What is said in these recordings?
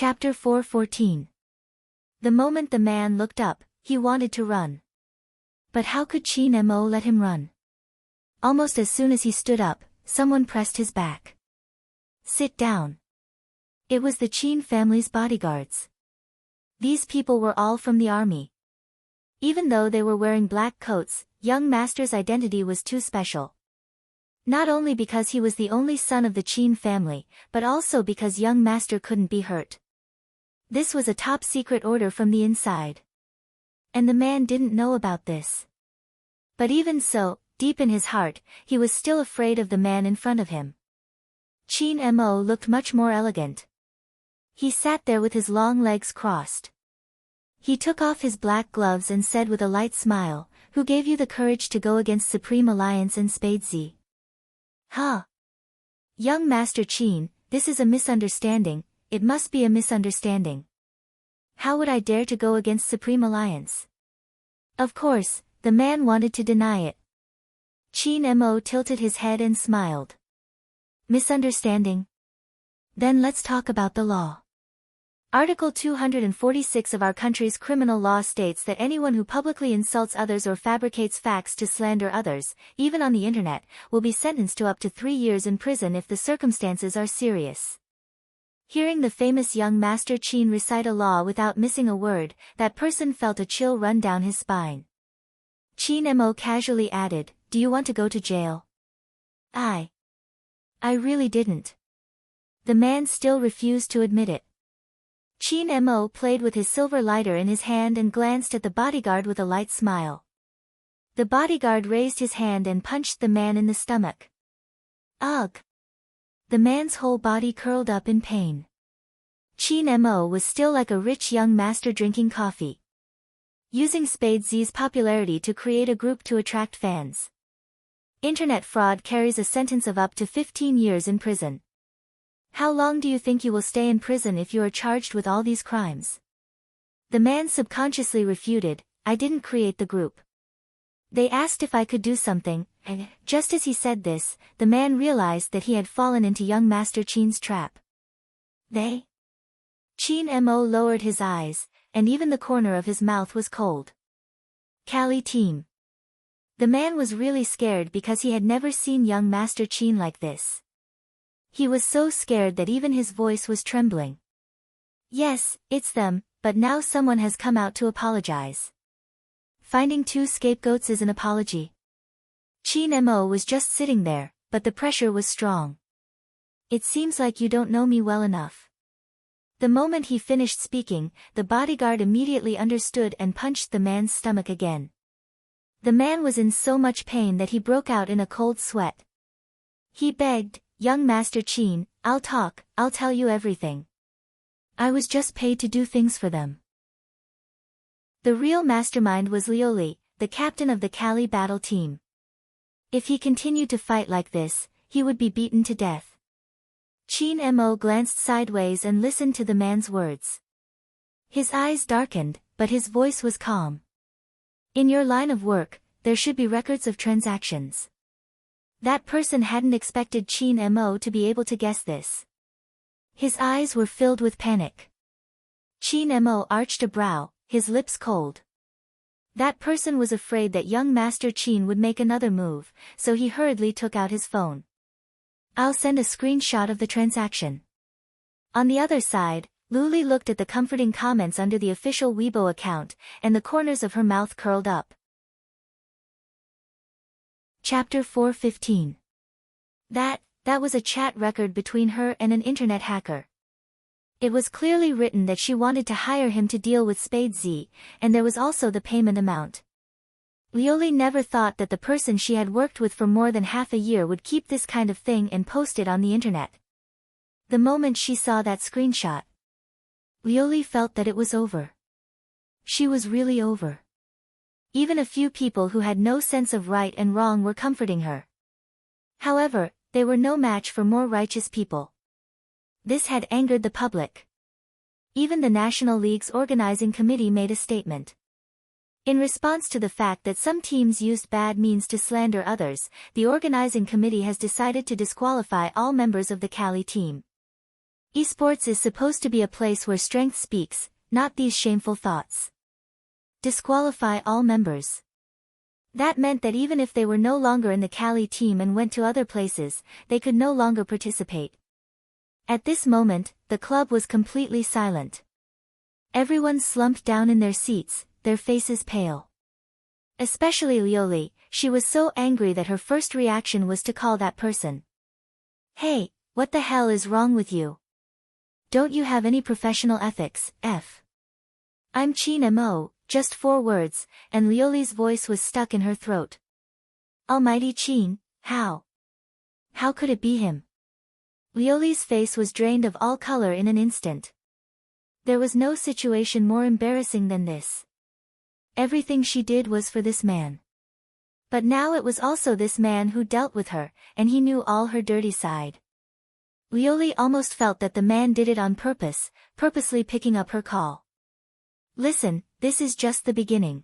Chapter 4:14. The moment the man looked up, he wanted to run. But how could Chin Mo let him run? Almost as soon as he stood up, someone pressed his back. Sit down. It was the Chin family's bodyguards. These people were all from the army. Even though they were wearing black coats, young master's identity was too special. Not only because he was the only son of the Chin family, but also because young master couldn't be hurt. This was a top-secret order from the inside. And the man didn't know about this. But even so, deep in his heart, he was still afraid of the man in front of him. Chin Mo looked much more elegant. He sat there with his long legs crossed. He took off his black gloves and said with a light smile, "Who gave you the courage to go against Supreme Alliance and Spade Z?" Huh? Young Master Chin, this is a misunderstanding, it must be a misunderstanding. How would I dare to go against Supreme Alliance? Of course, the man wanted to deny it. Chin Mo tilted his head and smiled. Misunderstanding? Then let's talk about the law. Article 246 of our country's criminal law states that anyone who publicly insults others or fabricates facts to slander others, even on the internet, will be sentenced to up to 3 years in prison if the circumstances are serious. Hearing the famous young Master Chin recite a law without missing a word, that person felt a chill run down his spine. Chin Mo casually added, "Do you want to go to jail?" I really didn't. The man still refused to admit it. Chin Mo played with his silver lighter in his hand and glanced at the bodyguard with a light smile. The bodyguard raised his hand and punched the man in the stomach. Ugh! The man's whole body curled up in pain. Chin Mo was still like a rich young master drinking coffee. Using Spade Z's popularity to create a group to attract fans. Internet fraud carries a sentence of up to 15 years in prison. How long do you think you will stay in prison if you are charged with all these crimes? The man subconsciously refuted, "I didn't create the group." They asked if I could do something, and just as he said this, the man realized that he had fallen into young Master Chin's trap. They? Chin Mo lowered his eyes, and even the corner of his mouth was cold. Cali team. The man was really scared because he had never seen young Master Chin like this. He was so scared that even his voice was trembling. Yes, it's them, but now someone has come out to apologize. Finding 2 scapegoats is an apology. Chin Mo was just sitting there, but the pressure was strong. It seems like you don't know me well enough. The moment he finished speaking, the bodyguard immediately understood and punched the man's stomach again. The man was in so much pain that he broke out in a cold sweat. He begged, "Young Master Chin, I'll tell you everything. I was just paid to do things for them." The real mastermind was Lioli, the captain of the Cali battle team. If he continued to fight like this, he would be beaten to death. Chin Mo glanced sideways and listened to the man's words. His eyes darkened, but his voice was calm. In your line of work, there should be records of transactions. That person hadn't expected Chin Mo to be able to guess this. His eyes were filled with panic. Chin Mo arched a brow, his lips cold. That person was afraid that young Master Chin would make another move, so he hurriedly took out his phone. "I'll send a screenshot of the transaction." On the other side, Luli looked at the comforting comments under the official Weibo account, and the corners of her mouth curled up. Chapter 4:15. That was a chat record between her and an internet hacker. It was clearly written that she wanted to hire him to deal with Spade Z, and there was also the payment amount. Lioli never thought that the person she had worked with for more than half a year would keep this kind of thing and post it on the internet. The moment she saw that screenshot, Lioli felt that it was over. She was really over. Even a few people who had no sense of right and wrong were comforting her. However, they were no match for more righteous people. This had angered the public. Even the National League's organizing committee made a statement. In response to the fact that some teams used bad means to slander others, the organizing committee has decided to disqualify all members of the Cali team. Esports is supposed to be a place where strength speaks, not these shameful thoughts. Disqualify all members. That meant that even if they were no longer in the Cali team and went to other places, they could no longer participate. At this moment, the club was completely silent. Everyone slumped down in their seats, their faces pale. Especially Lioli, she was so angry that her first reaction was to call that person. Hey, what the hell is wrong with you? Don't you have any professional ethics, F? I'm Chin Mo, just 4 words, and Lioli's voice was stuck in her throat. Almighty Chin, how? How could it be him? Lioli's face was drained of all color in an instant. There was no situation more embarrassing than this. Everything she did was for this man. But now it was also this man who dealt with her, and he knew all her dirty side. Lioli almost felt that the man did it on purpose, purposely picking up her call. Listen, this is just the beginning.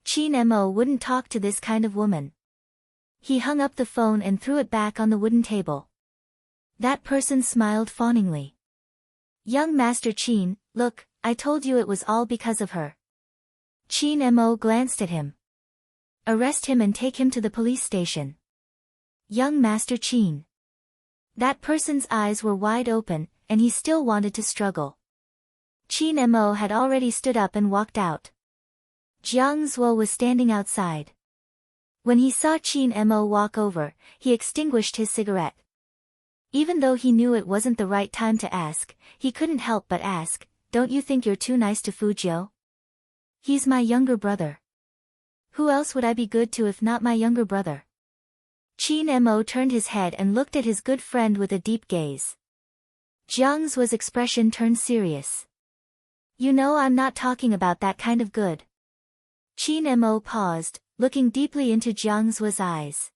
Chin Mo wouldn't talk to this kind of woman. He hung up the phone and threw it back on the wooden table. That person smiled fawningly. Young Master Chin, look, I told you it was all because of her. Chin Mo glanced at him. Arrest him and take him to the police station. Young Master Chin. That person's eyes were wide open, and he still wanted to struggle. Chin Mo had already stood up and walked out. Jiang Zuo was standing outside. When he saw Chin Mo walk over, he extinguished his cigarette. Even though he knew it wasn't the right time to ask, he couldn't help but ask, don't you think you're too nice to Fujio? He's my younger brother. Who else would I be good to if not my younger brother? Chin Mo turned his head and looked at his good friend with a deep gaze. Jiang Zuo's expression turned serious. You know I'm not talking about that kind of good. Chin Mo paused, looking deeply into Jiang Zuo's eyes.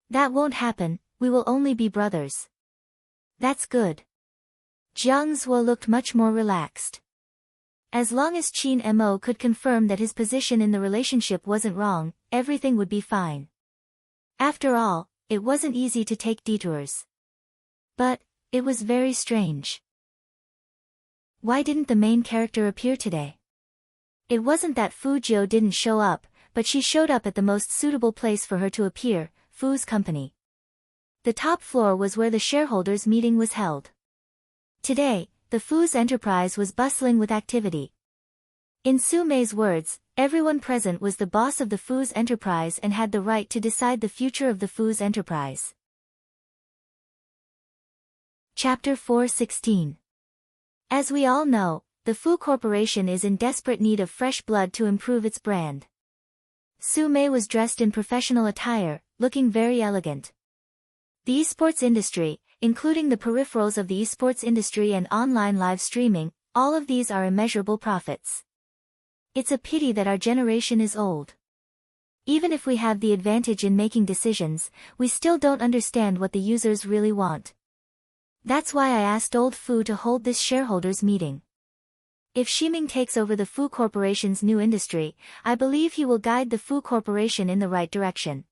That won't happen, we will only be brothers. That's good. Jiang Zuo looked much more relaxed. As long as Chin Mo could confirm that his position in the relationship wasn't wrong, everything would be fine. After all, it wasn't easy to take detours. But, it was very strange. Why didn't the main character appear today? It wasn't that Fujio didn't show up, but she showed up at the most suitable place for her to appear, Fu's company. The top floor was where the shareholders' meeting was held. Today, the Fu's enterprise was bustling with activity. In Su Mei's words, everyone present was the boss of the Fu's enterprise and had the right to decide the future of the Fu's enterprise. Chapter 4:16. As we all know, the Fu Corporation is in desperate need of fresh blood to improve its brand. Su Mei was dressed in professional attire, looking very elegant. The esports industry, including the peripherals of the esports industry and online live streaming, all of these are immeasurable profits. It's a pity that our generation is old. Even if we have the advantage in making decisions, we still don't understand what the users really want. That's why I asked old Fu to hold this shareholders meeting. If Shiming takes over the Fu Corporation's new industry, I believe he will guide the Fu Corporation in the right direction.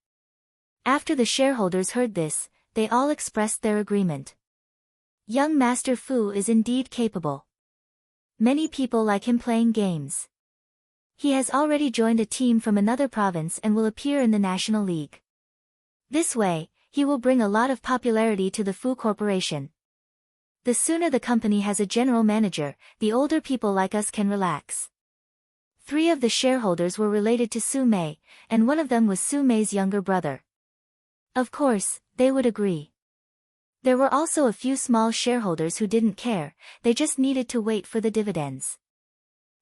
After the shareholders heard this, they all expressed their agreement. Young Master Fu is indeed capable. Many people like him playing games. He has already joined a team from another province and will appear in the National League. This way, he will bring a lot of popularity to the Fu Corporation. The sooner the company has a general manager, the older people like us can relax. 3 of the shareholders were related to Su Mei, and one of them was Su Mei's younger brother. Of course, they would agree. There were also a few small shareholders who didn't care, they just needed to wait for the dividends.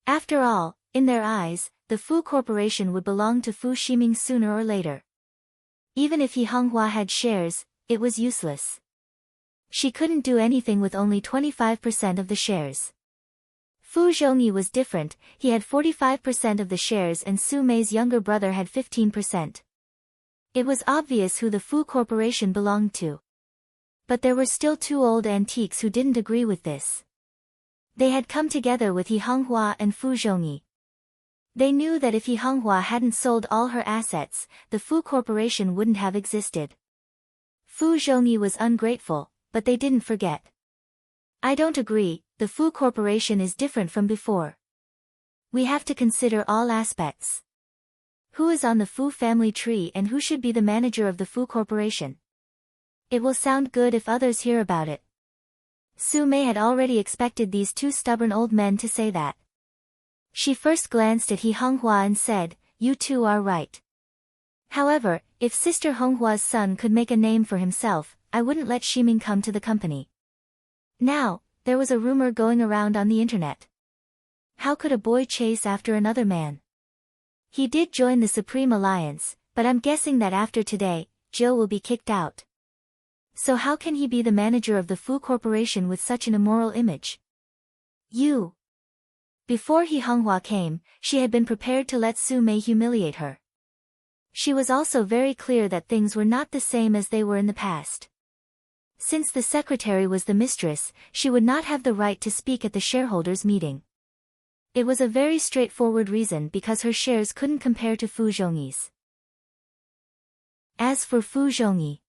After all, in their eyes, the Fu Corporation would belong to Fu Shiming sooner or later. Even if He Honghua had shares, it was useless. She couldn't do anything with only 25% of the shares. Fu Zhongyi was different, he had 45% of the shares and Su Mei's younger brother had 15%. It was obvious who the Fu Corporation belonged to. But there were still 2 old antiques who didn't agree with this. They had come together with He Honghua and Fu Zhongyi. They knew that if He Honghua hadn't sold all her assets, the Fu Corporation wouldn't have existed. Fu Zhongyi was ungrateful, but they didn't forget. I don't agree, the Fu Corporation is different from before. We have to consider all aspects. Who is on the Fu family tree and who should be the manager of the Fu Corporation? It will sound good if others hear about it. Su Mei had already expected these two stubborn old men to say that. She first glanced at He Honghua and said, "You two are right. However, if Sister Honghua's son could make a name for himself, I wouldn't let Ximing come to the company." Now, there was a rumor going around on the internet. How could a boy chase after another man? He did join the Supreme Alliance, but I'm guessing that after today, Jill will be kicked out. So how can he be the manager of the Fu Corporation with such an immoral image? You. Before He Honghua came, she had been prepared to let Su Mei humiliate her. She was also very clear that things were not the same as they were in the past. Since the secretary was the mistress, she would not have the right to speak at the shareholders' meeting. It was a very straightforward reason because her shares couldn't compare to Fu Zhongyi's. As for Fu Zhongyi,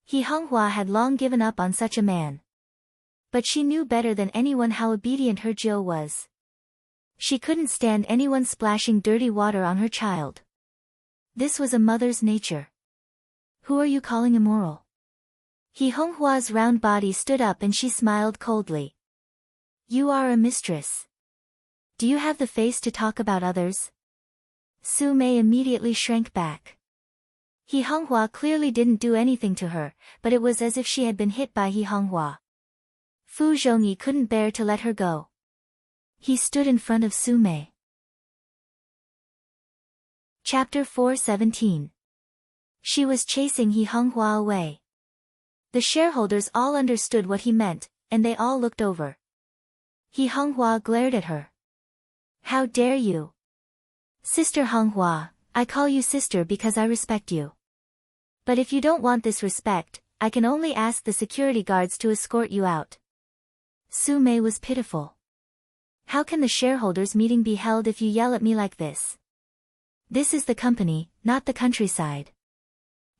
He Honghua had long given up on such a man. But she knew better than anyone how obedient her Jill was. She couldn't stand anyone splashing dirty water on her child. This was a mother's nature. Who are you calling immoral? He Honghua's round body stood up and she smiled coldly. You are a mistress. Do you have the face to talk about others? Su Mei immediately shrank back. He Honghua clearly didn't do anything to her, but it was as if she had been hit by He Honghua. Fu Zhongyi couldn't bear to let her go. He stood in front of Su Mei. Chapter 4:17. She was chasing He Honghua away. The shareholders all understood what he meant, and they all looked over. He Honghua glared at her. How dare you? Sister Honghua, I call you sister because I respect you. But if you don't want this respect, I can only ask the security guards to escort you out. Su Mei was pitiful. How can the shareholders' meeting be held if you yell at me like this? This is the company, not the countryside.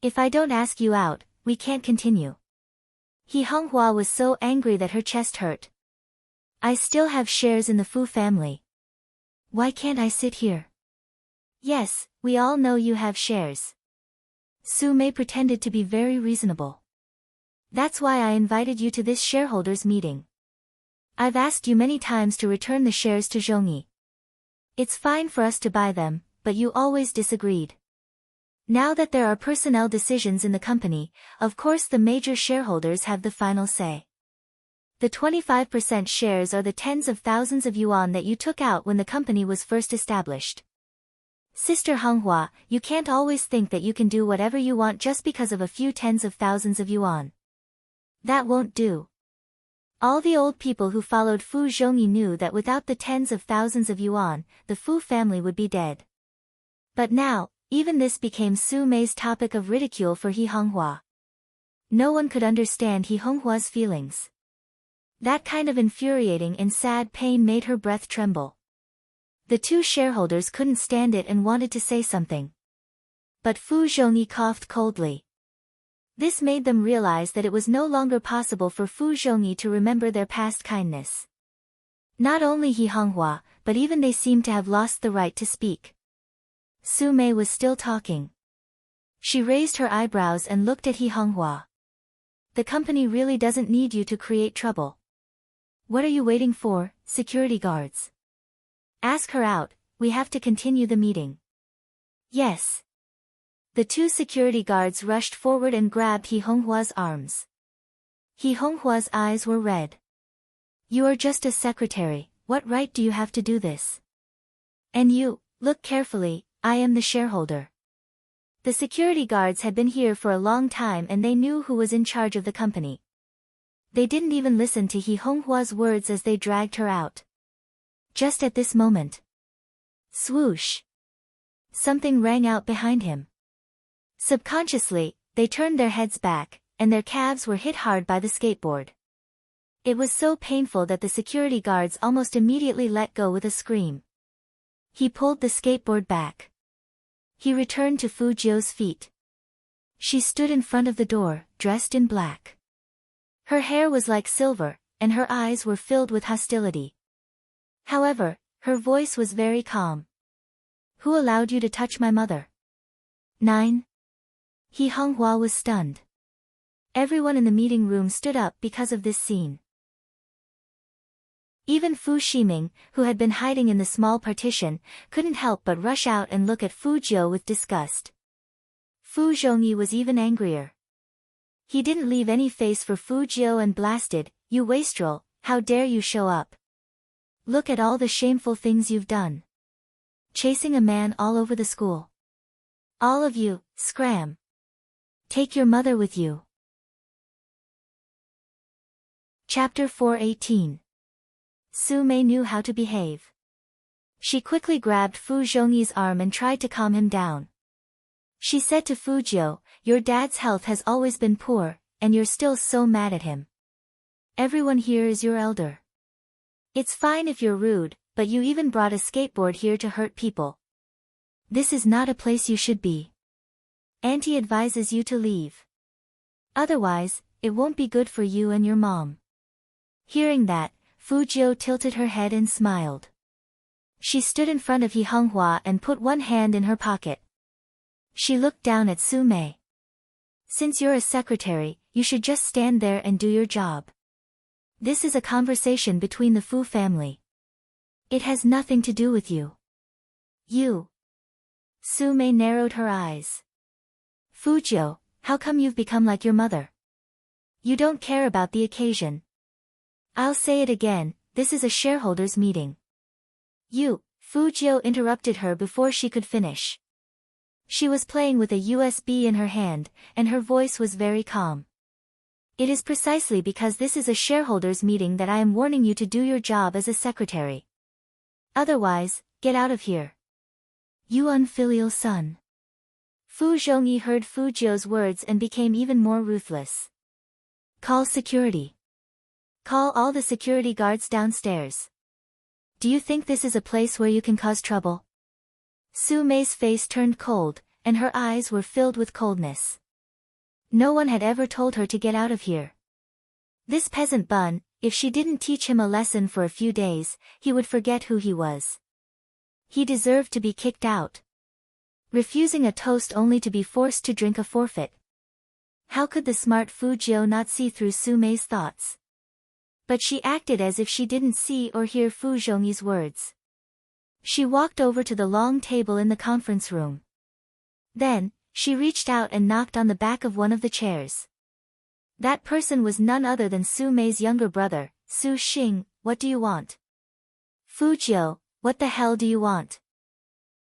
If I don't ask you out, we can't continue. He Honghua was so angry that her chest hurt. I still have shares in the Fu family. Why can't I sit here? Yes, we all know you have shares. Su Mei pretended to be very reasonable. That's why I invited you to this shareholders' meeting. I've asked you many times to return the shares to Zhongyi. It's fine for us to buy them, but you always disagreed. Now that there are personnel decisions in the company, of course the major shareholders have the final say. The 25% shares are the tens of thousands of yuan that you took out when the company was first established. Sister Honghua, you can't always think that you can do whatever you want just because of a few tens of thousands of yuan. That won't do. All the old people who followed Fu Zhongyi knew that without the tens of thousands of yuan, the Fu family would be dead. But now, even this became Su Mei's topic of ridicule for He Honghua. No one could understand He Honghua's feelings. That kind of infuriating and sad pain made her breath tremble. The two shareholders couldn't stand it and wanted to say something. But Fu Zhongyi coughed coldly. This made them realize that it was no longer possible for Fu Zhongyi to remember their past kindness. Not only He Honghua, but even they seemed to have lost the right to speak. Su Mei was still talking. She raised her eyebrows and looked at He Honghua. The company really doesn't need you to create trouble. What are you waiting for, security guards? Ask her out, we have to continue the meeting. Yes. The two security guards rushed forward and grabbed He Honghua's arms. He Honghua's eyes were red. You are just a secretary, what right do you have to do this? And you, look carefully, I am the shareholder. The security guards had been here for a long time and they knew who was in charge of the company. They didn't even listen to He Honghua's words as they dragged her out. Just at this moment. Swoosh! Something rang out behind him. Subconsciously, they turned their heads back, and their calves were hit hard by the skateboard. It was so painful that the security guards almost immediately let go with a scream. He pulled the skateboard back. He returned to Fu Jiu's feet. She stood in front of the door, dressed in black. Her hair was like silver, and her eyes were filled with hostility. However, her voice was very calm. Who allowed you to touch my mother? 9. He Honghua was stunned. Everyone in the meeting room stood up because of this scene. Even Fu Ximing, who had been hiding in the small partition, couldn't help but rush out and look at Fu Jiu with disgust. Fu Zhongyi was even angrier. He didn't leave any face for Fu Jiu and blasted, "You wastrel, how dare you show up? Look at all the shameful things you've done. Chasing a man all over the school. All of you, scram. Take your mother with you." Chapter 418. Su Mei knew how to behave. She quickly grabbed Fu Zhongyi's arm and tried to calm him down. She said to Fu Jiu, "Your dad's health has always been poor, and you're still so mad at him. Everyone here is your elder. It's fine if you're rude, but you even brought a skateboard here to hurt people. This is not a place you should be. Auntie advises you to leave. Otherwise, it won't be good for you and your mom." Hearing that, Fu Jiu tilted her head and smiled. She stood in front of He Honghua and put one hand in her pocket. She looked down at Su Mei. "Since you're a secretary, you should just stand there and do your job. This is a conversation between the Fu family. It has nothing to do with you." "You?" Su Mei narrowed her eyes. "Fu Jiu, how come you've become like your mother? You don't care about the occasion. I'll say it again, this is a shareholders' meeting." "You," Fu Jiu interrupted her before she could finish. She was playing with a USB in her hand, and her voice was very calm. "It is precisely because this is a shareholders' meeting that I am warning you to do your job as a secretary. Otherwise, get out of here. You unfilial son." Fu Zhongyi heard Fu Jiu's words and became even more ruthless. "Call security. Call all the security guards downstairs. Do you think this is a place where you can cause trouble?" Su Mei's face turned cold, and her eyes were filled with coldness. No one had ever told her to get out of here. This peasant bun, if she didn't teach him a lesson for a few days, he would forget who he was. He deserved to be kicked out. Refusing a toast only to be forced to drink a forfeit. How could the smart Fu Jiu not see through Su Mei's thoughts? But she acted as if she didn't see or hear Fu Zhongyi's words. She walked over to the long table in the conference room. Then, she reached out and knocked on the back of one of the chairs. That person was none other than Su Mei's younger brother, Su Xing. "What do you want?" "Fu Jiu, what the hell do you want?"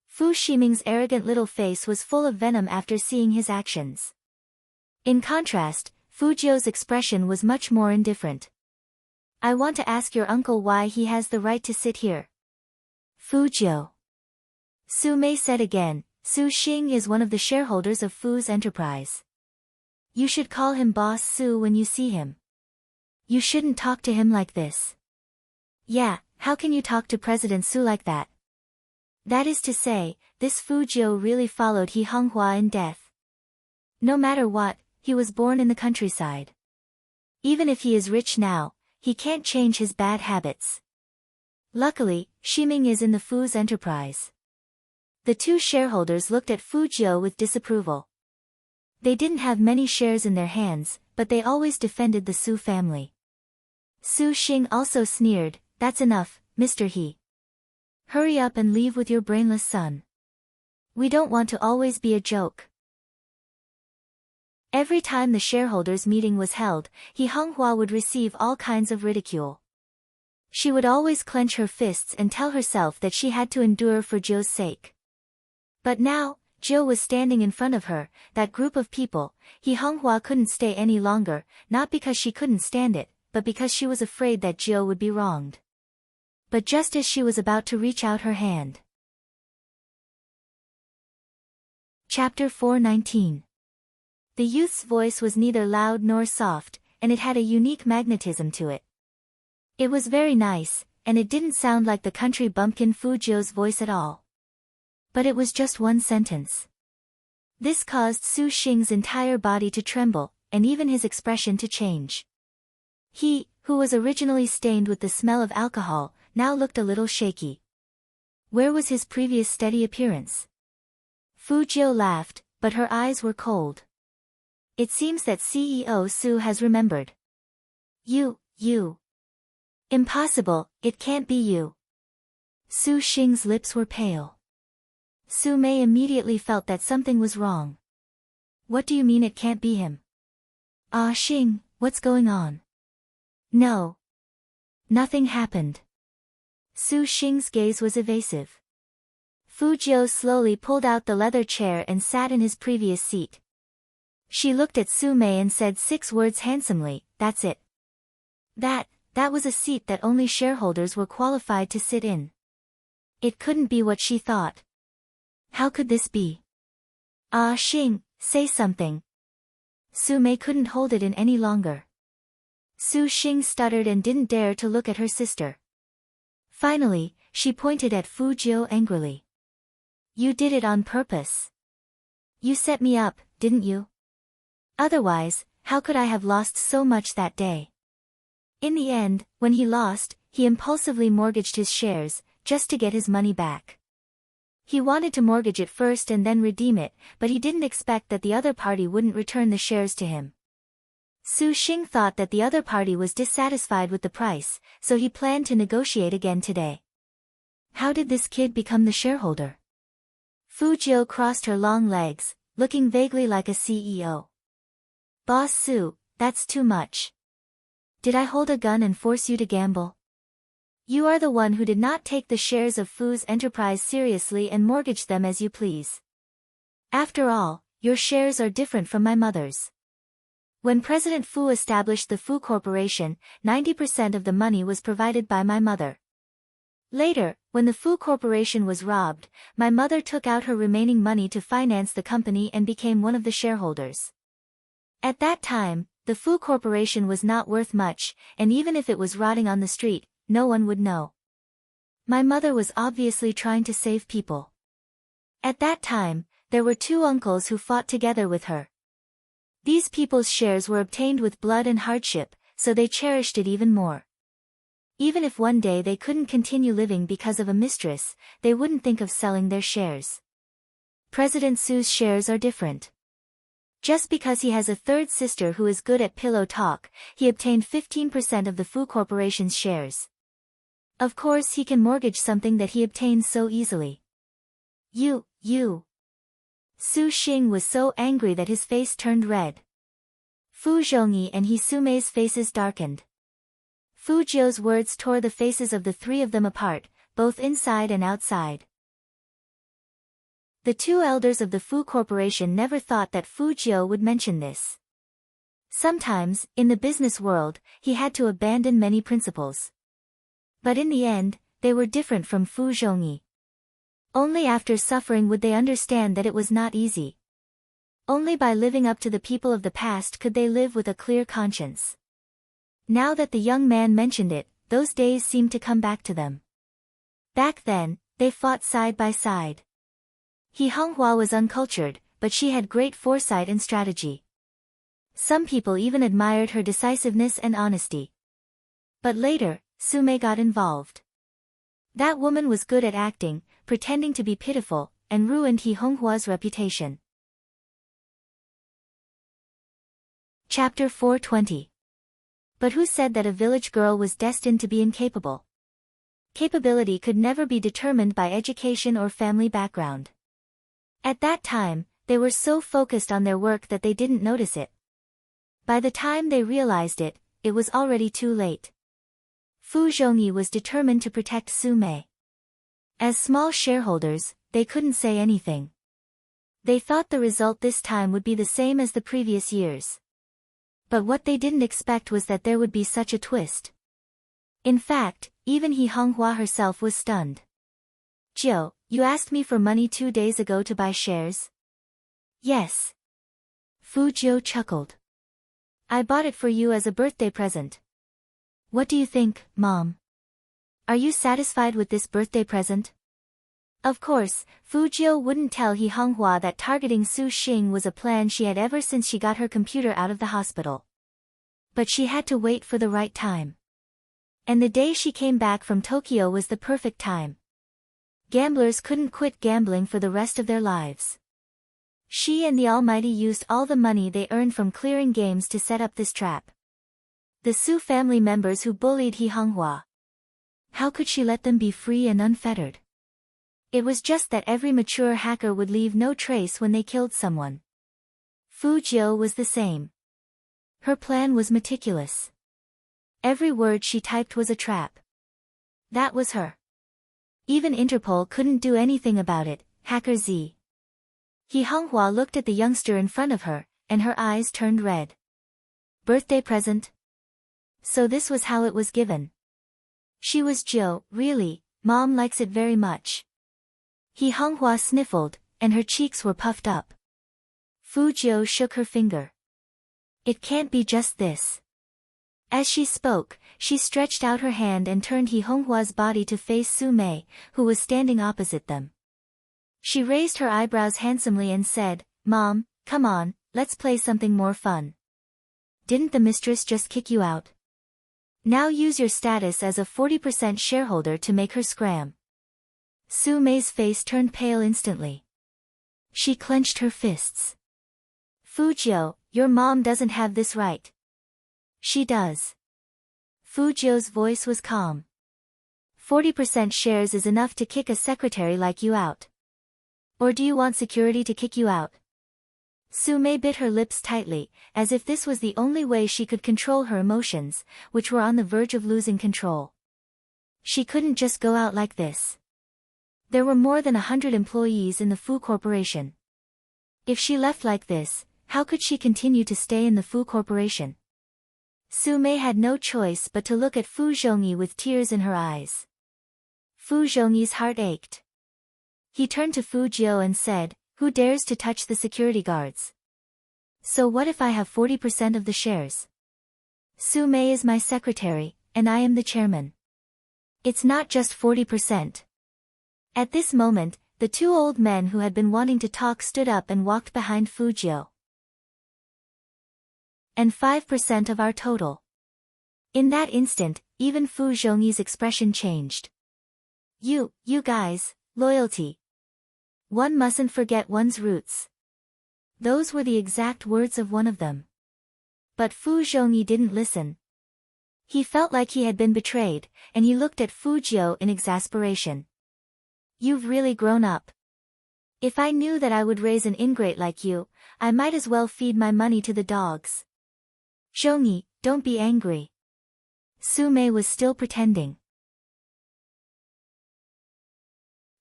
Fu Ximing's arrogant little face was full of venom after seeing his actions. In contrast, Fu Jiu's expression was much more indifferent. "I want to ask your uncle why he has the right to sit here." "Fu Jiu." Su Mei said again, "Su Xing is one of the shareholders of Fu's enterprise. You should call him Boss Su when you see him. You shouldn't talk to him like this." "Yeah, how can you talk to President Su like that?" That is to say, this Fu Jiu really followed He Honghua in death. No matter what, he was born in the countryside. Even if he is rich now, he can't change his bad habits. Luckily, Ximing is in the Fu's enterprise. The two shareholders looked at Fu Jiu with disapproval. They didn't have many shares in their hands, but they always defended the Su family. Su Xing also sneered, "That's enough, Mr. He. Hurry up and leave with your brainless son. We don't want to always be a joke." Every time the shareholders' meeting was held, He Honghua would receive all kinds of ridicule. She would always clench her fists and tell herself that she had to endure for Jiu's sake. But now, Jiu was standing in front of her, that group of people. He Honghua couldn't stay any longer, not because she couldn't stand it, but because she was afraid that Jiu would be wronged. But just as she was about to reach out her hand. Chapter 419. The youth's voice was neither loud nor soft, and it had a unique magnetism to it. It was very nice, and it didn't sound like the country bumpkin Fu Jiu's voice at all. But it was just one sentence. This caused Su Xing's entire body to tremble, and even his expression to change. He, who was originally stained with the smell of alcohol, now looked a little shaky. Where was his previous steady appearance? Fu Jiu laughed, but her eyes were cold. It seems that CEO Su has remembered. You. Impossible, it can't be you. Su Xing's lips were pale. Su Mei immediately felt that something was wrong. What do you mean it can't be him? Ah Xing, what's going on? No. Nothing happened. Su Xing's gaze was evasive. Fu Jiu slowly pulled out the leather chair and sat in his previous seat. She looked at Su Mei and said 6 words handsomely, that's it. That was a seat that only shareholders were qualified to sit in. It couldn't be what she thought. How could this be? Ah Xing, say something. Su Mei couldn't hold it in any longer. Su Xing stuttered and didn't dare to look at her sister. Finally, she pointed at Fu Jiu angrily. You did it on purpose. You set me up, didn't you? Otherwise, how could I have lost so much that day? In the end, when he lost, he impulsively mortgaged his shares, just to get his money back. He wanted to mortgage it first and then redeem it, but he didn't expect that the other party wouldn't return the shares to him. Su Xing thought that the other party was dissatisfied with the price, so he planned to negotiate again today. How did this kid become the shareholder? Fu Jiu crossed her long legs, looking vaguely like a CEO. Boss Su, that's too much. Did I hold a gun and force you to gamble? You are the one who did not take the shares of Fu's enterprise seriously and mortgage them as you please. After all, your shares are different from my mother's. When President Fu established the Fu Corporation, 90% of the money was provided by my mother. Later, when the Fu Corporation was robbed, my mother took out her remaining money to finance the company and became one of the shareholders. At that time, the Fu Corporation was not worth much, and even if it was rotting on the street, no one would know. My mother was obviously trying to save people. At that time, there were 2 uncles who fought together with her. These people's shares were obtained with blood and hardship, so they cherished it even more. Even if one day they couldn't continue living because of a mistress, they wouldn't think of selling their shares. President Su's shares are different. Just because he has a 3rd sister who is good at pillow talk, he obtained 15% of the Fu Corporation's shares. Of course he can mortgage something that he obtained so easily. You. Su Xing was so angry that his face turned red. Fu Zhongyi and Su Mei's faces darkened. Fu Jiu's words tore the faces of the 3 of them apart, both inside and outside. The 2 elders of the Fu Corporation never thought that Fu Jiu would mention this. Sometimes, in the business world, he had to abandon many principles. But in the end, they were different from Fu Zhongyi. Only after suffering would they understand that it was not easy. Only by living up to the people of the past could they live with a clear conscience. Now that the young man mentioned it, those days seemed to come back to them. Back then, they fought side by side. He Honghua was uncultured, but she had great foresight and strategy. Some people even admired her decisiveness and honesty. But later, Su Mei got involved. That woman was good at acting, pretending to be pitiful, and ruined He Honghua's reputation. Chapter 420. But who said that a village girl was destined to be incapable? Capability could never be determined by education or family background. At that time, they were so focused on their work that they didn't notice it. By the time they realized it, it was already too late. Fu Zhongyi was determined to protect Su Mei. As small shareholders, they couldn't say anything. They thought the result this time would be the same as the previous years. But what they didn't expect was that there would be such a twist. In fact, even He Honghua herself was stunned. Jiu, you asked me for money 2 days ago to buy shares? Yes. Fu Jiu chuckled. I bought it for you as a birthday present. What do you think, Mom? Are you satisfied with this birthday present? Of course, Fu Jiu wouldn't tell He Honghua that targeting Su Xing was a plan she had ever since she got her computer out of the hospital. But she had to wait for the right time. And the day she came back from Tokyo was the perfect time. Gamblers couldn't quit gambling for the rest of their lives. She and the Almighty used all the money they earned from clearing games to set up this trap. The Su family members who bullied He Honghua. How could she let them be free and unfettered? It was just that every mature hacker would leave no trace when they killed someone. Fu Jiu was the same. Her plan was meticulous. Every word she typed was a trap. That was her. Even Interpol couldn't do anything about it. Hacker Z. He Honghua looked at the youngster in front of her, and her eyes turned red. Birthday present? So this was how it was given. She was Jiu, really, Mom likes it very much. He Honghua sniffled, and her cheeks were puffed up. Fu Jiu shook her finger. It can't be just this. As she spoke, she stretched out her hand and turned He Honghua's body to face Su Mei, who was standing opposite them. She raised her eyebrows handsomely and said, Mom, come on, let's play something more fun. Didn't the mistress just kick you out? Now use your status as a 40% shareholder to make her scram. Su Mei's face turned pale instantly. She clenched her fists. Fu Jiu, your mom doesn't have this right. She does. Fu Jiu's voice was calm. 40% shares is enough to kick a secretary like you out. Or do you want security to kick you out? Su Mei bit her lips tightly, as if this was the only way she could control her emotions, which were on the verge of losing control. She couldn't just go out like this. There were more than 100 employees in the Fu Corporation. If she left like this, how could she continue to stay in the Fu Corporation? Su Mei had no choice but to look at Fu Zhongyi with tears in her eyes. Fu Zhongyi's heart ached. He turned to Fu Jiu and said, who dares to touch the security guards? So what if I have 40% of the shares? Su Mei is my secretary, and I am the chairman. It's not just 40%. At this moment, the two old men who had been wanting to talk stood up and walked behind Fu Jiu. And 5% of our total. In that instant, even Fu Zhongyi's expression changed. You guys, loyalty. One mustn't forget one's roots. Those were the exact words of one of them. But Fu Zhongyi didn't listen. He felt like he had been betrayed, and he looked at Fu Jiu in exasperation. You've really grown up. If I knew that I would raise an ingrate like you, I might as well feed my money to the dogs. Zhongyi, don't be angry. Su Mei was still pretending.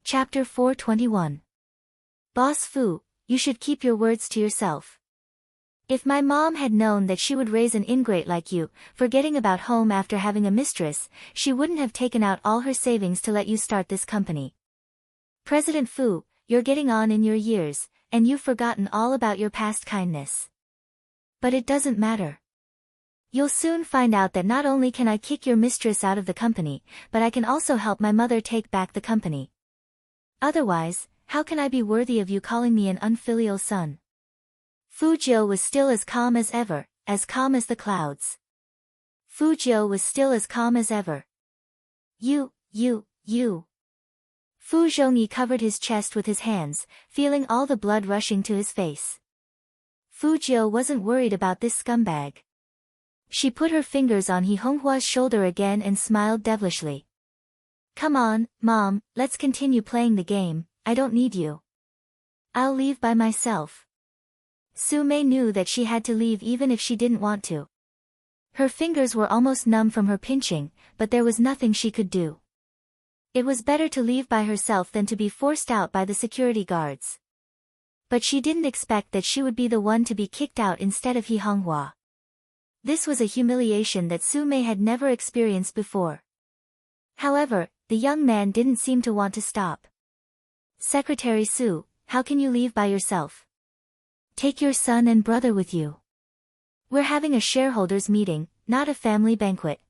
Chapter 421. Boss Fu, you should keep your words to yourself. If my mom had known that she would raise an ingrate like you, forgetting about home after having a mistress, she wouldn't have taken out all her savings to let you start this company. President Fu, you're getting on in your years, and you've forgotten all about your past kindness. But it doesn't matter. You'll soon find out that not only can I kick your mistress out of the company, but I can also help my mother take back the company. Otherwise, how can I be worthy of you calling me an unfilial son? Fu Jiu was still as calm as ever, as calm as the clouds. Fu Jiu was still as calm as ever. You. Fu Zhongyi covered his chest with his hands, feeling all the blood rushing to his face. Fu Jiu wasn't worried about this scumbag. She put her fingers on He Honghua's shoulder again and smiled devilishly. Come on, Mom, let's continue playing the game, I don't need you. I'll leave by myself. Su Mei knew that she had to leave even if she didn't want to. Her fingers were almost numb from her pinching, but there was nothing she could do. It was better to leave by herself than to be forced out by the security guards. But she didn't expect that she would be the one to be kicked out instead of He Honghua. This was a humiliation that Su Mei had never experienced before. However, the young man didn't seem to want to stop. Secretary Su, how can you leave by yourself? Take your son and brother with you. We're having a shareholders' meeting, not a family banquet.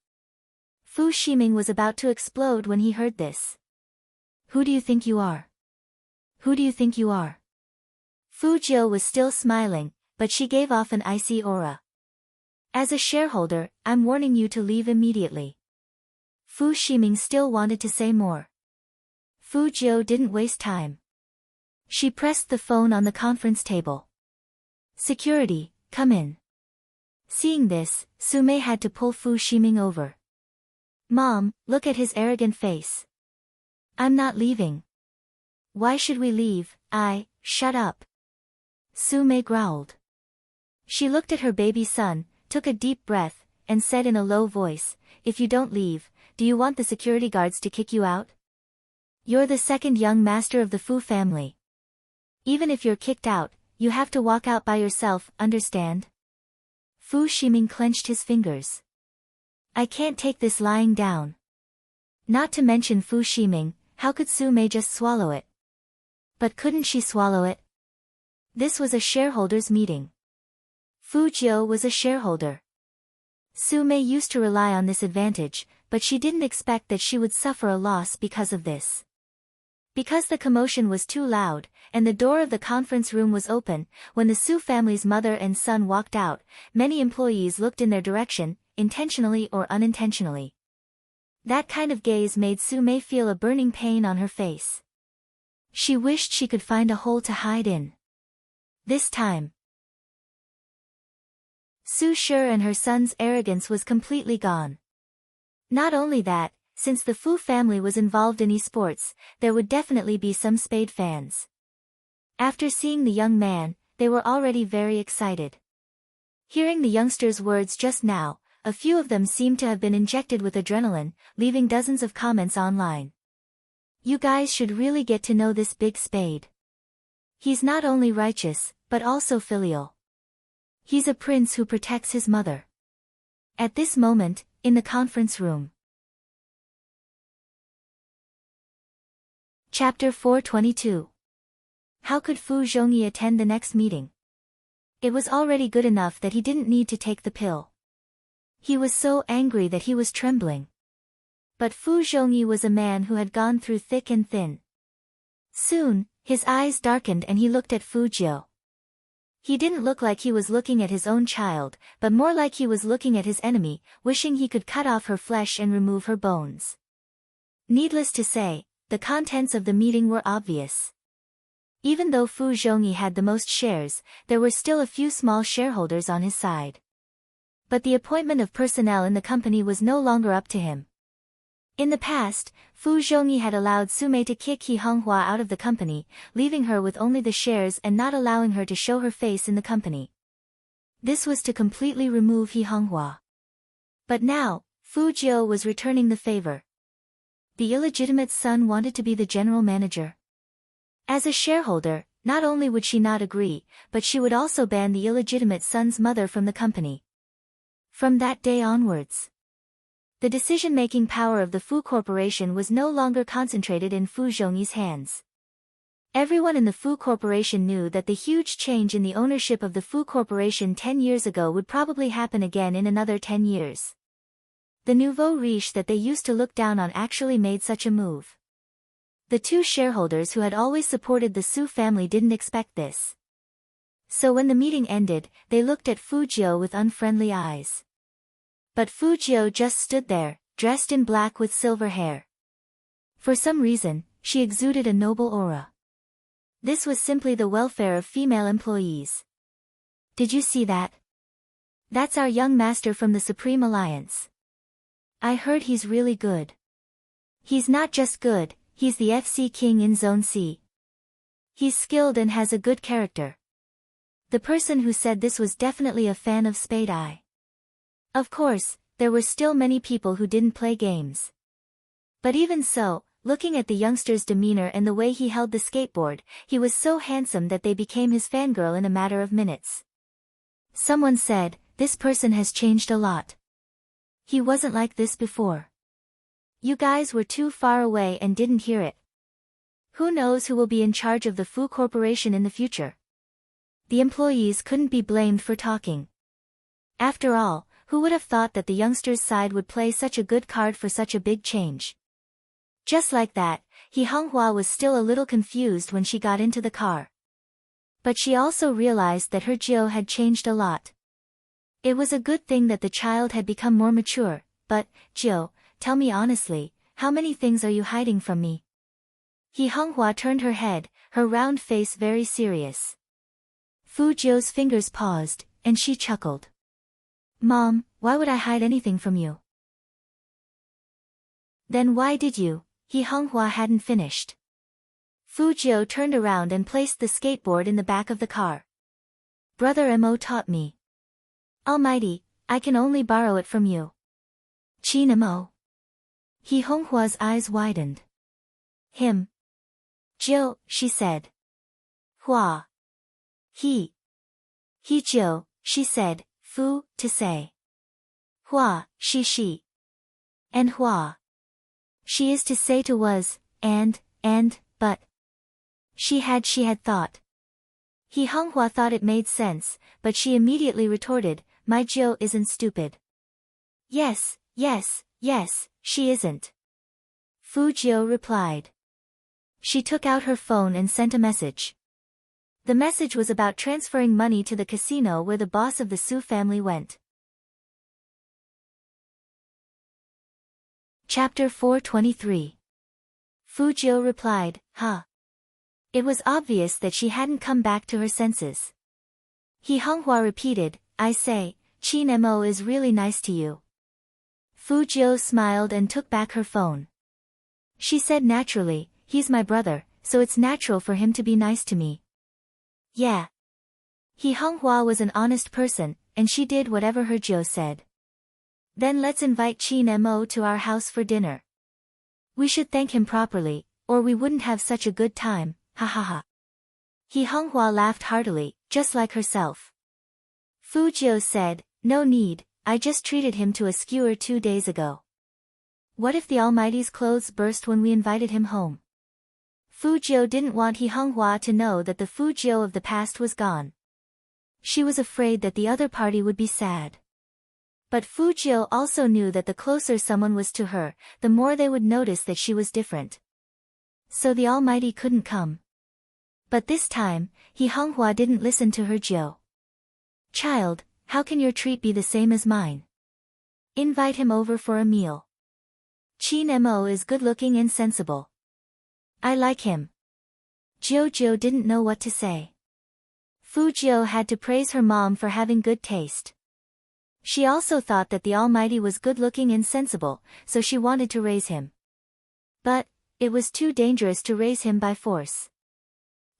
Fu Shiming was about to explode when he heard this. Who do you think you are? Who do you think you are? Fu Jiu was still smiling, but she gave off an icy aura. As a shareholder, I'm warning you to leave immediately. Fu Ximing still wanted to say more. Fu Jiu didn't waste time. She pressed the phone on the conference table. Security, come in. Seeing this, Sumei had to pull Fu Ximing over. Mom, look at his arrogant face. I'm not leaving. Why should we leave? Shut up. Sumei growled. She looked at her baby son, took a deep breath, and said in a low voice, if you don't leave, do you want the security guards to kick you out? You're the second young master of the Fu family. Even if you're kicked out, you have to walk out by yourself, understand? Fu Ximing clenched his fingers. I can't take this lying down. Not to mention Fu Ximing, how could Sumei just swallow it? But couldn't she swallow it? This was a shareholders' meeting. Fu Jiu was a shareholder. Sumei used to rely on this advantage, but she didn't expect that she would suffer a loss because of this. Because the commotion was too loud, and the door of the conference room was open, when the Su family's mother and son walked out, many employees looked in their direction, intentionally or unintentionally. That kind of gaze made Sumei feel a burning pain on her face. She wished she could find a hole to hide in. This time, Su Shi and her son's arrogance was completely gone. Not only that, since the Fu family was involved in esports, there would definitely be some Spade fans. After seeing the young man, they were already very excited. Hearing the youngsters' words just now, a few of them seemed to have been injected with adrenaline, leaving dozens of comments online. You guys should really get to know this big Spade. He's not only righteous, but also filial. He's a prince who protects his mother. At this moment, in the conference room. Chapter 422. How could Fu Zhongyi attend the next meeting? It was already good enough that he didn't need to take the pill. He was so angry that he was trembling. But Fu Zhongyi was a man who had gone through thick and thin. Soon, his eyes darkened and he looked at Fu Jiu. He didn't look like he was looking at his own child, but more like he was looking at his enemy, wishing he could cut off her flesh and remove her bones. Needless to say, the contents of the meeting were obvious. Even though Fu Zhongyi had the most shares, there were still a few small shareholders on his side. But the appointment of personnel in the company was no longer up to him. In the past, Fu Zhongyi had allowed Sumei to kick He Honghua out of the company, leaving her with only the shares and not allowing her to show her face in the company. This was to completely remove He Honghua. But now, Fu Jiu was returning the favor. The illegitimate son wanted to be the general manager. As a shareholder, not only would she not agree, but she would also ban the illegitimate son's mother from the company. From that day onwards, the decision-making power of the Fu Corporation was no longer concentrated in Fu Zhongyi's hands. Everyone in the Fu Corporation knew that the huge change in the ownership of the Fu Corporation 10 years ago would probably happen again in another 10 years. The nouveau riche that they used to look down on actually made such a move. The two shareholders who had always supported the Su family didn't expect this. So when the meeting ended, they looked at Fu Jiu with unfriendly eyes. But Fu Jiu just stood there, dressed in black with silver hair. For some reason, she exuded a noble aura. This was simply the welfare of female employees. Did you see that? That's our young master from the Supreme Alliance. I heard he's really good. He's not just good, he's the FC King in Zone C. He's skilled and has a good character. The person who said this was definitely a fan of Spade Eye. Of course, there were still many people who didn't play games. But even so, looking at the youngster's demeanor and the way he held the skateboard, he was so handsome that they became his fangirl in a matter of minutes. Someone said, this person has changed a lot. He wasn't like this before. You guys were too far away and didn't hear it. Who knows who will be in charge of the Fu Corporation in the future? The employees couldn't be blamed for talking. After all, who would have thought that the youngster's side would play such a good card for such a big change? Just like that, He Honghua was still a little confused when she got into the car. But she also realized that her Jiu had changed a lot. It was a good thing that the child had become more mature, but, Jiu, tell me honestly, how many things are you hiding from me? He Honghua turned her head, her round face very serious. Fu Jiu's fingers paused, and she chuckled. Mom, why would I hide anything from you? Then why did you? He Honghua hadn't finished. Fu Jiu turned around and placed the skateboard in the back of the car. Brother Mo taught me. Almighty, I can only borrow it from you. Qin Mo. He Honghua's eyes widened. Him. Jiu, she said. Hua. He. He Jiu, she said, Fu, to say. Hua, she. And Hua. She is to say to was, and, but. She had thought. He Honghua thought it made sense, but she immediately retorted, my Jiu isn't stupid. Yes, she isn't. Fu Jiu replied. She took out her phone and sent a message. The message was about transferring money to the casino where the boss of the Su family went. Chapter 423. Fu Jiu replied, huh. It was obvious that she hadn't come back to her senses. He Honghua repeated, I say, Qin Mo is really nice to you. Fu Jiu smiled and took back her phone. She said naturally, he's my brother, so it's natural for him to be nice to me. Yeah. He Honghua was an honest person, and she did whatever her Jiu said. Then let's invite Qin Mo to our house for dinner. We should thank him properly, or we wouldn't have such a good time, ha ha ha. He Honghua laughed heartily, just like herself. Fu Jiu said, no need, I just treated him to a skewer 2 days ago. What if the Almighty's clothes burst when we invited him home? Fu Jiu didn't want He Honghua to know that the Fu Jiu of the past was gone. She was afraid that the other party would be sad. But Fu Jiu also knew that the closer someone was to her, the more they would notice that she was different. So the Almighty couldn't come. But this time, He Honghua didn't listen to her Jiu. Child, how can your treat be the same as mine? Invite him over for a meal. Qin Mo is good-looking and sensible. I like him. Jiu didn't know what to say. Fu Jiu had to praise her mom for having good taste. She also thought that the Almighty was good-looking and sensible, so she wanted to raise him. But, it was too dangerous to raise him by force.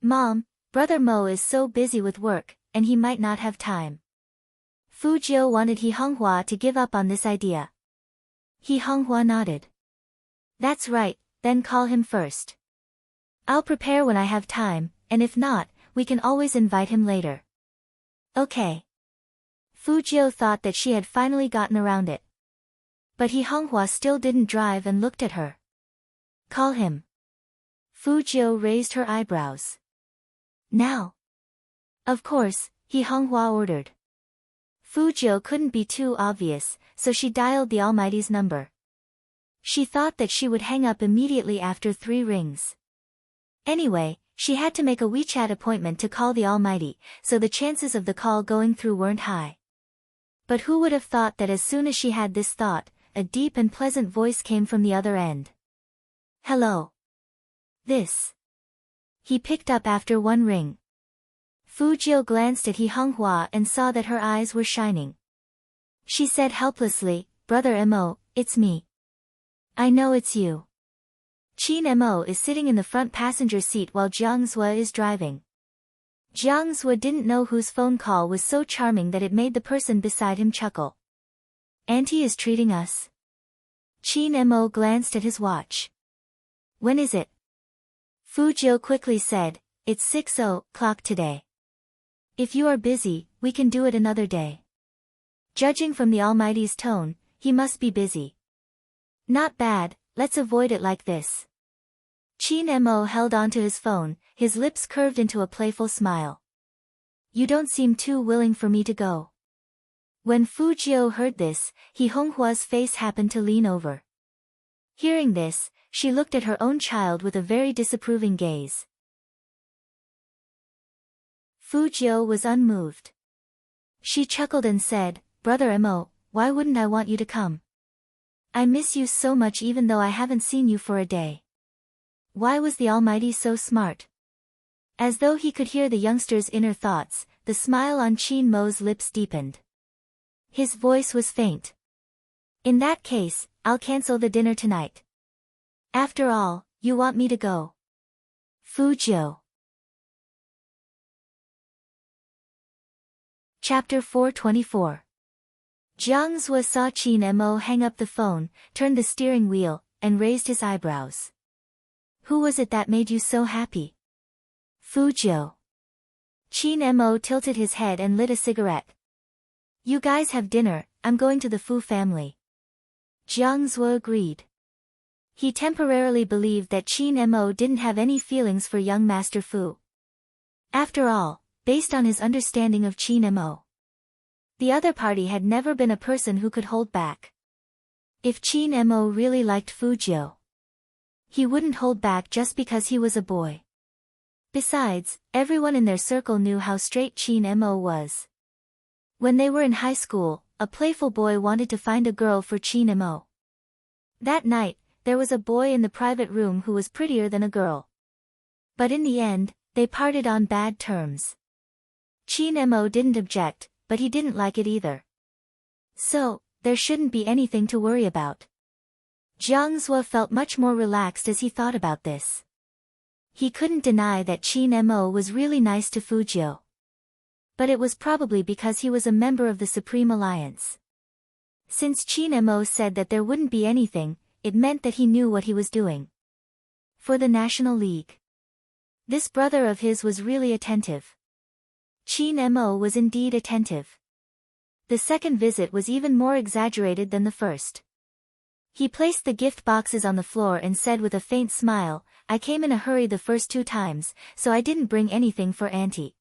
Mom, Brother Mo is so busy with work, and he might not have time. Fu Jiu wanted He Honghua to give up on this idea. He Honghua nodded. That's right, then call him first. I'll prepare when I have time, and if not, we can always invite him later. Okay. Fu Jiu thought that she had finally gotten around it. But He Honghua still didn't drive and looked at her. Call him. Fu Jiu raised her eyebrows. Now. Of course, He Honghua ordered. Fu Jiu couldn't be too obvious, so she dialed the Almighty's number. She thought that she would hang up immediately after 3 rings. Anyway, she had to make a WeChat appointment to call the Almighty, so the chances of the call going through weren't high. But who would have thought that as soon as she had this thought, a deep and pleasant voice came from the other end. Hello. This. He picked up after 1 ring. Fu Jiu glanced at He Honghua and saw that her eyes were shining. She said helplessly, Brother Mo, it's me. I know it's you. Qin Mo is sitting in the front passenger seat while Jiang Zue is driving. Jiang Zue didn't know whose phone call was so charming that it made the person beside him chuckle. Auntie is treating us. Qin Mo glanced at his watch. When is it? Fu Jiu quickly said, it's 6:00 today. If you are busy, we can do it another day. Judging from the Almighty's tone, he must be busy. Not bad, let's avoid it like this. Qin Mo held onto his phone, his lips curved into a playful smile. You don't seem too willing for me to go. When Fu Jiu heard this, He Honghua's face happened to lean over. Hearing this, she looked at her own child with a very disapproving gaze. Fu Jiu was unmoved. She chuckled and said, Brother Mo, why wouldn't I want you to come? I miss you so much even though I haven't seen you for a day. Why was the Almighty so smart? As though he could hear the youngster's inner thoughts, the smile on Chin Mo's lips deepened. His voice was faint. In that case, I'll cancel the dinner tonight. After all, you want me to go. Fujiu. Chapter 424. Jiang Zhuo saw Qin Mo hang up the phone, turned the steering wheel, and raised his eyebrows. Who was it that made you so happy? Fujiu. Qin Mo tilted his head and lit a cigarette. You guys have dinner, I'm going to the Fu family. Jiang Zhuo agreed. He temporarily believed that Qin Mo didn't have any feelings for young Master Fu. After all, based on his understanding of Qin Mo, the other party had never been a person who could hold back. If Qin Mo really liked Fujiu, he wouldn't hold back just because he was a boy. Besides, everyone in their circle knew how straight Qin Mo was. When they were in high school, a playful boy wanted to find a girl for Qin Mo. That night, there was a boy in the private room who was prettier than a girl. But in the end, they parted on bad terms. Qin Mo didn't object, but he didn't like it either. So, there shouldn't be anything to worry about. Jiang Zhuo felt much more relaxed as he thought about this. He couldn't deny that Qin Mo was really nice to Fujiu. But it was probably because he was a member of the Supreme Alliance. Since Qin Mo said that there wouldn't be anything, it meant that he knew what he was doing. For the National League. This brother of his was really attentive. Qin Mo was indeed attentive. The second visit was even more exaggerated than the first. He placed the gift boxes on the floor and said with a faint smile, I came in a hurry the first 2 times, so I didn't bring anything for Auntie.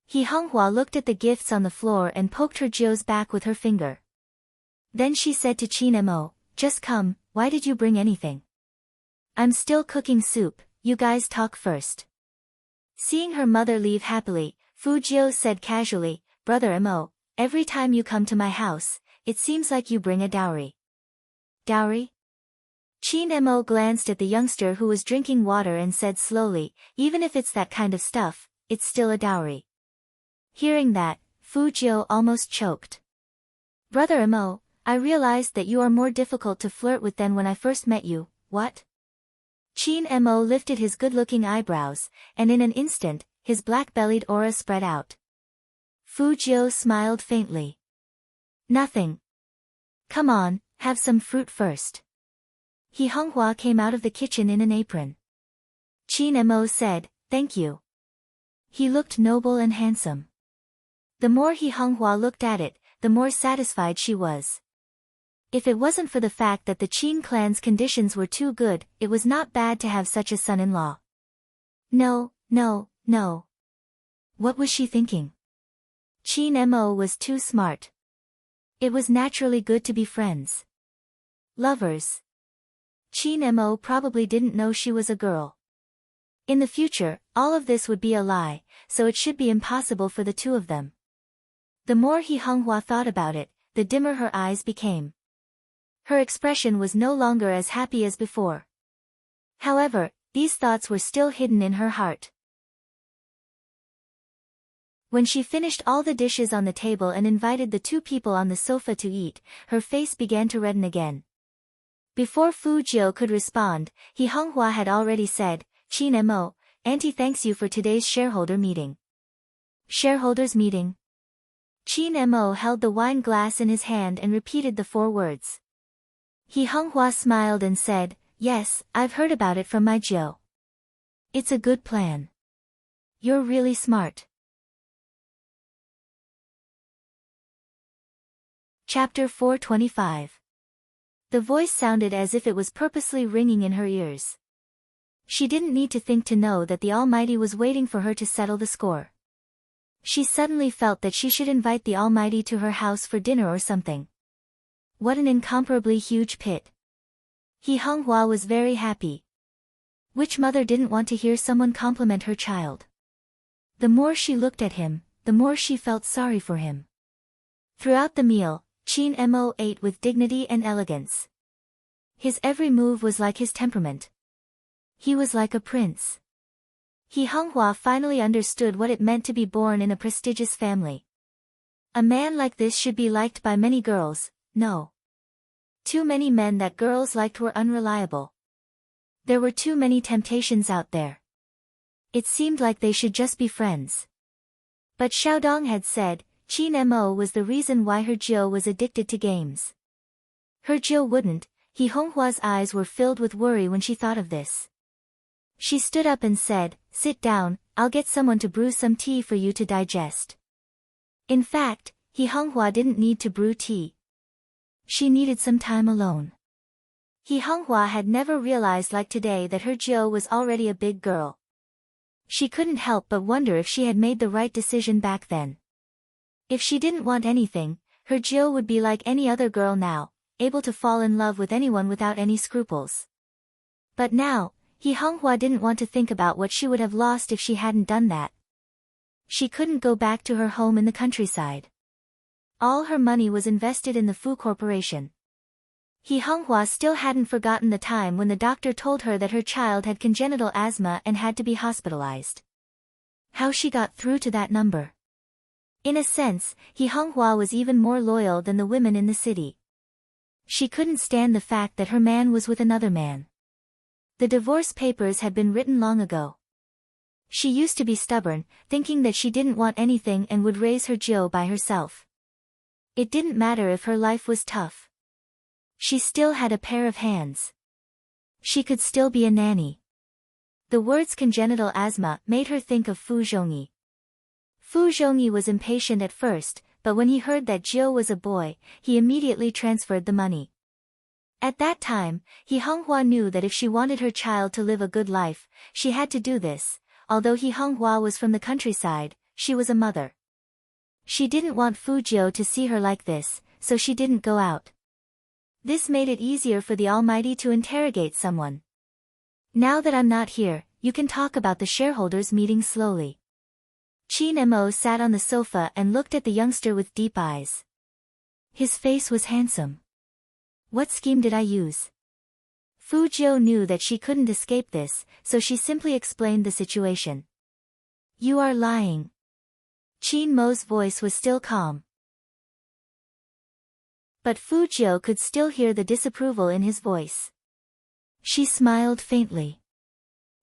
He Honghua looked at the gifts on the floor and poked her Jio's back with her finger. Then she said to Qin Mo, just come, why did you bring anything? I'm still cooking soup, you guys talk first. Seeing her mother leave happily, Fujiu said casually, Brother Mo, every time you come to my house, it seems like you bring a dowry. Dowry? Qin Mo glanced at the youngster who was drinking water and said slowly, even if it's that kind of stuff, it's still a dowry. Hearing that, Fujiu almost choked. Brother Mo, I realized that you are more difficult to flirt with than when I first met you, what? Qin Mo lifted his good-looking eyebrows, and in an instant, his black-bellied aura spread out. Fujiu smiled faintly. Nothing. Come on, have some fruit first. He Honghua came out of the kitchen in an apron. Qin Mo said, thank you. He looked noble and handsome. The more He Honghua looked at it, the more satisfied she was. If it wasn't for the fact that the Qin clan's conditions were too good, it was not bad to have such a son-in-law. No. What was she thinking? Qin Mo was too smart. It was naturally good to be friends. Lovers. Qin Mo probably didn't know she was a girl. In the future, all of this would be a lie, so it should be impossible for the two of them. The more He Honghua thought about it, the dimmer her eyes became. Her expression was no longer as happy as before. However, these thoughts were still hidden in her heart. When she finished all the dishes on the table and invited the 2 people on the sofa to eat, her face began to redden again. Before Fujiu could respond, He Honghua had already said, Qin Mo, Auntie thanks you for today's shareholder meeting. Shareholders meeting? Qin Mo held the wine glass in his hand and repeated the 4 words. He Honghua smiled and said, yes, I've heard about it from my Jiu. It's a good plan. You're really smart. Chapter 425. The voice sounded as if it was purposely ringing in her ears. She didn't need to think to know that the Almighty was waiting for her to settle the score. She suddenly felt that she should invite the Almighty to her house for dinner or something. What an incomparably huge pit. He Honghua was very happy. Which mother didn't want to hear someone compliment her child? The more she looked at him, the more she felt sorry for him. Throughout the meal, Qin Mo ate with dignity and elegance. His every move was like his temperament. He was like a prince. He Honghua finally understood what it meant to be born in a prestigious family. A man like this should be liked by many girls, no. Too many men that girls liked were unreliable. There were too many temptations out there. It seemed like they should just be friends. But Xiaodong had said, Qin Mo was the reason why her Jiu was addicted to games. Her Jiu wouldn't. He Honghua's eyes were filled with worry when she thought of this. She stood up and said, sit down, I'll get someone to brew some tea for you to digest. In fact, He Honghua didn't need to brew tea. She needed some time alone. He Honghua had never realized like today that her Jiu was already a big girl. She couldn't help but wonder if she had made the right decision back then. If she didn't want anything, her Jiu would be like any other girl now, able to fall in love with anyone without any scruples. But now, He Honghua didn't want to think about what she would have lost if she hadn't done that. She couldn't go back to her home in the countryside. All her money was invested in the Fu Corporation. He Honghua still hadn't forgotten the time when the doctor told her that her child had congenital asthma and had to be hospitalized. How she got through to that number. In a sense, He Honghua was even more loyal than the women in the city. She couldn't stand the fact that her man was with another man. The divorce papers had been written long ago. She used to be stubborn, thinking that she didn't want anything and would raise her Jiu by herself. It didn't matter if her life was tough. She still had a pair of hands. She could still be a nanny. The words congenital asthma made her think of Fu Zhongyi. Fu Zhongyi was impatient at first, but when he heard that Jiu was a boy, he immediately transferred the money. At that time, He Honghua knew that if she wanted her child to live a good life, she had to do this. Although He Honghua was from the countryside, she was a mother. She didn't want Fu Jiu to see her like this, so she didn't go out. This made it easier for the Almighty to interrogate someone. Now that I'm not here, you can talk about the shareholders' meeting slowly. Qin Mo sat on the sofa and looked at the youngster with deep eyes. His face was handsome. What scheme did I use? Fu Jiu knew that she couldn't escape this, so she simply explained the situation. You are lying. Qin Mo's voice was still calm. But Fu Jiu could still hear the disapproval in his voice. She smiled faintly.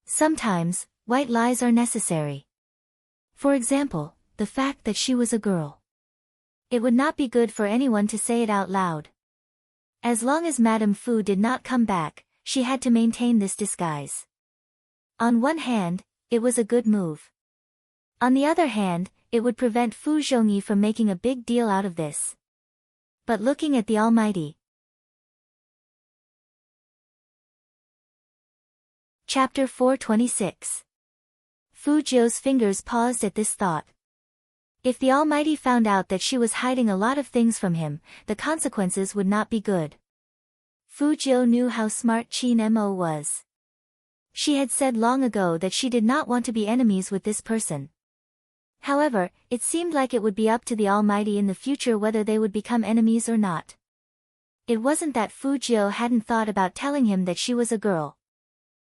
Sometimes, white lies are necessary. For example, the fact that she was a girl. It would not be good for anyone to say it out loud. As long as Madame Fu did not come back, she had to maintain this disguise. On one hand, it was a good move. On the other hand, it would prevent Fu Zhongyi from making a big deal out of this. But looking at the Almighty. Chapter 426. Fu Jiu's fingers paused at this thought. If the Almighty found out that she was hiding a lot of things from him, the consequences would not be good. Fu Jiu knew how smart Qin Mo was. She had said long ago that she did not want to be enemies with this person. However, it seemed like it would be up to the Almighty in the future whether they would become enemies or not. It wasn't that Fu Jiu hadn't thought about telling him that she was a girl.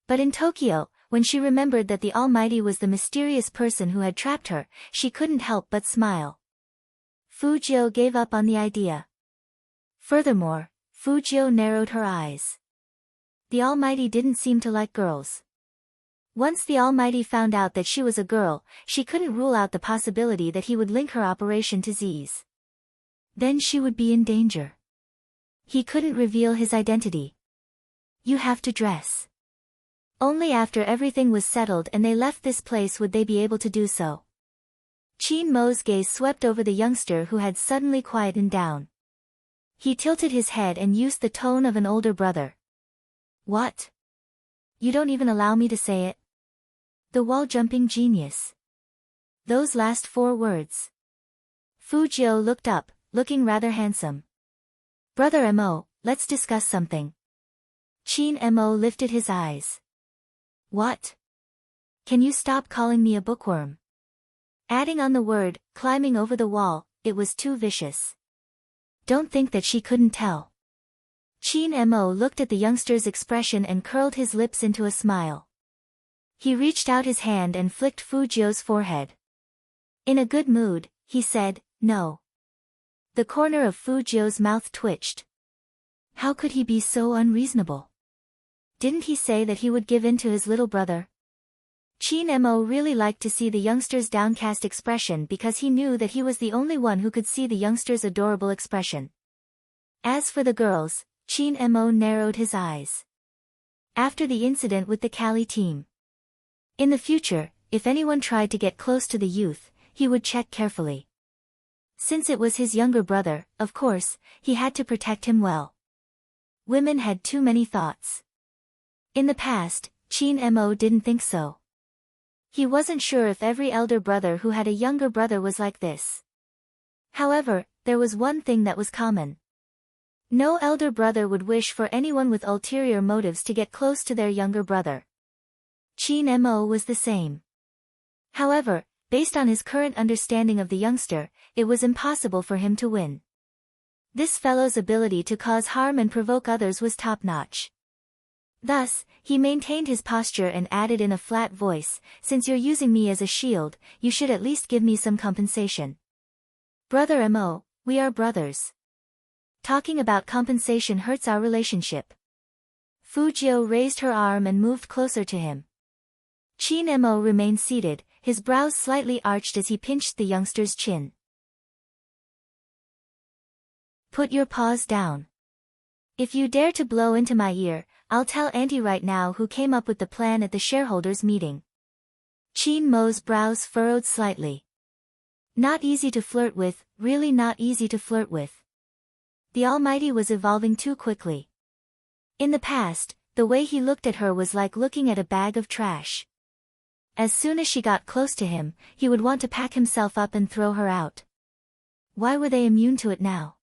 But in Tokyo, when she remembered that the Almighty was the mysterious person who had trapped her, she couldn't help but smile. Fu Jiu gave up on the idea. Furthermore, Fu Jiu narrowed her eyes. The Almighty didn't seem to like girls. Once the Almighty found out that she was a girl, she couldn't rule out the possibility that he would link her operation to Z's. Then she would be in danger. He couldn't reveal his identity. You have to dress. Only after everything was settled and they left this place would they be able to do so. Qin Mo's gaze swept over the youngster who had suddenly quietened down. He tilted his head and used the tone of an older brother. What? You don't even allow me to say it? The wall-jumping genius. Those last 4 words. Fu Jiu looked up, looking rather handsome. Brother Mo, let's discuss something. Qin Mo lifted his eyes. What? Can you stop calling me a bookworm? Adding on the word, climbing over the wall, it was too vicious. Don't think that she couldn't tell. Qin Mo looked at the youngster's expression and curled his lips into a smile. He reached out his hand and flicked Fu Jiu's forehead. In a good mood, he said, "No." The corner of Fu Jiu's mouth twitched. How could he be so unreasonable? Didn't he say that he would give in to his little brother? Qin Mo really liked to see the youngster's downcast expression because he knew that he was the only one who could see the youngster's adorable expression. As for the girls, Qin Mo narrowed his eyes. After the incident with the Cali team. In the future, if anyone tried to get close to the youth, he would check carefully. Since it was his younger brother, of course, he had to protect him well. Women had too many thoughts. In the past, Qin Mo didn't think so. He wasn't sure if every elder brother who had a younger brother was like this. However, there was one thing that was common. No elder brother would wish for anyone with ulterior motives to get close to their younger brother. Qin Mo was the same. However, based on his current understanding of the youngster, it was impossible for him to win. This fellow's ability to cause harm and provoke others was top-notch. Thus, he maintained his posture and added in a flat voice, "Since you're using me as a shield, you should at least give me some compensation." "Brother Mo, we are brothers. Talking about compensation hurts our relationship." Fu Jiu raised her arm and moved closer to him. Qin Mo remained seated, his brows slightly arched as he pinched the youngster's chin. "Put your paws down. If you dare to blow into my ear, I'll tell Auntie right now who came up with the plan at the shareholders' meeting." Qin Mo's brows furrowed slightly. Not easy to flirt with, really not easy to flirt with. The Almighty was evolving too quickly. In the past, the way he looked at her was like looking at a bag of trash. As soon as she got close to him, he would want to pack himself up and throw her out. Why were they immune to it now?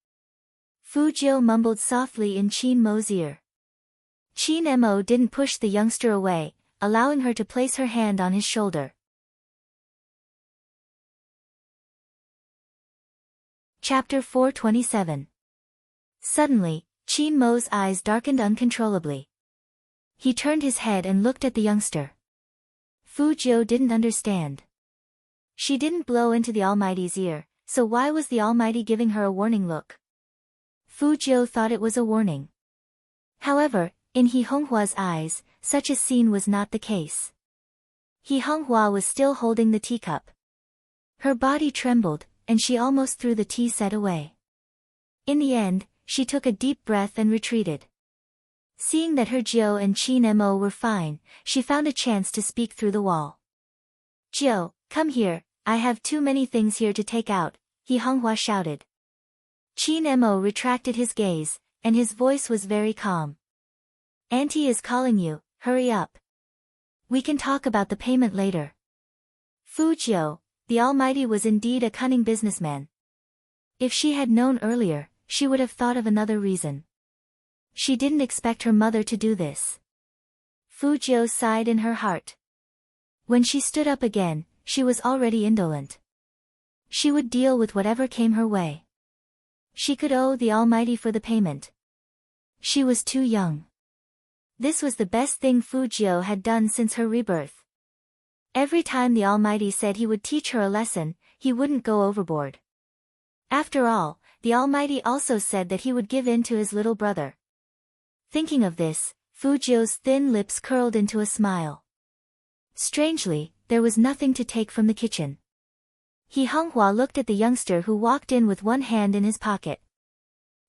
Fu Jiu mumbled softly in Qin Mo's ear. Qin Mo didn't push the youngster away, allowing her to place her hand on his shoulder. Chapter 427. Suddenly, Qin Mo's eyes darkened uncontrollably. He turned his head and looked at the youngster. Fu Jiu didn't understand. She didn't blow into the Almighty's ear, so why was the Almighty giving her a warning look? Fu Jiu thought it was a warning. However, in He Honghua's eyes, such a scene was not the case. He Honghua was still holding the teacup. Her body trembled, and she almost threw the tea set away. In the end, she took a deep breath and retreated. Seeing that her Jiu and Qin Mo were fine, she found a chance to speak through the wall. "Jiu, come here, I have too many things here to take out," He Honghua shouted. Qin Mo retracted his gaze, and his voice was very calm. "Auntie is calling you, hurry up. We can talk about the payment later." Fu Jiu, the Almighty was indeed a cunning businessman. If she had known earlier, she would have thought of another reason. She didn't expect her mother to do this. Fu Jiu sighed in her heart. When she stood up again, she was already indolent. She would deal with whatever came her way. She could owe the Almighty for the payment. She was too young. This was the best thing Fu Jiu had done since her rebirth. Every time the Almighty said he would teach her a lesson, he wouldn't go overboard. After all, the Almighty also said that he would give in to his little brother. Thinking of this, Fu Jiu's thin lips curled into a smile. Strangely, there was nothing to take from the kitchen. He Honghua looked at the youngster who walked in with one hand in his pocket.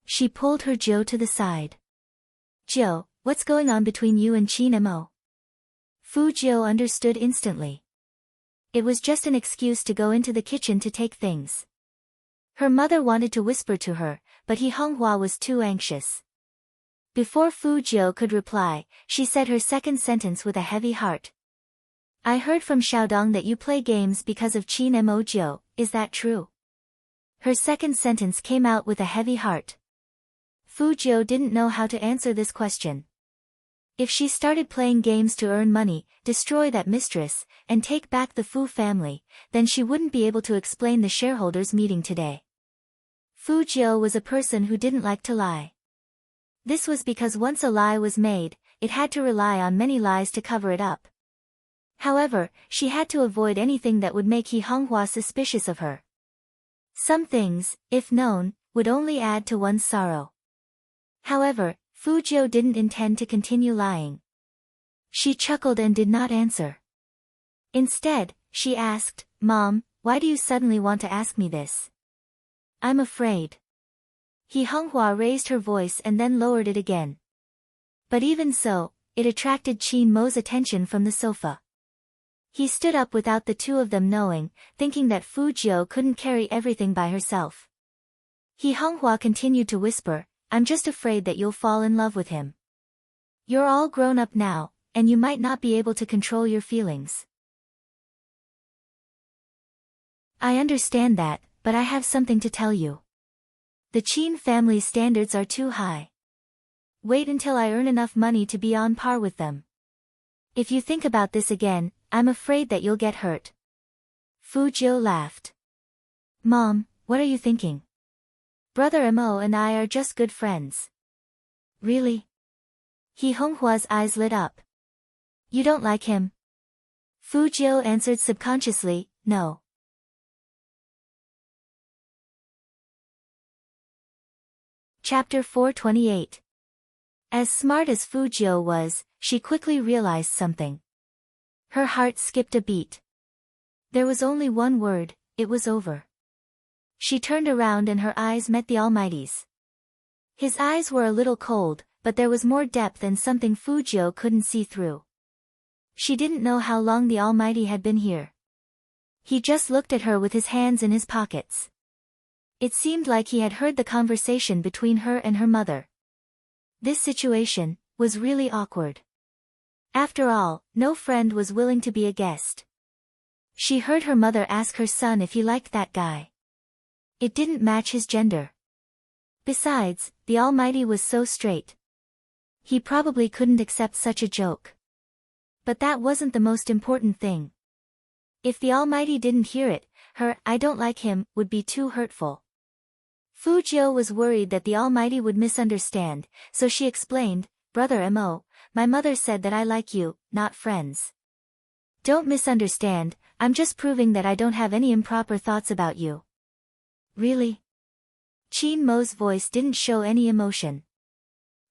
She pulled her Jiu to the side. "Jiu, what's going on between you and Qin Mo?" Fu Jiu understood instantly. It was just an excuse to go into the kitchen to take things. Her mother wanted to whisper to her, but He Honghua was too anxious. Before Fu Jiu could reply, she said her second sentence with a heavy heart. "I heard from Xiaodong that you play games because of Qin Mo Jiu, is that true?" Her second sentence came out with a heavy heart. Fu Jiu didn't know how to answer this question. If she started playing games to earn money, destroy that mistress, and take back the Fu family, then she wouldn't be able to explain the shareholders' meeting today. Fu Jiu was a person who didn't like to lie. This was because once a lie was made, it had to rely on many lies to cover it up. However, she had to avoid anything that would make He Honghua suspicious of her. Some things, if known, would only add to one's sorrow. However, Fu Jiu didn't intend to continue lying. She chuckled and did not answer. Instead, she asked, "Mom, why do you suddenly want to ask me this?" "I'm afraid." He Honghua raised her voice and then lowered it again. But even so, it attracted Qin Mo's attention from the sofa. He stood up without the two of them knowing, thinking that Fu Jiu couldn't carry everything by herself. He Honghua continued to whisper, "I'm just afraid that you'll fall in love with him. You're all grown up now, and you might not be able to control your feelings." "I understand that, but I have something to tell you. The Qin family's standards are too high. Wait until I earn enough money to be on par with them. If you think about this again, I'm afraid that you'll get hurt." Fu Jiu laughed. "Mom, what are you thinking? Brother Mo and I are just good friends." "Really?" He Honghua's eyes lit up. "You don't like him?" Fu Jiu answered subconsciously, "No." Chapter 428. As smart as Fu Jiu was, she quickly realized something. Her heart skipped a beat. There was only one word: it was over. She turned around and her eyes met the Almighty's. His eyes were a little cold, but there was more depth and something Fu Jiu couldn't see through. She didn't know how long the Almighty had been here. He just looked at her with his hands in his pockets. It seemed like he had heard the conversation between her and her mother. This situation was really awkward. After all, no friend was willing to be a guest. She heard her mother ask her son if he liked that guy. It didn't match his gender. Besides, the Almighty was so straight. He probably couldn't accept such a joke. But that wasn't the most important thing. If the Almighty didn't hear it, her "I don't like him" would be too hurtful. Fu Jiu was worried that the Almighty would misunderstand, so she explained, "Brother Mo, my mother said that I like you, not friends. Don't misunderstand, I'm just proving that I don't have any improper thoughts about you." "Really?" Qin Mo's voice didn't show any emotion.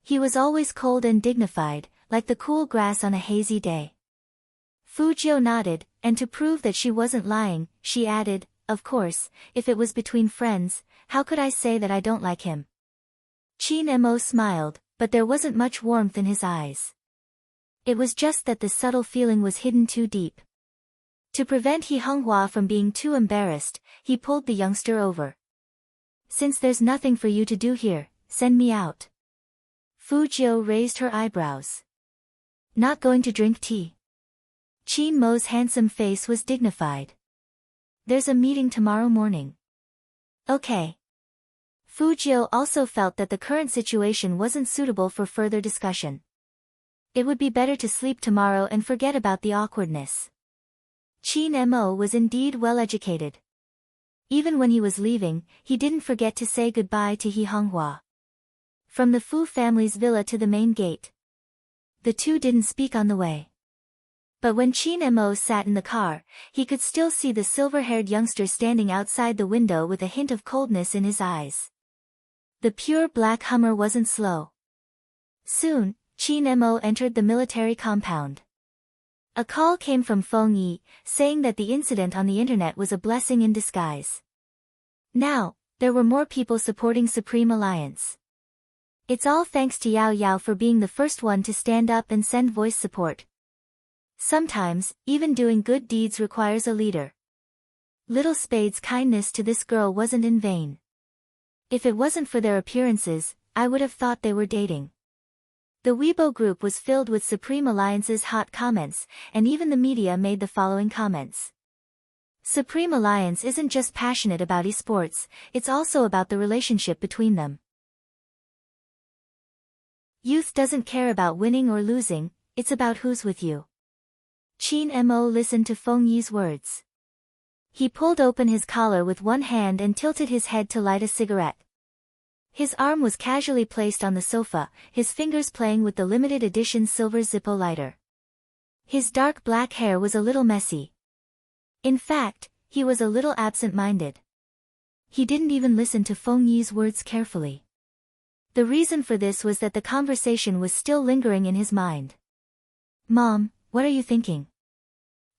He was always cold and dignified, like the cool grass on a hazy day. Fu Jiu nodded, and to prove that she wasn't lying, she added, "Of course, if it was between friends, how could I say that I don't like him?" Qin Mo smiled, but there wasn't much warmth in his eyes. It was just that the subtle feeling was hidden too deep. To prevent He Honghua from being too embarrassed, he pulled the youngster over. "Since there's nothing for you to do here, send me out." Fu Jiu raised her eyebrows. "Not going to drink tea?" Qin Mo's handsome face was dignified. "There's a meeting tomorrow morning." "Okay." Fu Jiu also felt that the current situation wasn't suitable for further discussion. It would be better to sleep tomorrow and forget about the awkwardness. Qin Mo was indeed well educated. Even when he was leaving, he didn't forget to say goodbye to He Honghua. From the Fu family's villa to the main gate, the two didn't speak on the way. But when Qin Mo sat in the car, he could still see the silver-haired youngster standing outside the window with a hint of coldness in his eyes. The pure black Hummer wasn't slow. Soon, Qin Mo entered the military compound. A call came from Feng Yi, saying that the incident on the internet was a blessing in disguise. Now, there were more people supporting Supreme Alliance. It's all thanks to Yao Yao for being the first one to stand up and send voice support. Sometimes, even doing good deeds requires a leader. Little Spade's kindness to this girl wasn't in vain. If it wasn't for their appearances, I would have thought they were dating. The Weibo group was filled with Supreme Alliance's hot comments, and even the media made the following comments. Supreme Alliance isn't just passionate about esports, it's also about the relationship between them. Youth doesn't care about winning or losing, it's about who's with you. Qin Mo listened to Feng Yi's words. He pulled open his collar with one hand and tilted his head to light a cigarette. His arm was casually placed on the sofa, his fingers playing with the limited edition silver Zippo lighter. His dark black hair was a little messy. In fact, he was a little absent-minded. He didn't even listen to Feng Yi's words carefully. The reason for this was that the conversation was still lingering in his mind. "Mom, what are you thinking?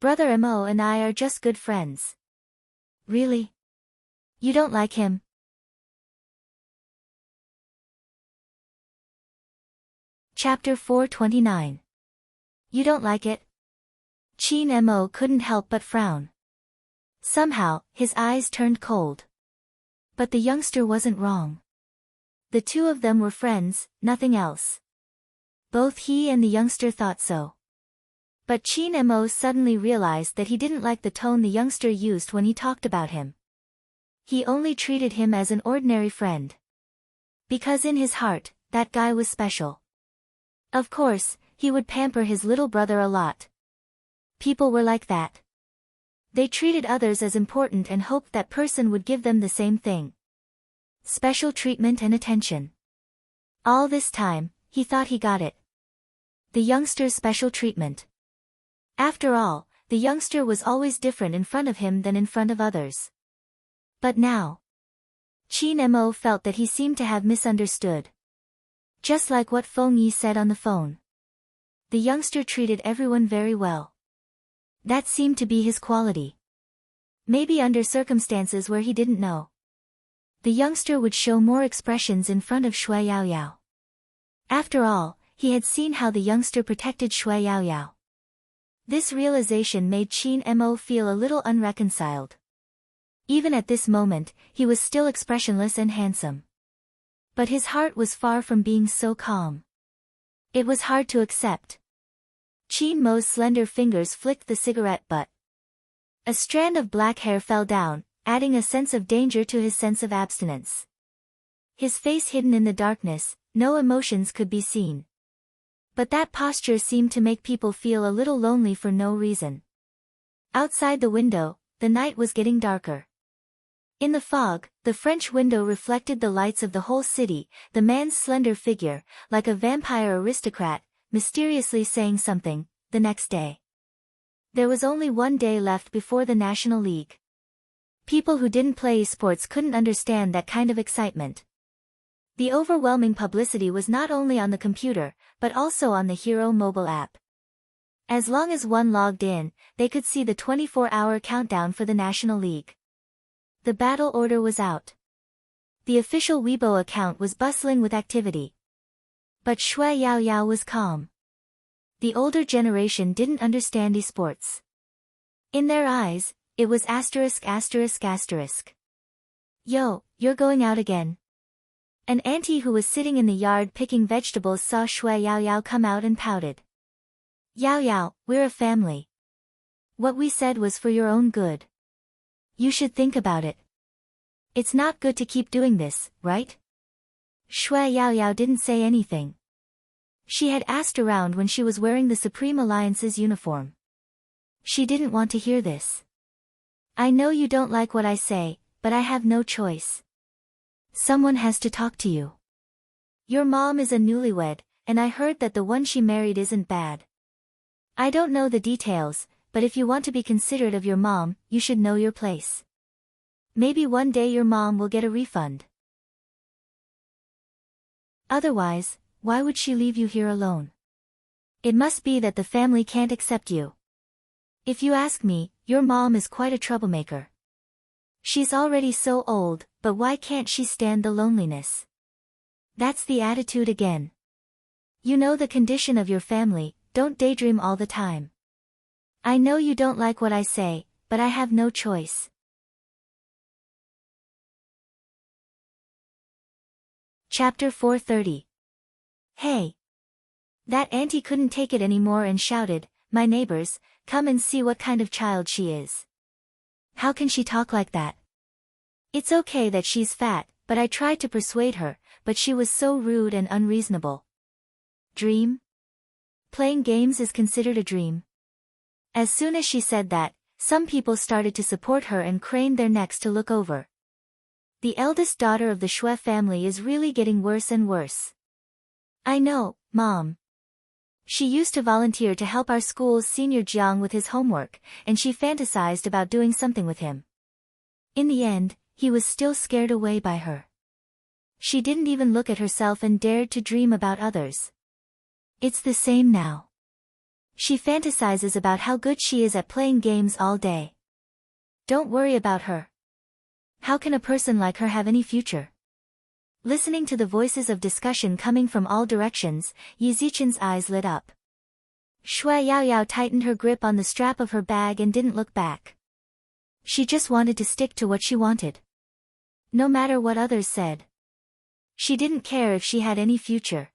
Brother Mo and I are just good friends." "Really? You don't like him?" Chapter 429. You don't like it? Qin Mo couldn't help but frown. Somehow, his eyes turned cold. But the youngster wasn't wrong. The two of them were friends, nothing else. Both he and the youngster thought so. But Qin Mo suddenly realized that he didn't like the tone the youngster used when he talked about him. He only treated him as an ordinary friend. Because in his heart, that guy was special. Of course, he would pamper his little brother a lot. People were like that. They treated others as important and hoped that person would give them the same thing. Special treatment and attention. All this time, he thought he got it. The youngster's special treatment. After all, the youngster was always different in front of him than in front of others. But now, Qin Mo felt that he seemed to have misunderstood. Just like what Feng Yi said on the phone. The youngster treated everyone very well. That seemed to be his quality. Maybe under circumstances where he didn't know, the youngster would show more expressions in front of Shui Yaoyao. After all, he had seen how the youngster protected Shui Yaoyao. This realization made Qin Mo feel a little unreconciled. Even at this moment, he was still expressionless and handsome. But his heart was far from being so calm. It was hard to accept. Qin Mo's slender fingers flicked the cigarette butt. A strand of black hair fell down, adding a sense of danger to his sense of abstinence. His face hidden in the darkness, no emotions could be seen. But that posture seemed to make people feel a little lonely for no reason. Outside the window, the night was getting darker. In the fog, the French window reflected the lights of the whole city, the man's slender figure, like a vampire aristocrat, mysteriously saying something, the next day. There was only one day left before the National League. People who didn't play sports couldn't understand that kind of excitement. The overwhelming publicity was not only on the computer, but also on the Hero mobile app. As long as one logged in, they could see the 24-hour countdown for the National League. The battle order was out. The official Weibo account was bustling with activity. But Shui Yaoyao was calm. The older generation didn't understand esports. In their eyes, it was asterisk asterisk asterisk. "Yo, you're going out again." An auntie who was sitting in the yard picking vegetables saw Shui Yaoyao come out and pouted. "Yaoyao, we're a family. What we said was for your own good. You should think about it. It's not good to keep doing this, right?" Shui Yaoyao didn't say anything. She had asked around when she was wearing the Supreme Alliance's uniform. She didn't want to hear this. "I know you don't like what I say, but I have no choice. Someone has to talk to you. Your mom is a newlywed, and I heard that the one she married isn't bad. I don't know the details, but if you want to be considerate of your mom, you should know your place. Maybe one day your mom will get a refund. Otherwise, why would she leave you here alone? It must be that the family can't accept you. If you ask me, your mom is quite a troublemaker. She's already so old, but why can't she stand the loneliness? That's the attitude again. You know the condition of your family, don't daydream all the time. I know you don't like what I say, but I have no choice." Chapter 430. Hey! That auntie couldn't take it anymore and shouted, "My neighbors, come and see what kind of child she is. How can she talk like that? It's okay that she's fat, but I tried to persuade her, but she was so rude and unreasonable." Dream? Playing games is considered a dream. As soon as she said that, some people started to support her and craned their necks to look over. The eldest daughter of the Shui family is really getting worse and worse. I know, Mom. She used to volunteer to help our school's senior Jiang with his homework, and she fantasized about doing something with him. In the end, he was still scared away by her. She didn't even look at herself and dared to dream about others. It's the same now. She fantasizes about how good she is at playing games all day. Don't worry about her. How can a person like her have any future? Listening to the voices of discussion coming from all directions, Yi Zichen's eyes lit up. Shui Yaoyao tightened her grip on the strap of her bag and didn't look back. She just wanted to stick to what she wanted. No matter what others said. She didn't care if she had any future.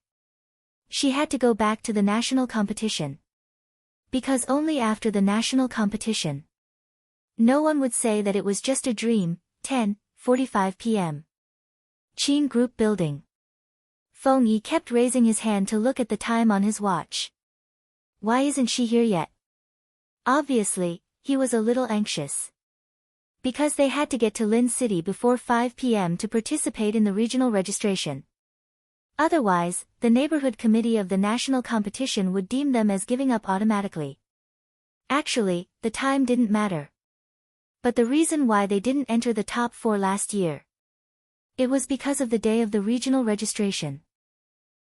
She had to go back to the national competition. Because only after the national competition, no one would say that it was just a dream. 10:45 p.m. Qin Group Building. Feng Yi kept raising his hand to look at the time on his watch. Why isn't she here yet? Obviously, he was a little anxious. Because they had to get to Lin City before 5 p.m. to participate in the regional registration. Otherwise, the neighborhood committee of the national competition would deem them as giving up automatically. Actually, the time didn't matter. But the reason why they didn't enter the top 4 last year. It was because of the day of the regional registration.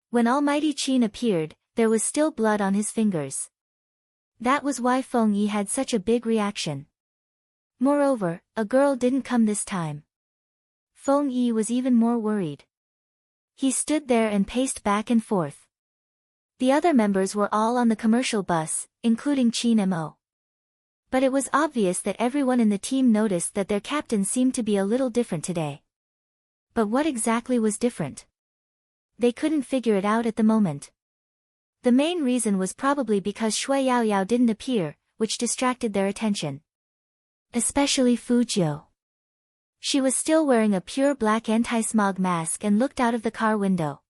When Almighty Qin appeared, there was still blood on his fingers. That was why Feng Yi had such a big reaction. Moreover, a girl didn't come this time. Feng Yi was even more worried. He stood there and paced back and forth. The other members were all on the commercial bus, including Qin Mo. But it was obvious that everyone in the team noticed that their captain seemed to be a little different today. But what exactly was different? They couldn't figure it out at the moment. The main reason was probably because Shui Yaoyao didn't appear, which distracted their attention. Especially Fujiu. She was still wearing a pure black anti-smog mask and looked out of the car window.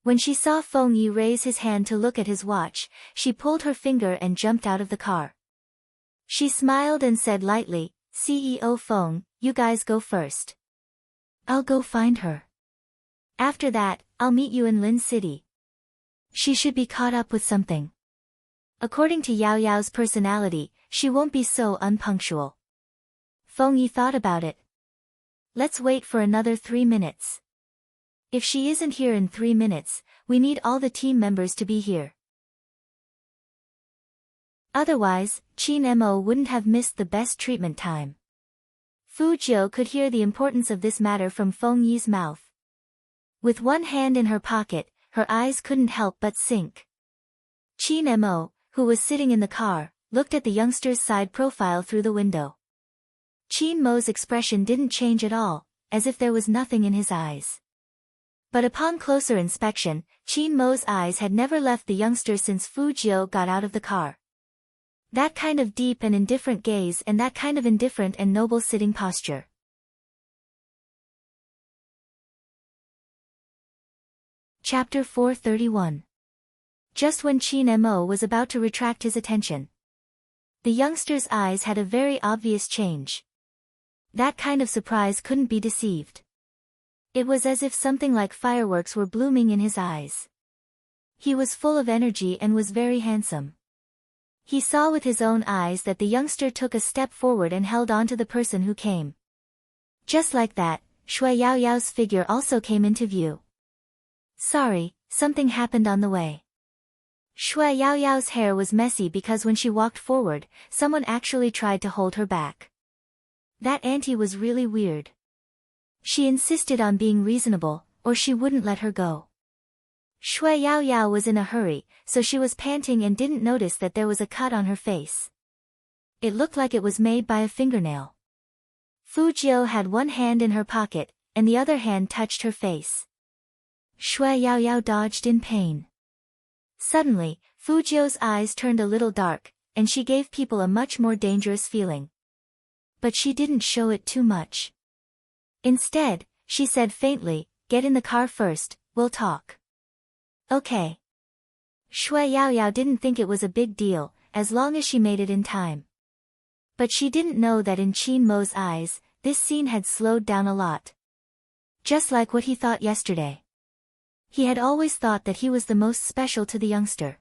When she saw Feng Yi raise his hand to look at his watch, she pulled her finger and jumped out of the car. She smiled and said lightly, CEO Feng, you guys go first. I'll go find her. After that, I'll meet you in Lin City. She should be caught up with something. According to Yao Yao's personality, she won't be so unpunctual. Feng Yi thought about it. Let's wait for another 3 minutes. If she isn't here in 3 minutes, we need all the team members to be here. Otherwise, Qin Mo wouldn't have missed the best treatment time. Fu Jiu could hear the importance of this matter from Feng Yi's mouth. With one hand in her pocket, her eyes couldn't help but sink. Qin Mo, who was sitting in the car, looked at the youngster's side profile through the window. Qin Mo's expression didn't change at all, as if there was nothing in his eyes. But upon closer inspection, Qin Mo's eyes had never left the youngster since Fu Jiu got out of the car. That kind of deep and indifferent gaze and that kind of indifferent and noble sitting posture. Chapter 431. Just when Qin Mo was about to retract his attention, the youngster's eyes had a very obvious change. That kind of surprise couldn't be deceived. It was as if something like fireworks were blooming in his eyes. He was full of energy and was very handsome. He saw with his own eyes that the youngster took a step forward and held on to the person who came. Just like that, Shui Yaoyao's figure also came into view. Sorry, something happened on the way. Shui Yaoyao's hair was messy because when she walked forward, someone actually tried to hold her back. That auntie was really weird. She insisted on being reasonable, or she wouldn't let her go. Shui Yaoyao was in a hurry, so she was panting and didn't notice that there was a cut on her face. It looked like it was made by a fingernail. Fu Jiu had one hand in her pocket, and the other hand touched her face. Shui Yaoyao dodged in pain. Suddenly, Fu Jiu's eyes turned a little dark, and she gave people a much more dangerous feeling. But she didn't show it too much. Instead, she said faintly, "Get in the car first, we'll talk." Okay. Shui Yaoyao didn't think it was a big deal, as long as she made it in time. But she didn't know that in Qin Mo's eyes, this scene had slowed down a lot. Just like what he thought yesterday. He had always thought that he was the most special to the youngster.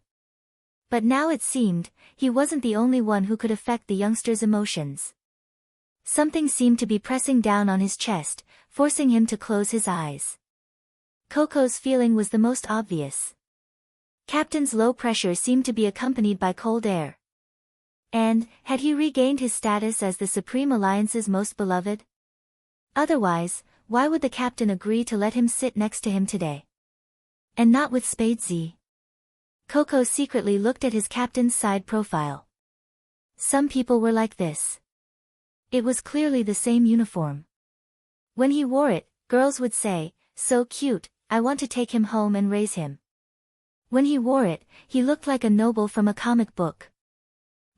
But now it seemed, he wasn't the only one who could affect the youngster's emotions. Something seemed to be pressing down on his chest, forcing him to close his eyes. Coco's feeling was the most obvious. Captain's low pressure seemed to be accompanied by cold air. And, had he regained his status as the Supreme Alliance's most beloved? Otherwise, why would the captain agree to let him sit next to him today? And not with Spade Z. Coco secretly looked at his captain's side profile. Some people were like this. It was clearly the same uniform. When he wore it, girls would say, "So cute, I want to take him home and raise him." When he wore it, he looked like a noble from a comic book.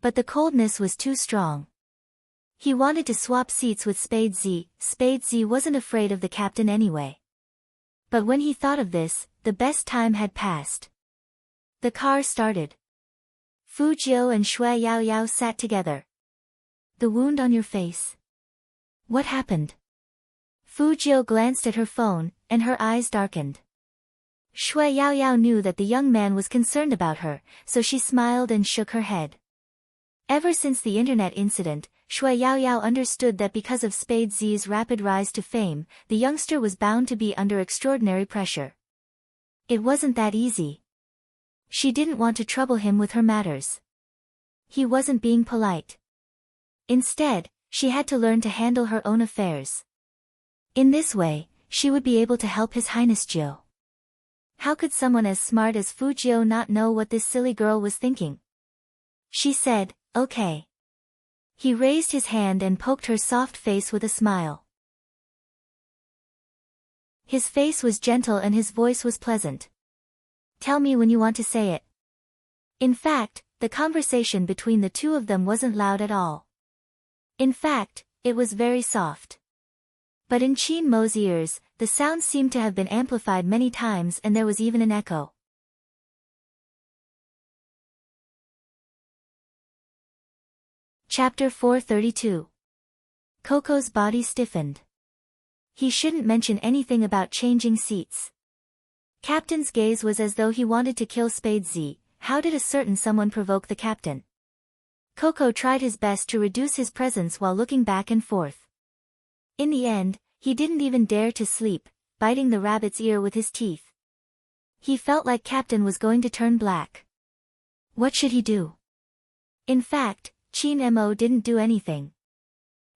But the coldness was too strong. He wanted to swap seats with Spade Z. Spade Z wasn't afraid of the captain anyway. But when he thought of this, the best time had passed. The car started. Fu Jiu and Shui Yao Yao sat together. "The wound on your face. What happened?" Fu Jiu glanced at her phone, and her eyes darkened. Shui Yao Yao knew that the young man was concerned about her, so she smiled and shook her head. Ever since the internet incident, Shui Yao Yao understood that because of Spade Z's rapid rise to fame, the youngster was bound to be under extraordinary pressure. It wasn't that easy. She didn't want to trouble him with her matters. He wasn't being polite. Instead, she had to learn to handle her own affairs. In this way, she would be able to help His Highness Jiu. How could someone as smart as Fu Jiu not know what this silly girl was thinking? She said, "Okay." He raised his hand and poked her soft face with a smile. His face was gentle and his voice was pleasant. "Tell me when you want to say it." In fact, the conversation between the two of them wasn't loud at all. In fact, it was very soft. But in Qin Mo's ears, the sound seemed to have been amplified many times and there was even an echo. Chapter 432. Coco's body stiffened. He shouldn't mention anything about changing seats. Captain's gaze was as though he wanted to kill Spade Z. How did a certain someone provoke the captain? Coco tried his best to reduce his presence while looking back and forth. In the end, he didn't even dare to sleep, biting the rabbit's ear with his teeth. He felt like Captain was going to turn black. What should he do? In fact, Qin Mo didn't do anything.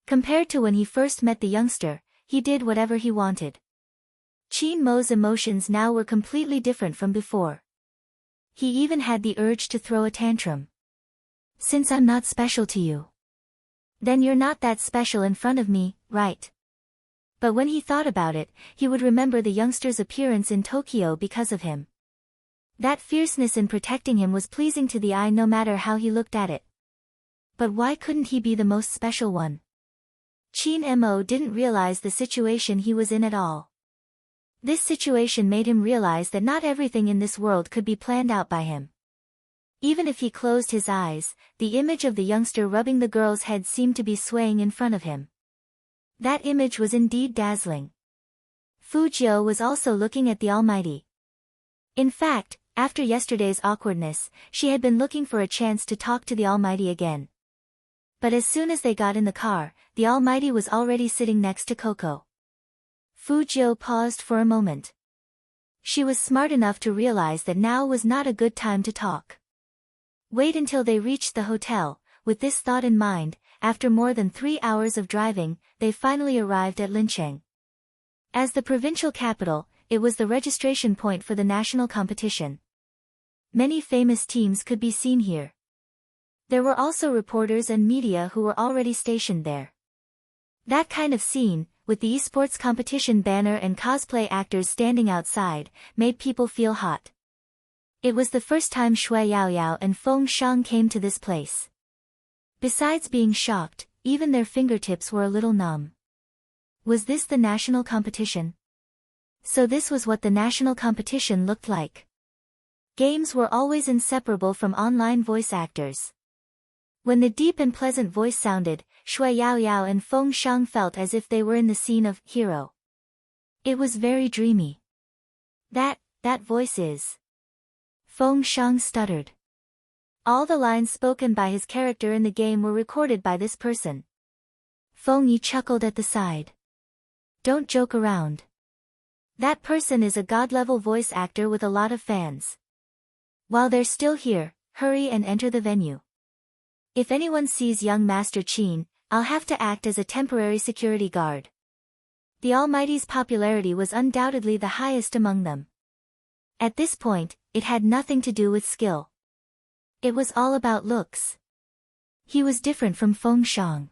Compared to when he first met the youngster, he did whatever he wanted. Qin Mo's emotions now were completely different from before. He even had the urge to throw a tantrum. "Since I'm not special to you, then you're not that special in front of me, right?" But when he thought about it, he would remember the youngster's appearance in Tokyo because of him. That fierceness in protecting him was pleasing to the eye no matter how he looked at it. But why couldn't he be the most special one? Qin Mo didn't realize the situation he was in at all. This situation made him realize that not everything in this world could be planned out by him. Even if he closed his eyes, the image of the youngster rubbing the girl's head seemed to be swaying in front of him. That image was indeed dazzling. Fu Jiu was also looking at the Almighty. In fact, after yesterday's awkwardness, she had been looking for a chance to talk to the Almighty again. But as soon as they got in the car, the Almighty was already sitting next to Coco. Fu Jiu paused for a moment. She was smart enough to realize that now was not a good time to talk. Wait until they reached the hotel. With this thought in mind, after more than 3 hours of driving, they finally arrived at Lincheng. As the provincial capital, it was the registration point for the national competition. Many famous teams could be seen here. There were also reporters and media who were already stationed there. That kind of scene, with the esports competition banner and cosplay actors standing outside, made people feel hot. It was the first time Shui Yao Yao and Feng Shang came to this place. Besides being shocked, even their fingertips were a little numb. Was this the national competition? So this was what the national competition looked like. Games were always inseparable from online voice actors. When the deep and pleasant voice sounded, Shui Yao Yao and Feng Shang felt as if they were in the scene of Hero. It was very dreamy. That voice is... Feng Shang stuttered. All the lines spoken by his character in the game were recorded by this person. Feng Yi chuckled at the side. Don't joke around. That person is a god-level voice actor with a lot of fans. While they're still here, hurry and enter the venue. If anyone sees young Master Qin, I'll have to act as a temporary security guard. The Almighty's popularity was undoubtedly the highest among them. At this point, it had nothing to do with skill. It was all about looks. He was different from Feng Shang.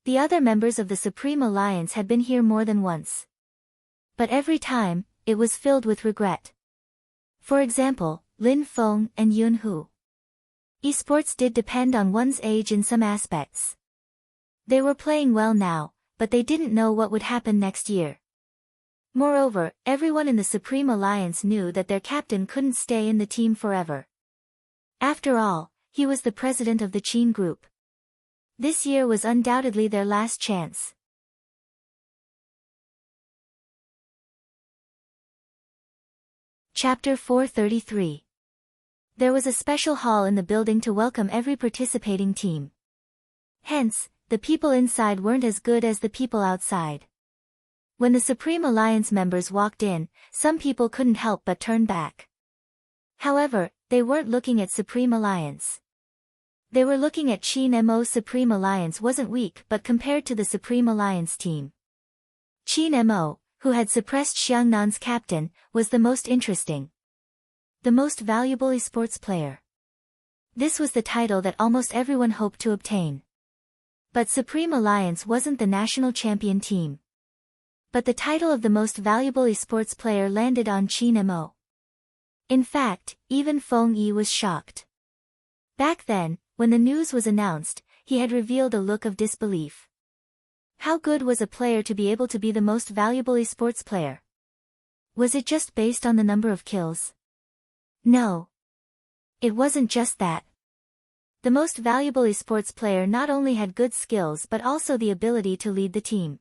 The other members of the Supreme Alliance had been here more than once. But every time, it was filled with regret. For example, Lin Feng and Yun Hu. Esports did depend on one's age in some aspects. They were playing well now, but they didn't know what would happen next year. Moreover, everyone in the Supreme Alliance knew that their captain couldn't stay in the team forever. After all, he was the president of the Qin group. This year was undoubtedly their last chance. Chapter 433. There was a special hall in the building to welcome every participating team. Hence, the people inside weren't as good as the people outside. When the Supreme Alliance members walked in, some people couldn't help but turn back. However, they weren't looking at Supreme Alliance. They were looking at Qin Mo's Supreme Alliance wasn't weak but compared to the Supreme Alliance team. Qin Mo, who had suppressed Xiangnan's captain, was the most interesting. The most valuable esports player. This was the title that almost everyone hoped to obtain. But Supreme Alliance wasn't the national champion team. But the title of the most valuable esports player landed on Qin Mo. In fact, even Feng Yi was shocked. Back then, when the news was announced, he had revealed a look of disbelief. How good was a player to be able to be the most valuable esports player? Was it just based on the number of kills? No. It wasn't just that. The most valuable esports player not only had good skills but also the ability to lead the team.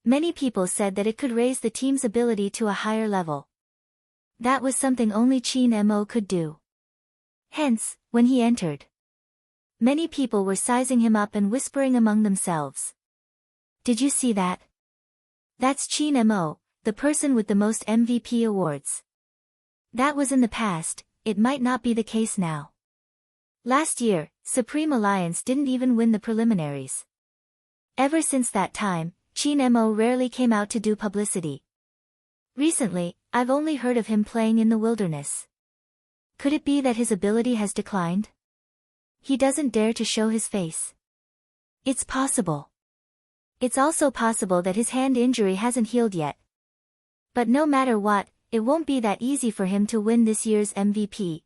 Many people said that it could raise the team's ability to a higher level. That was something only Qin Mo could do. Hence, when he entered, many people were sizing him up and whispering among themselves. Did you see that? That's Qin Mo, the person with the most MVP awards. That was in the past, it might not be the case now. Last year, Supreme Alliance didn't even win the preliminaries. Ever since that time, Qin Mo rarely came out to do publicity. Recently, I've only heard of him playing in the wilderness. Could it be that his ability has declined? He doesn't dare to show his face. It's possible. It's also possible that his hand injury hasn't healed yet. But no matter what, it won't be that easy for him to win this year's MVP.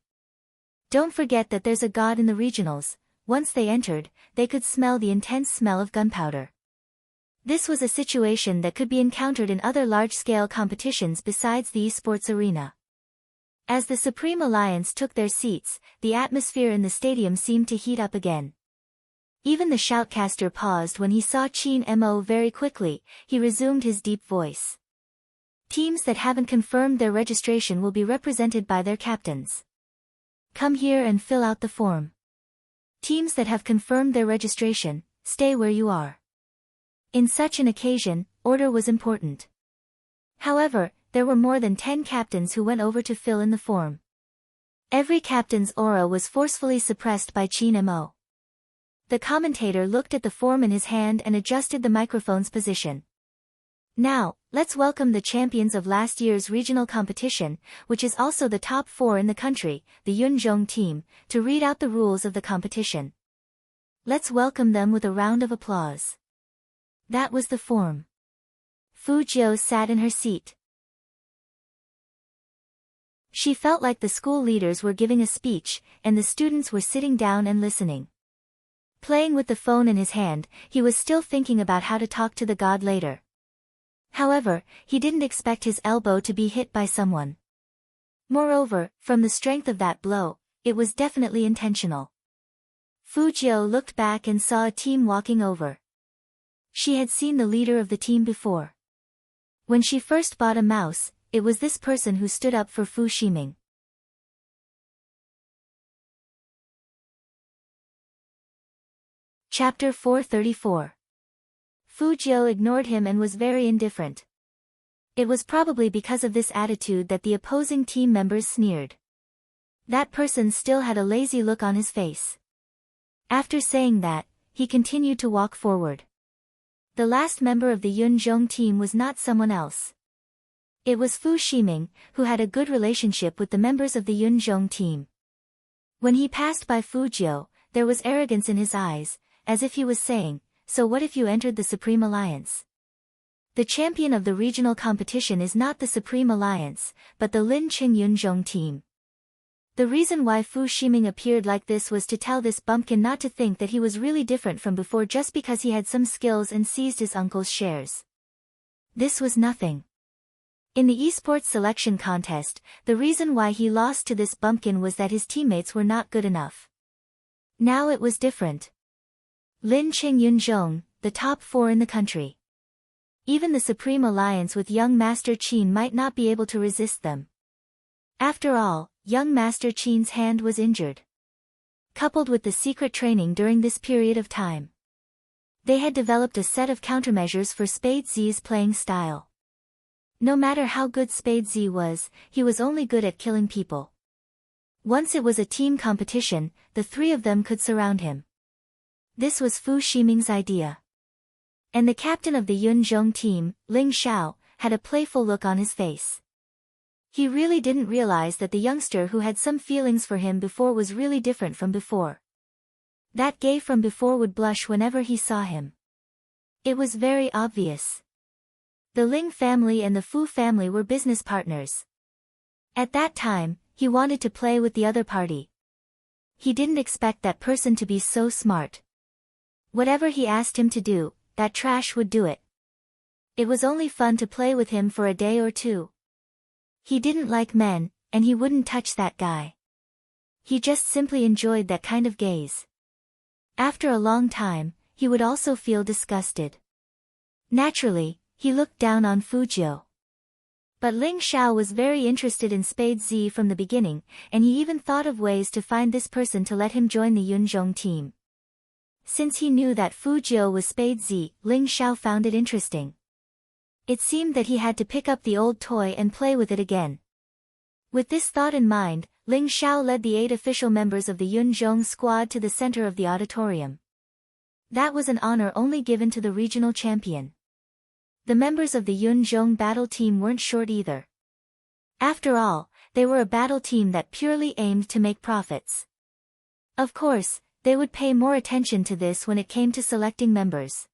Don't forget that there's a god in the regionals. Once they entered, they could smell the intense smell of gunpowder. This was a situation that could be encountered in other large-scale competitions besides the esports arena. As the Supreme Alliance took their seats, the atmosphere in the stadium seemed to heat up again. Even the shoutcaster paused when he saw Qin Mo very quickly. He resumed his deep voice. Teams that haven't confirmed their registration will be represented by their captains. Come here and fill out the form. Teams that have confirmed their registration, stay where you are. In such an occasion, order was important. However, there were more than 10 captains who went over to fill in the form. Every captain's aura was forcefully suppressed by Qin Mo. The commentator looked at the form in his hand and adjusted the microphone's position. Now, let's welcome the champions of last year's regional competition, which is also the top 4 in the country, the Yunzhong team, to read out the rules of the competition. Let's welcome them with a round of applause. That was the form. Fu Jiu sat in her seat. She felt like the school leaders were giving a speech, and the students were sitting down and listening. Playing with the phone in his hand, he was still thinking about how to talk to the god later. However, he didn't expect his elbow to be hit by someone. Moreover, from the strength of that blow, it was definitely intentional. Fu Jiu looked back and saw a team walking over. She had seen the leader of the team before. When she first bought a mouse, it was this person who stood up for Fu Ximing. Chapter 434. Fu Jiu ignored him and was very indifferent. It was probably because of this attitude that the opposing team members sneered. That person still had a lazy look on his face. After saying that, he continued to walk forward. The last member of the Yunzhong team was not someone else. It was Fu Ximing, who had a good relationship with the members of the Yunzhong team. When he passed by Fu Jiu, there was arrogance in his eyes, as if he was saying, "So what if you entered the Supreme Alliance?" The champion of the regional competition is not the Supreme Alliance, but the Lin Qing Yunzhong team. The reason why Fu Ximing appeared like this was to tell this bumpkin not to think that he was really different from before just because he had some skills and seized his uncle's shares. This was nothing. In the esports selection contest, the reason why he lost to this bumpkin was that his teammates were not good enough. Now it was different. Lin Qing Yunzhong, the top 4 in the country. Even the Supreme Alliance with young Master Qin might not be able to resist them. After all, young Master Qin's hand was injured. Coupled with the secret training during this period of time, they had developed a set of countermeasures for Spade Z's playing style. No matter how good Spade Z was, he was only good at killing people. Once it was a team competition, the 3 of them could surround him. This was Fu Ximing's idea. And the captain of the Yunzhong team, Ling Xiao, had a playful look on his face. He really didn't realize that the youngster who had some feelings for him before was really different from before. That gay from before would blush whenever he saw him. It was very obvious. The Ling family and the Fu family were business partners. At that time, he wanted to play with the other party. He didn't expect that person to be so smart. Whatever he asked him to do, that trash would do it. It was only fun to play with him for a day or two. He didn't like men, and he wouldn't touch that guy. He just simply enjoyed that kind of gaze. After a long time, he would also feel disgusted. Naturally, he looked down on Fu Jiu. But Ling Xiao was very interested in Spade Z from the beginning, and he even thought of ways to find this person to let him join the Yunzhong team. Since he knew that Fu Jiu was Spade Z, Ling Xiao found it interesting. It seemed that he had to pick up the old toy and play with it again. With this thought in mind, Ling Xiao led the 8 official members of the Yunzhong squad to the center of the auditorium. That was an honor only given to the regional champion. The members of the Yunzhong battle team weren't short either. After all, they were a battle team that purely aimed to make profits. Of course, they would pay more attention to this when it came to selecting members.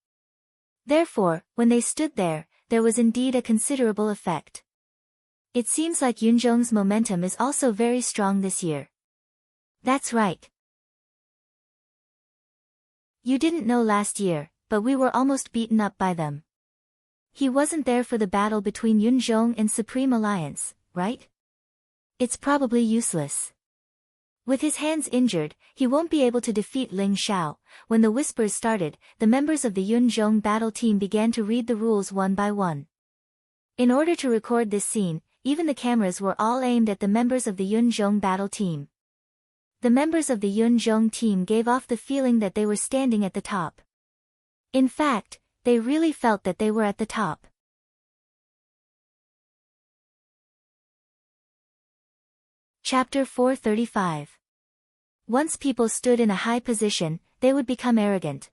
Therefore, when they stood there was indeed a considerable effect. It seems like Yunzhong's momentum is also very strong this year. That's right. You didn't know last year, but we were almost beaten up by them. He wasn't there for the battle between Yunzhong and Supreme Alliance, right? It's probably useless. With his hands injured, he won't be able to defeat Ling Xiao. When the whispers started, the members of the Yunzhong battle team began to read the rules one by one. In order to record this scene, even the cameras were all aimed at the members of the Yunzhong battle team. The members of the Yunzhong team gave off the feeling that they were standing at the top. In fact, they really felt that they were at the top. Chapter 435. Once people stood in a high position, they would become arrogant.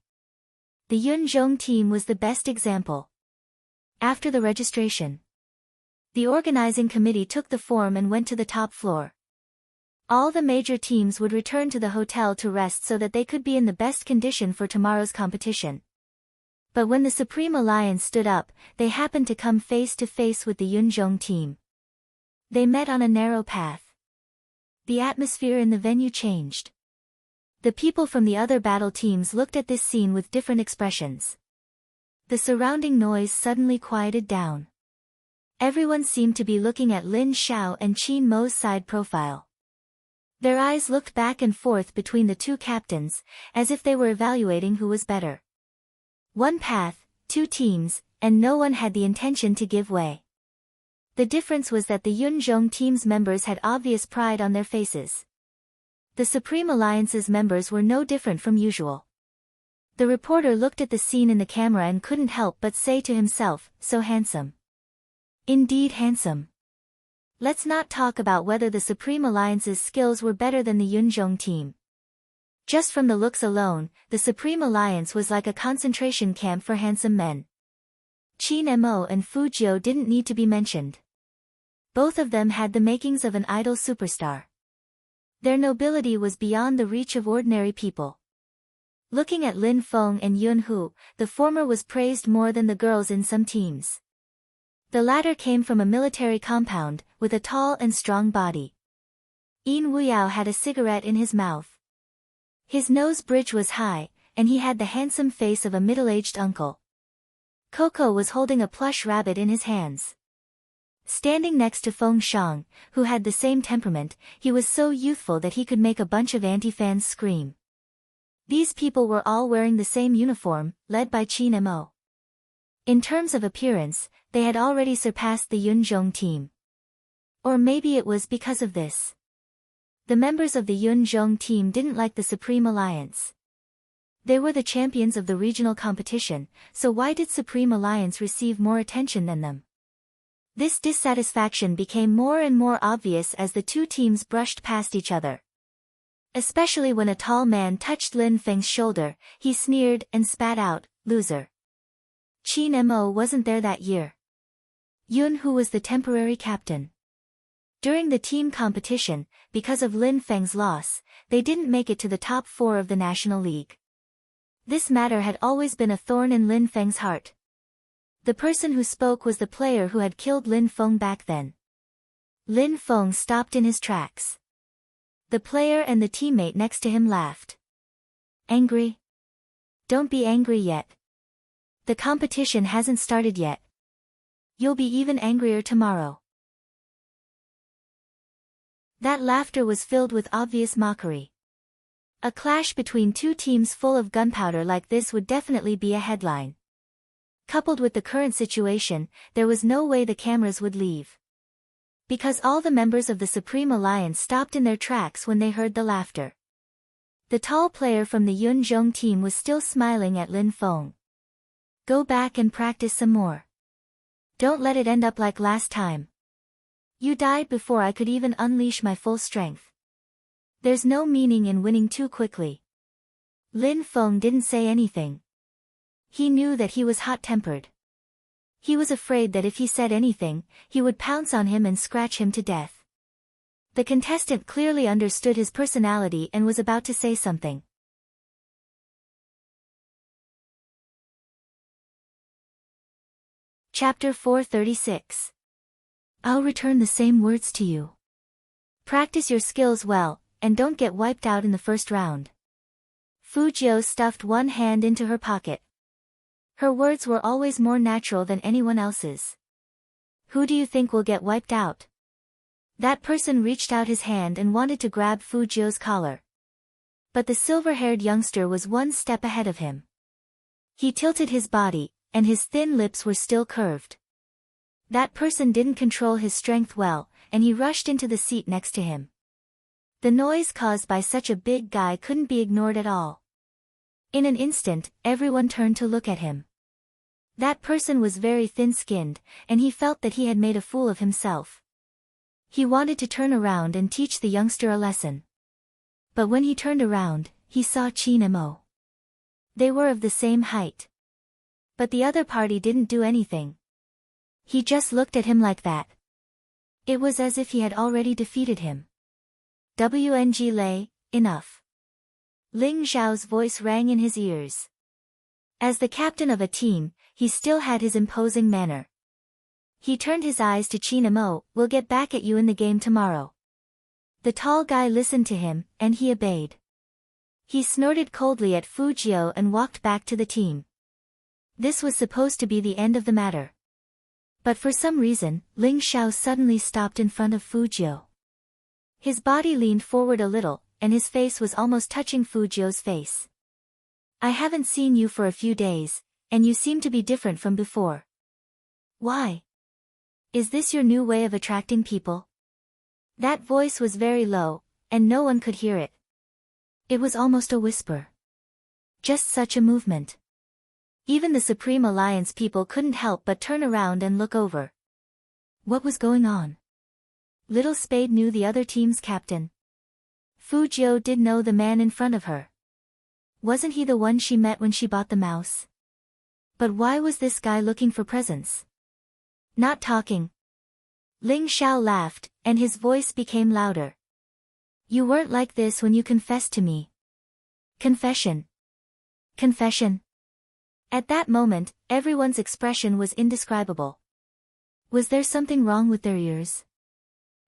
The Yunzhong team was the best example. After the registration, the organizing committee took the form and went to the top floor. All the major teams would return to the hotel to rest so that they could be in the best condition for tomorrow's competition. But when the Supreme Alliance stood up, they happened to come face to face with the Yunzhong team. They met on a narrow path. The atmosphere in the venue changed. The people from the other battle teams looked at this scene with different expressions. The surrounding noise suddenly quieted down. Everyone seemed to be looking at Lin Xiao and Qin Mo's side profile. Their eyes looked back and forth between the two captains, as if they were evaluating who was better. One path, two teams, and no one had the intention to give way. The difference was that the Yunzhong team's members had obvious pride on their faces. The Supreme Alliance's members were no different from usual. The reporter looked at the scene in the camera and couldn't help but say to himself, so handsome. Indeed handsome. Let's not talk about whether the Supreme Alliance's skills were better than the Yunzhong team. Just from the looks alone, the Supreme Alliance was like a concentration camp for handsome men. Qin Mo and Fu Jiu didn't need to be mentioned. Both of them had the makings of an idol superstar. Their nobility was beyond the reach of ordinary people. Looking at Lin Feng and Yun Hu, the former was praised more than the girls in some teams. The latter came from a military compound, with a tall and strong body. Yin Wuyao had a cigarette in his mouth. His nose bridge was high, and he had the handsome face of a middle-aged uncle. Coco was holding a plush rabbit in his hands. Standing next to Feng Shang, who had the same temperament, he was so youthful that he could make a bunch of anti-fans scream. These people were all wearing the same uniform, led by Qin Mo. In terms of appearance, they had already surpassed the Yunzhong team. Or maybe it was because of this. The members of the Yunzhong team didn't like the Supreme Alliance. They were the champions of the regional competition, so why did Supreme Alliance receive more attention than them? This dissatisfaction became more and more obvious as the two teams brushed past each other. Especially when a tall man touched Lin Feng's shoulder, he sneered and spat out, "Loser." Qin Mo wasn't there that year. Yun Hu was the temporary captain. During the team competition, because of Lin Feng's loss, they didn't make it to the top 4 of the National League. This matter had always been a thorn in Lin Feng's heart. The person who spoke was the player who had killed Lin Feng back then. Lin Feng stopped in his tracks. The player and the teammate next to him laughed. Angry? Don't be angry yet. The competition hasn't started yet. You'll be even angrier tomorrow. That laughter was filled with obvious mockery. A clash between two teams full of gunpowder like this would definitely be a headline. Coupled with the current situation, there was no way the cameras would leave. Because all the members of the Supreme Alliance stopped in their tracks when they heard the laughter. The tall player from the Yunzhong team was still smiling at Lin Feng. Go back and practice some more. Don't let it end up like last time. You died before I could even unleash my full strength. There's no meaning in winning too quickly. Lin Feng didn't say anything. He knew that he was hot-tempered. He was afraid that if he said anything, he would pounce on him and scratch him to death. The contestant clearly understood his personality and was about to say something. Chapter 436. I'll return the same words to you. Practice your skills well, and don't get wiped out in the first round. Fu Jiu stuffed one hand into her pocket. Her words were always more natural than anyone else's. Who do you think will get wiped out? That person reached out his hand and wanted to grab Fu Jiu's collar. But the silver-haired youngster was one step ahead of him. He tilted his body, and his thin lips were still curved. That person didn't control his strength well, and he rushed into the seat next to him. The noise caused by such a big guy couldn't be ignored at all. In an instant, everyone turned to look at him. That person was very thin-skinned, and he felt that he had made a fool of himself. He wanted to turn around and teach the youngster a lesson. But when he turned around, he saw Qin Mo. They were of the same height. But the other party didn't do anything. He just looked at him like that. It was as if he had already defeated him. WNG Lei, enough. Ling Zhao's voice rang in his ears. As the captain of a team, he still had his imposing manner. He turned his eyes to Qin Mo. We'll get back at you in the game tomorrow. The tall guy listened to him, and he obeyed. He snorted coldly at Fu Jiu and walked back to the team. This was supposed to be the end of the matter. But for some reason, Ling Zhao suddenly stopped in front of Fu Jiu. His body leaned forward a little, and his face was almost touching Fu Jiu's face. I haven't seen you for a few days, and you seem to be different from before. Why? Is this your new way of attracting people? That voice was very low, and no one could hear it. It was almost a whisper. Just such a movement. Even the Supreme Alliance people couldn't help but turn around and look over. What was going on? Little Spade knew the other team's captain. Fu Jiu did know the man in front of her. Wasn't he the one she met when she bought the mouse? But why was this guy looking for presents? Not talking. Ling Xiao laughed, and his voice became louder. You weren't like this when you confessed to me. Confession. Confession. At that moment, everyone's expression was indescribable. Was there something wrong with their ears?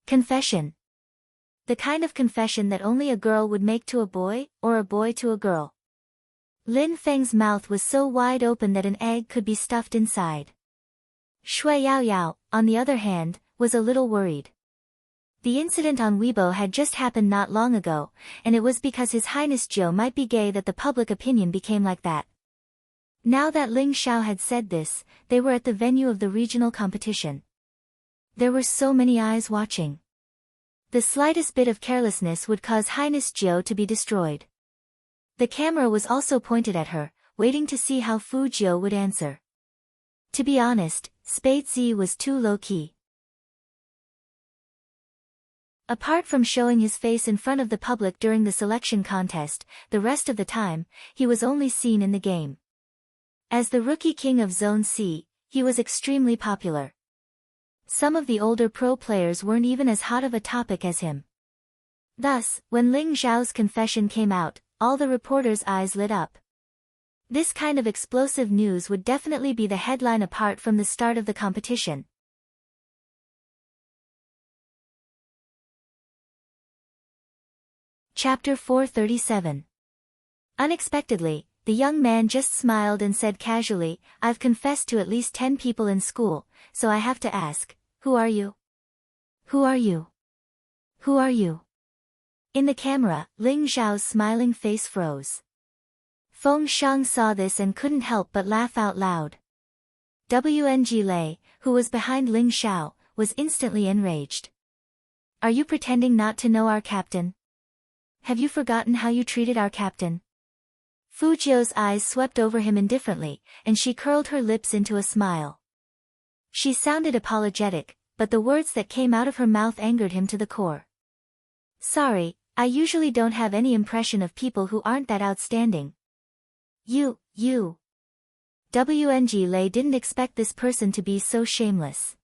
Confession. The kind of confession that only a girl would make to a boy, or a boy to a girl. Lin Feng's mouth was so wide open that an egg could be stuffed inside. Shui Yaoyao, on the other hand, was a little worried. The incident on Weibo had just happened not long ago, and it was because His Highness Jiu might be gay that the public opinion became like that. Now that Ling Xiao had said this, they were at the venue of the regional competition. There were so many eyes watching. The slightest bit of carelessness would cause Highness Jiu to be destroyed. The camera was also pointed at her, waiting to see how Fu Jiu would answer. To be honest, Spade Z was too low-key. Apart from showing his face in front of the public during the selection contest, the rest of the time, he was only seen in the game. As the rookie king of Zone C, he was extremely popular. Some of the older pro players weren't even as hot of a topic as him. Thus, when Ling Xiao's confession came out, all the reporters' eyes lit up. This kind of explosive news would definitely be the headline apart from the start of the competition. Chapter 437. Unexpectedly, the young man just smiled and said casually, I've confessed to at least 10 people in school, so I have to ask, who are you? Who are you? Who are you? In the camera, Ling Xiao's smiling face froze. Feng Shang saw this and couldn't help but laugh out loud. WNG Lei, who was behind Ling Xiao, was instantly enraged. Are you pretending not to know our captain? Have you forgotten how you treated our captain? Fu Jiu's eyes swept over him indifferently, and she curled her lips into a smile. She sounded apologetic, but the words that came out of her mouth angered him to the core. Sorry, I usually don't have any impression of people who aren't that outstanding. You. WNG Lei didn't expect this person to be so shameless.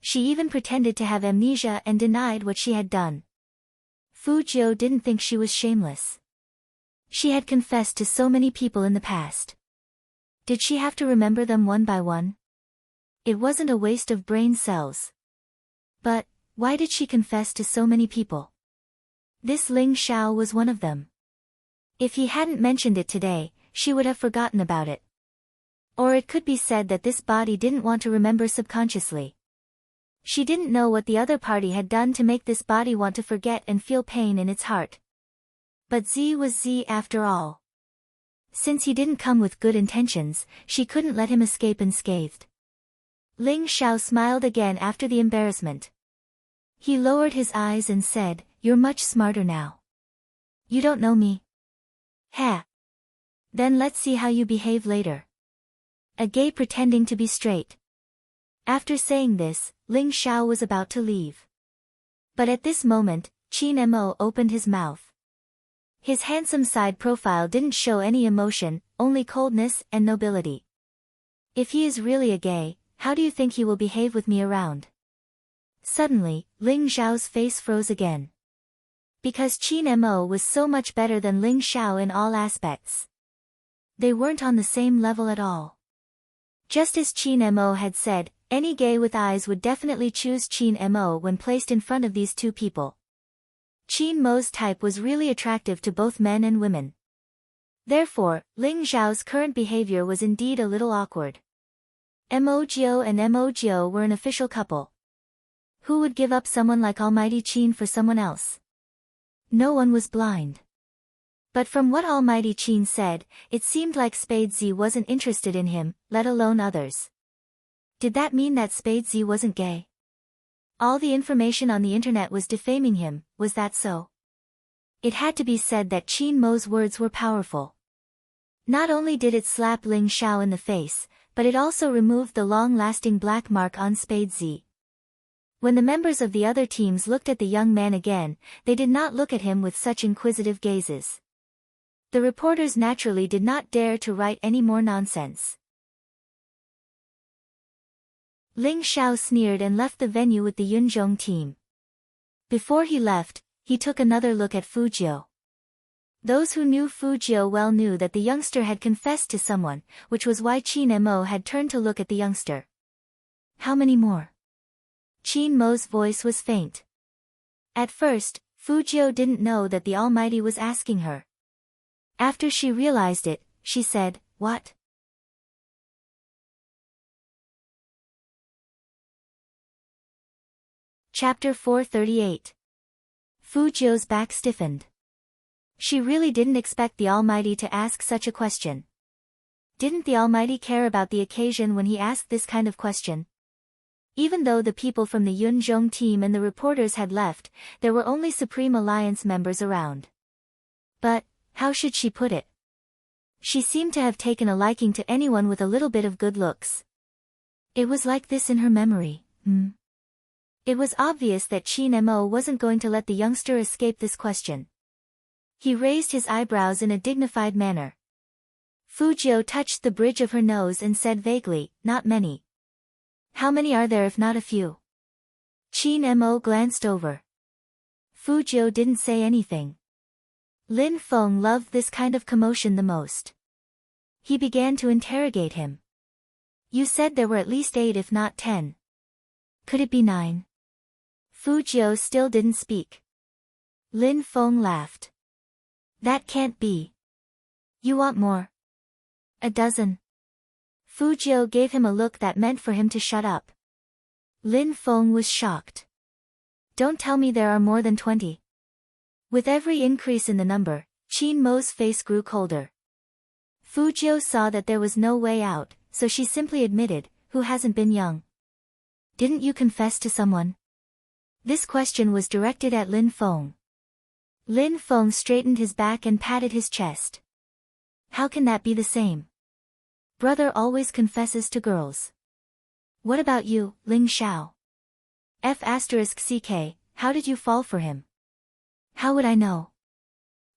She even pretended to have amnesia and denied what she had done. Fu Jiu didn't think she was shameless. She had confessed to so many people in the past. Did she have to remember them one by one? It wasn't a waste of brain cells. But, why did she confess to so many people? This Ling Xiao was one of them. If he hadn't mentioned it today, she would have forgotten about it. Or it could be said that this body didn't want to remember subconsciously. She didn't know what the other party had done to make this body want to forget and feel pain in its heart. But Z was Z after all. Since he didn't come with good intentions, she couldn't let him escape unscathed. Ling Xiao smiled again after the embarrassment. He lowered his eyes and said, You're much smarter now. You don't know me? Ha! Then let's see how you behave later. A gay pretending to be straight. After saying this, Ling Xiao was about to leave. But at this moment, Qin Mo opened his mouth. His handsome side profile didn't show any emotion, only coldness and nobility. If he is really a gay, how do you think he will behave with me around? Suddenly, Ling Xiao's face froze again. Because Qin Mo was so much better than Ling Xiao in all aspects. They weren't on the same level at all. Just as Qin Mo had said, any gay with eyes would definitely choose Qin Mo when placed in front of these two people. Qin Mo's type was really attractive to both men and women. Therefore, Ling Xiao's current behavior was indeed a little awkward. Mo Jiu and Mo Jiu were an official couple. Who would give up someone like Almighty Qin for someone else? No one was blind. But from what Almighty Qin said, it seemed like Spade Z wasn't interested in him, let alone others. Did that mean that Spade Z wasn't gay? All the information on the internet was defaming him, was that so? It had to be said that Qin Mo's words were powerful. Not only did it slap Ling Xiao in the face, but it also removed the long-lasting black mark on Spade Z. When the members of the other teams looked at the young man again, they did not look at him with such inquisitive gazes. The reporters naturally did not dare to write any more nonsense. Ling Xiao sneered and left the venue with the Yunzhong team. Before he left, he took another look at Fu Jiu. Those who knew Fu Jiu well knew that the youngster had confessed to someone, which was why Qin Mo had turned to look at the youngster. How many more? Qin Mo's voice was faint. At first, Fu Jiu didn't know that the Almighty was asking her. After she realized it, she said, "What?" Chapter 438. Fu Jiu's back stiffened. She really didn't expect the Almighty to ask such a question. Didn't the Almighty care about the occasion when he asked this kind of question? Even though the people from the Yunzhong team and the reporters had left, there were only Supreme Alliance members around. But, how should she put it? She seemed to have taken a liking to anyone with a little bit of good looks. It was like this in her memory. It was obvious that Qin Mo wasn't going to let the youngster escape this question. He raised his eyebrows in a dignified manner. Fu Jiu touched the bridge of her nose and said vaguely, "Not many." "How many are there if not a few?" Qin Mo glanced over. Fu Jiu didn't say anything. Lin Feng loved this kind of commotion the most. He began to interrogate him. "You said there were at least 8 if not 10. Could it be 9? Fu Jiu still didn't speak. Lin Feng laughed. "That can't be. You want more? A dozen?" Fu Jiu gave him a look that meant for him to shut up. Lin Feng was shocked. "Don't tell me there are more than 20. With every increase in the number, Qin Mo's face grew colder. Fu Jiu saw that there was no way out, so she simply admitted, "Who hasn't been young? Didn't you confess to someone?" This question was directed at Lin Feng. Lin Feng straightened his back and patted his chest. "How can that be the same? Brother always confesses to girls. What about you, Ling Xiao? F***ck, how did you fall for him?" "How would I know?"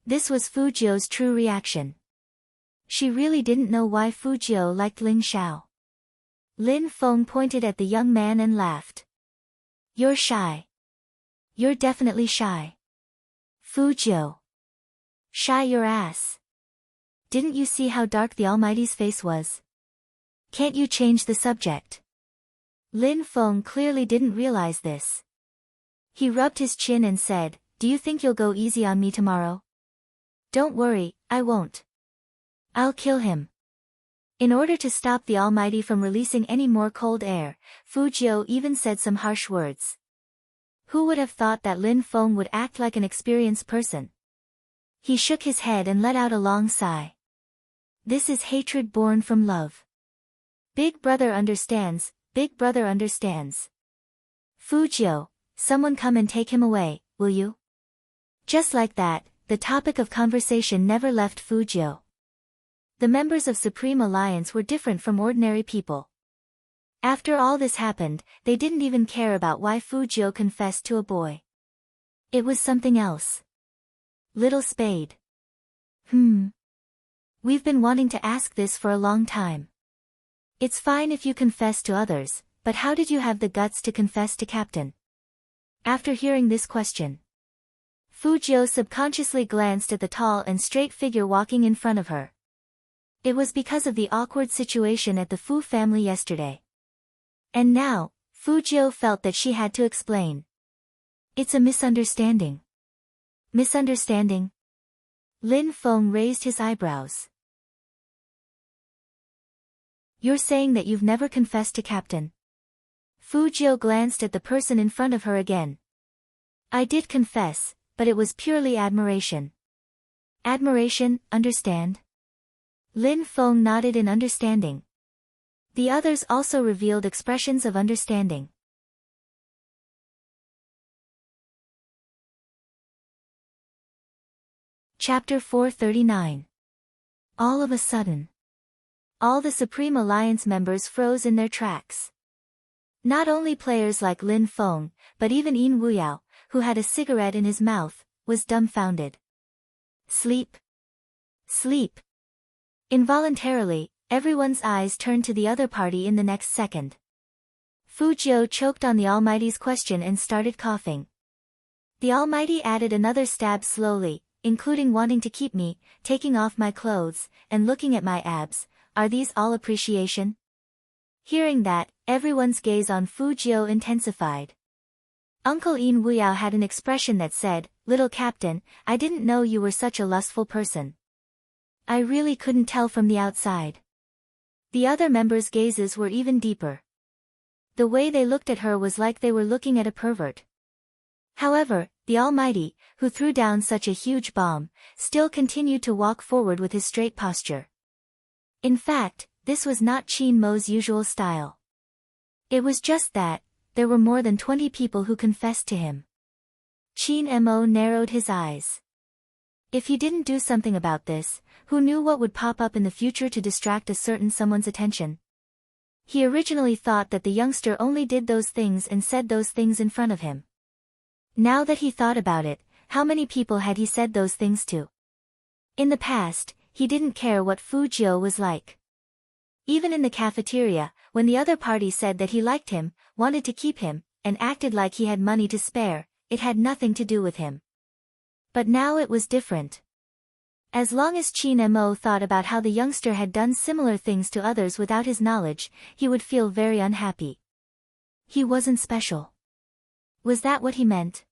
This was Fu Jiu's true reaction. She really didn't know why Fu Jiu liked Ling Xiao. Lin Feng pointed at the young man and laughed. "You're shy. You're definitely shy. Fu Jiu. Shy your ass. Didn't you see how dark the Almighty's face was? Can't you change the subject?" Lin Feng clearly didn't realize this. He rubbed his chin and said, "Do you think you'll go easy on me tomorrow?" "Don't worry, I won't. I'll kill him." In order to stop the Almighty from releasing any more cold air, Fu Jiu even said some harsh words. Who would have thought that Lin Feng would act like an experienced person? He shook his head and let out a long sigh. This is hatred born from love. Big brother understands, big brother understands. "Fu Jiu, someone come and take him away, will you?" Just like that, the topic of conversation never left Fu Jiu. The members of Supreme Alliance were different from ordinary people. After all this happened, they didn't even care about why Fu Jiu confessed to a boy. It was something else. Little Spade. We've been wanting to ask this for a long time. It's fine if you confess to others, but how did you have the guts to confess to Captain? After hearing this question, Fu Jiu subconsciously glanced at the tall and straight figure walking in front of her. It was because of the awkward situation at the Fu family yesterday. And now, Fu Jiu felt that she had to explain. "It's a misunderstanding." "Misunderstanding?" Lin Feng raised his eyebrows. "You're saying that you've never confessed to Captain?" Fu Jiu glanced at the person in front of her again. "I did confess, but it was purely admiration. Admiration, understand? Lin Feng nodded in understanding. The others also revealed expressions of understanding. Chapter 439. All of a sudden, all the Supreme Alliance members froze in their tracks. Not only players like Lin Feng, but even Yin Wuyao, who had a cigarette in his mouth, was dumbfounded. Sleep. Sleep. Involuntarily, everyone's eyes turned to the other party in the next second. Fu Jiu choked on the Almighty's question and started coughing. The Almighty added another stab slowly, including wanting to keep me, taking off my clothes, and looking at my abs. Are these all appreciation? Hearing that, everyone's gaze on Fu Jiu intensified. Uncle Yin Wuyao had an expression that said, "Little Captain, I didn't know you were such a lustful person. I really couldn't tell from the outside." The other members' gazes were even deeper. The way they looked at her was like they were looking at a pervert. However, the Almighty, who threw down such a huge bomb, still continued to walk forward with his straight posture. In fact, this was not Qin Mo's usual style. It was just that, there were more than 20 people who confessed to him. Qin Mo narrowed his eyes. If he didn't do something about this, who knew what would pop up in the future to distract a certain someone's attention? He originally thought that the youngster only did those things and said those things in front of him. Now that he thought about it, how many people had he said those things to? In the past, he didn't care what Fu Jiu was like. Even in the cafeteria, when the other party said that he liked him, wanted to keep him, and acted like he had money to spare, it had nothing to do with him. But now it was different. As long as Qin Mo thought about how the youngster had done similar things to others without his knowledge, he would feel very unhappy. He wasn't special. Was that what he meant?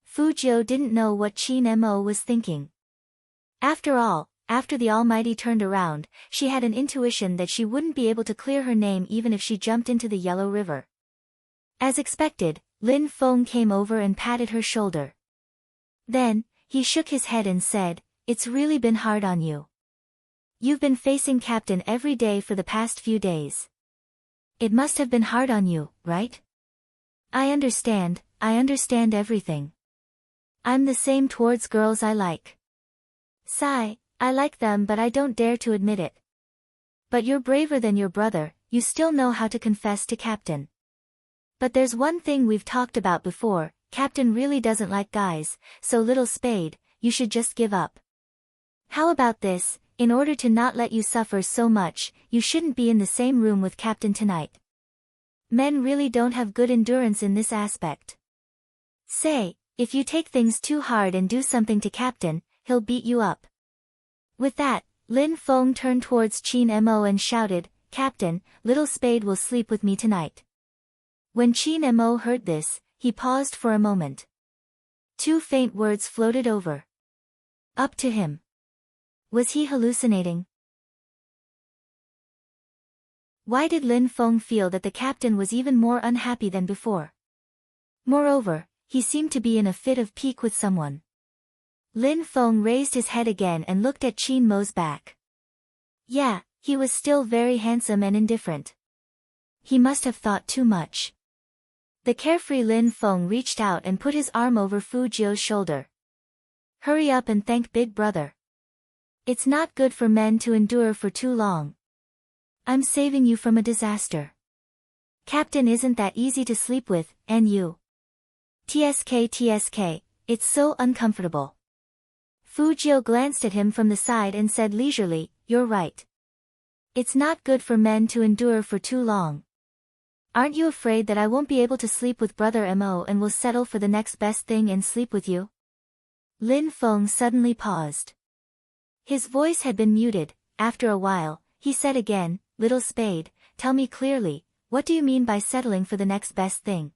Fu Jiu didn't know what Qin Mo was thinking. After all, after the Almighty turned around, she had an intuition that she wouldn't be able to clear her name even if she jumped into the Yellow River. As expected, Lin Feng came over and patted her shoulder. Then, he shook his head and said, "It's really been hard on you. You've been facing Captain every day for the past few days. It must have been hard on you, right? I understand everything. I'm the same towards girls I like. Sigh, I like them but I don't dare to admit it. But you're braver than your brother, you still know how to confess to Captain. But there's one thing we've talked about before, Captain really doesn't like guys, so little Spade, you should just give up. How about this, in order to not let you suffer so much, you shouldn't be in the same room with Captain tonight. Men really don't have good endurance in this aspect. Say, if you take things too hard and do something to Captain, he'll beat you up." With that, Lin Feng turned towards Qin Mo and shouted, "Captain, little Spade will sleep with me tonight." When Qin Mo heard this, he paused for a moment. Two faint words floated over. Up to him. Was he hallucinating? Why did Lin Feng feel that the captain was even more unhappy than before? Moreover, he seemed to be in a fit of pique with someone. Lin Feng raised his head again and looked at Qin Mo's back. Yeah, he was still very handsome and indifferent. He must have thought too much. The carefree Lin Feng reached out and put his arm over Fu Jiu's shoulder. "Hurry up and thank Big Brother. It's not good for men to endure for too long. I'm saving you from a disaster. Captain isn't that easy to sleep with, and you. TSK, it's so uncomfortable." Fu Jiu glanced at him from the side and said leisurely, "You're right. It's not good for men to endure for too long. Aren't you afraid that I won't be able to sleep with Brother Mo and will settle for the next best thing and sleep with you?" Lin Feng suddenly paused. His voice had been muted. After a while, he said again, "Little Spade, tell me clearly, what do you mean by settling for the next best thing?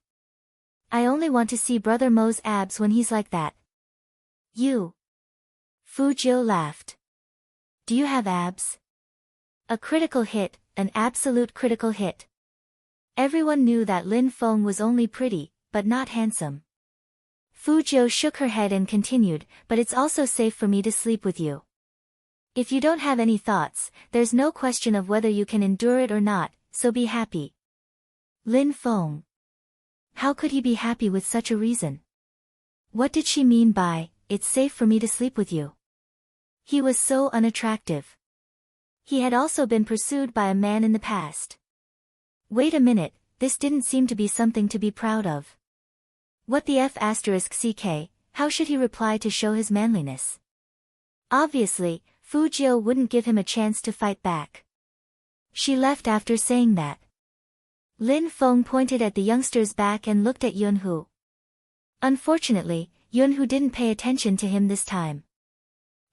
I only want to see Brother Mo's abs when he's like that." "You?" Fu Jiu laughed. "Do you have abs?" A critical hit, an absolute critical hit. Everyone knew that Lin Feng was only pretty, but not handsome. Fujiu shook her head and continued, but it's also safe for me to sleep with you. If you don't have any thoughts, there's no question of whether you can endure it or not, so be happy. Lin Feng. How could he be happy with such a reason? What did she mean by, it's safe for me to sleep with you? He was so unattractive. He had also been pursued by a man in the past. Wait a minute, this didn't seem to be something to be proud of. What the f*ck, how should he reply to show his manliness? Obviously, Fujiu wouldn't give him a chance to fight back. She left after saying that. Lin Feng pointed at the youngster's back and looked at Yunhu. Unfortunately, Yunhu didn't pay attention to him this time.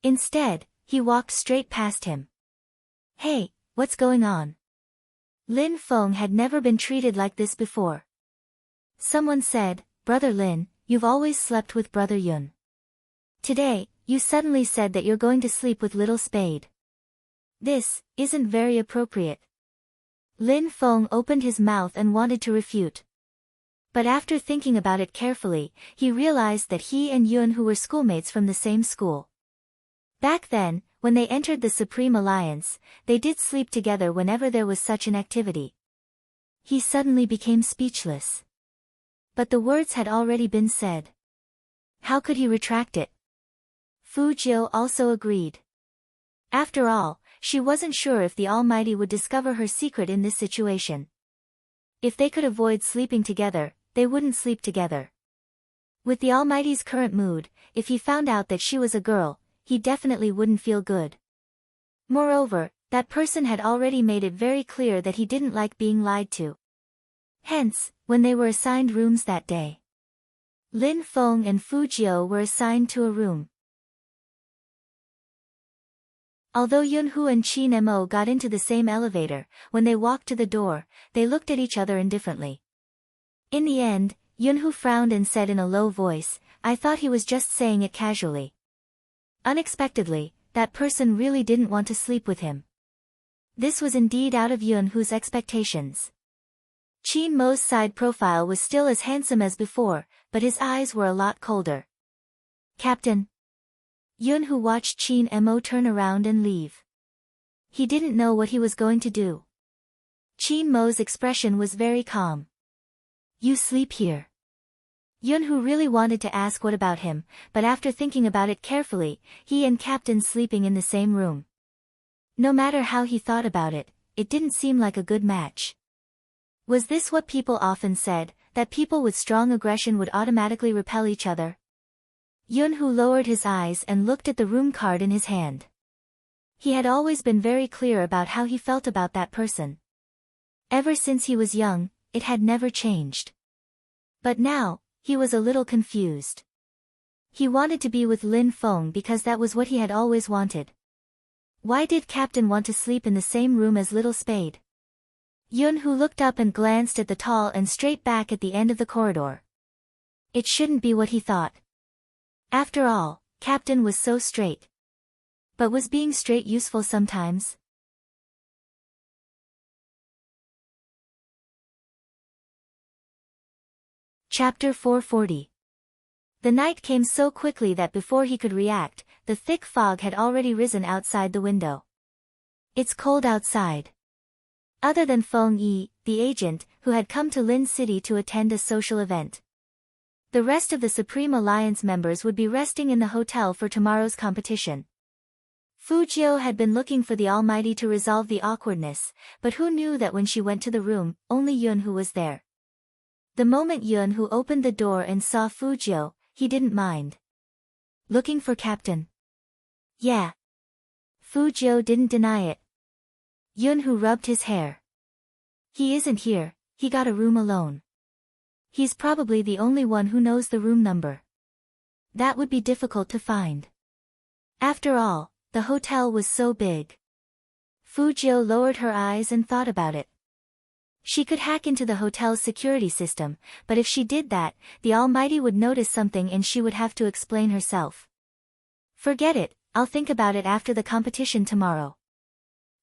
Instead, he walked straight past him. Hey, what's going on? Lin Feng had never been treated like this before. Someone said, Brother Lin, you've always slept with Brother Yun. Today, you suddenly said that you're going to sleep with Little Spade. This isn't very appropriate. Lin Feng opened his mouth and wanted to refute. But after thinking about it carefully, he realized that he and Yun were schoolmates from the same school. Back then, when they entered the Supreme Alliance, they did sleep together whenever there was such an activity. He suddenly became speechless. But the words had already been said. How could he retract it? Fujiu also agreed. After all, she wasn't sure if the Almighty would discover her secret in this situation. If they could avoid sleeping together, they wouldn't sleep together. With the Almighty's current mood, if he found out that she was a girl, he definitely wouldn't feel good. Moreover, that person had already made it very clear that he didn't like being lied to. Hence, when they were assigned rooms that day, Lin Feng and Fujiu were assigned to a room. Although Yunhu and Qin Mo got into the same elevator, when they walked to the door, they looked at each other indifferently. In the end, Yunhu frowned and said in a low voice, I thought he was just saying it casually. Unexpectedly, that person really didn't want to sleep with him. This was indeed out of Yunhu's expectations. Qin Mo's side profile was still as handsome as before, but his eyes were a lot colder. Captain. Yunhu watched Qin Mo turn around and leave. He didn't know what he was going to do. Qin Mo's expression was very calm. You sleep here. Yunhu really wanted to ask what about him, but after thinking about it carefully, he and Captain sleeping in the same room. No matter how he thought about it, it didn't seem like a good match. Was this what people often said, that people with strong aggression would automatically repel each other? Yunhu lowered his eyes and looked at the room card in his hand. He had always been very clear about how he felt about that person. Ever since he was young, it had never changed. But now, he was a little confused. He wanted to be with Lin Feng because that was what he had always wanted. Why did Captain want to sleep in the same room as Little Spade? Yunhu looked up and glanced at the tall and straight back at the end of the corridor. It shouldn't be what he thought. After all, Captain was so straight. But was being straight useful sometimes? Chapter 440. The night came so quickly that before he could react, the thick fog had already risen outside the window. It's cold outside. Other than Feng Yi, the agent, who had come to Lin City to attend a social event. The rest of the Supreme Alliance members would be resting in the hotel for tomorrow's competition. Fujiu had been looking for the Almighty to resolve the awkwardness, but who knew that when she went to the room, only Yunhu was there. The moment Yunhu opened the door and saw Fujiu, he didn't mind. Looking for Captain? Yeah. Fujiu didn't deny it. Yunhu rubbed his hair. He isn't here, he got a room alone. He's probably the only one who knows the room number. That would be difficult to find. After all, the hotel was so big. Fujiu lowered her eyes and thought about it. She could hack into the hotel's security system, but if she did that, the Almighty would notice something and she would have to explain herself. Forget it, I'll think about it after the competition tomorrow.